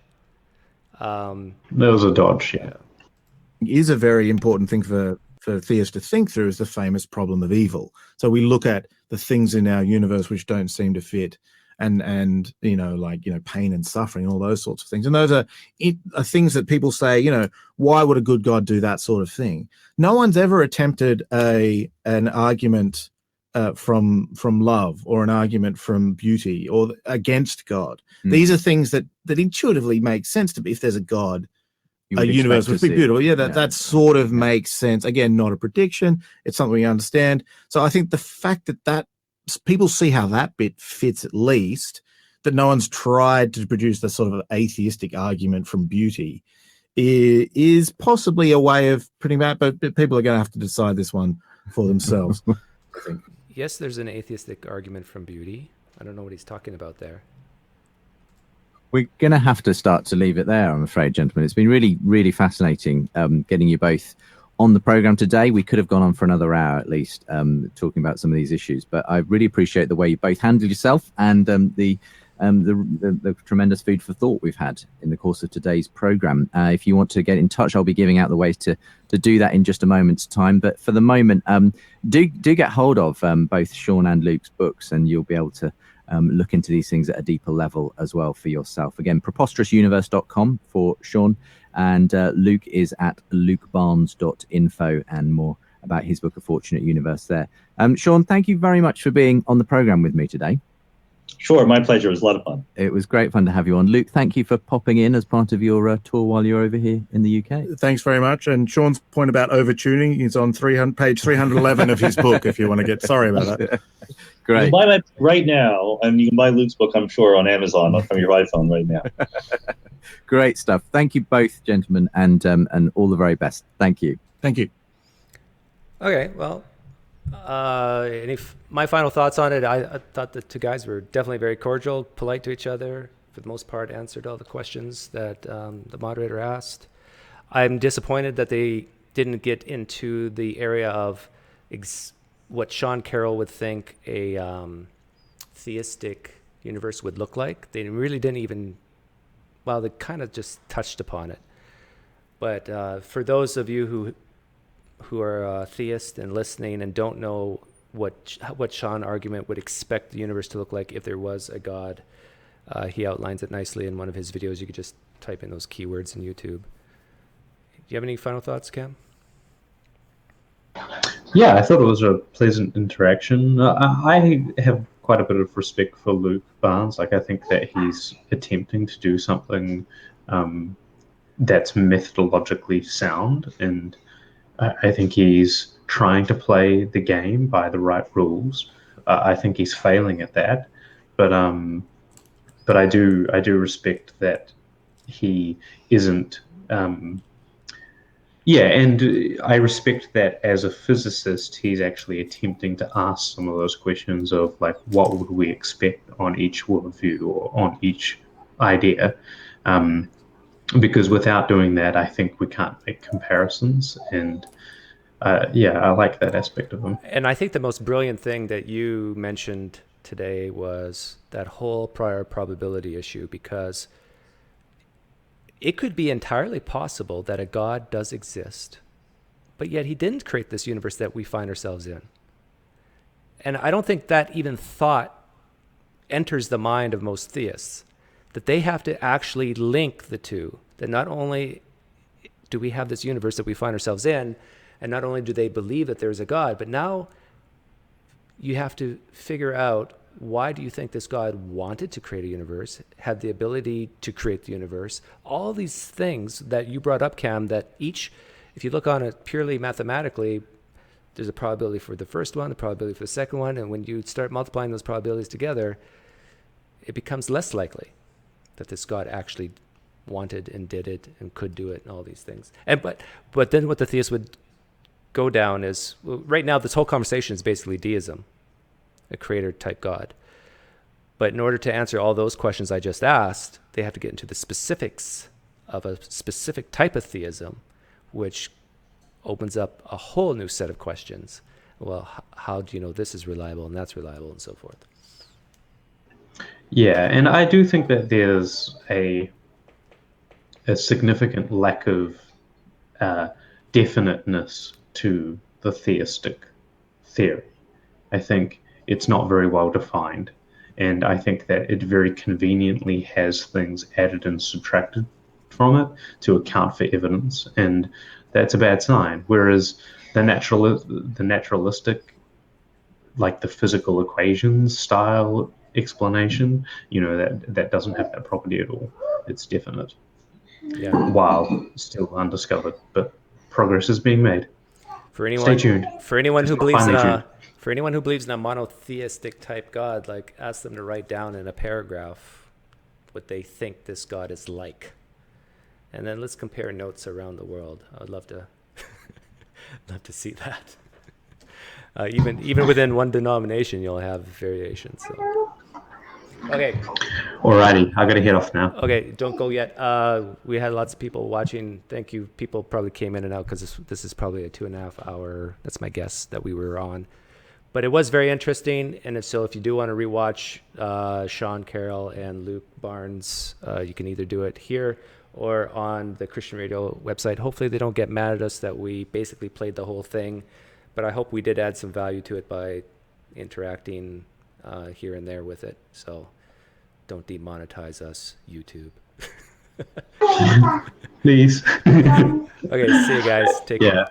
That was a dodge, yeah. Is a very important thing for theists to think through is the famous problem of evil. So we look at the things in our universe which don't seem to fit, and pain and suffering, all those sorts of things. And those are things that people say, why would a good God do that sort of thing? No one's ever attempted an argument from love, or an argument from beauty, or against God. These are things that intuitively make sense to me. If there's a God, You a would universe expect would to be see. beautiful. Yeah, Yeah. that sort of makes sense. Again, not a prediction. It's something we understand. So I think the fact that people see how that bit fits, at least, that no one's tried to produce the sort of atheistic argument from beauty, is possibly a way of putting that, but people are going to have to decide this one for themselves, I think. Yes, there's an atheistic argument from beauty. I don't know what he's talking about there. We're going to have to start to leave it there, I'm afraid, gentlemen. It's been really, really fascinating getting you both on the program today. We could have gone on for another hour at least, talking about some of these issues, but I really appreciate the way you both handled yourself and the tremendous food for thought we've had in the course of today's program. If you want to get in touch, I'll be giving out the ways to do that in just a moment's time. But for the moment, do get hold of both Sean and Luke's books, and you'll be able to look into these things at a deeper level as well for yourself. Again, preposterousuniverse.com for Sean, and Luke is at lukebarnes.info, and more about his book, A Fortunate Universe there. Sean, thank you very much for being on the program with me today. Sure, my pleasure. It was a lot of fun. It was great fun to have you on. Luke, thank you for popping in as part of your tour while you're over here in the UK. Thanks very much. And Sean's point about overtuning is on page 311 of his book, if you want to get... Sorry about that. Great. You can buy my book right now, and you can buy Luke's book, I'm sure, on Amazon from your iPhone right now. Great stuff. Thank you both, gentlemen, and all the very best. Thank you. Thank you. Okay, well, my final thoughts on it, I thought the two guys were definitely very cordial, polite to each other, for the most part, answered all the questions that the moderator asked. I'm disappointed that they didn't get into the area of what Sean Carroll would think a theistic universe would look like. They really didn't even, well, they kind of just touched upon it. But for those of you who are theists and listening and don't know what Sean argument would expect the universe to look like if there was a God, he outlines it nicely in one of his videos. You could just type in those keywords in YouTube. Do you have any final thoughts, Cam? Yeah, I thought it was a pleasant interaction. I have quite a bit of respect for Luke Barnes. Like, I think that he's attempting to do something that's methodologically sound, and I think he's trying to play the game by the right rules. I think he's failing at that, but I do respect that he isn't. Yeah, and I respect that as a physicist, he's actually attempting to ask some of those questions of, like, what would we expect on each worldview or on each idea? Because without doing that, I think we can't make comparisons. And yeah, I like that aspect of him. And I think the most brilliant thing that you mentioned today was that whole prior probability issue, because it could be entirely possible that a God does exist, but yet he didn't create this universe that we find ourselves in. And I don't think that even thought enters the mind of most theists, that they have to actually link the two, that not only do we have this universe that we find ourselves in, and not only do they believe that there's a God, but now you have to figure out, why do you think this God wanted to create a universe, had the ability to create the universe? All these things that you brought up, Cam, that each, if you look on it purely mathematically, there's a probability for the first one, a probability for the second one, and when you start multiplying those probabilities together, it becomes less likely that this God actually wanted and did it and could do it and all these things. And but then what the theist would go down is, well, right now this whole conversation is basically deism, a creator type God. But in order to answer all those questions I just asked, they have to get into the specifics of a specific type of theism, which opens up a whole new set of questions. Well, how do you know this is reliable and that's reliable and so forth? Yeah, and I do think that there's a significant lack of definiteness to the theistic theory. I think it's not very well defined, and I think that it very conveniently has things added and subtracted from it to account for evidence, and that's a bad sign. Whereas the naturalistic, like the physical equations style explanation, that doesn't have that property at all. It's definite. Yeah. while still undiscovered. But progress is being made. For anyone, Stay tuned. For anyone who believes in Finally tuned. for anyone who believes in a monotheistic type God, like ask them to write down in a paragraph what they think this God is like, and then let's compare notes around the world. I'd love to love to see that. Even within one denomination, you'll have variations. So. Okay. Alrighty, I gotta head off now. Okay, don't go yet. We had lots of people watching. Thank you. People probably came in and out because this is probably a 2.5 hour. That's my guess that we were on. But it was very interesting. And if you do want to rewatch Sean Carroll and Luke Barnes, you can either do it here or on the Christian Radio website. Hopefully they don't get mad at us that we basically played the whole thing. But I hope we did add some value to it by interacting here and there with it. So don't demonetize us, YouTube. Please. Okay, see you guys. Take care.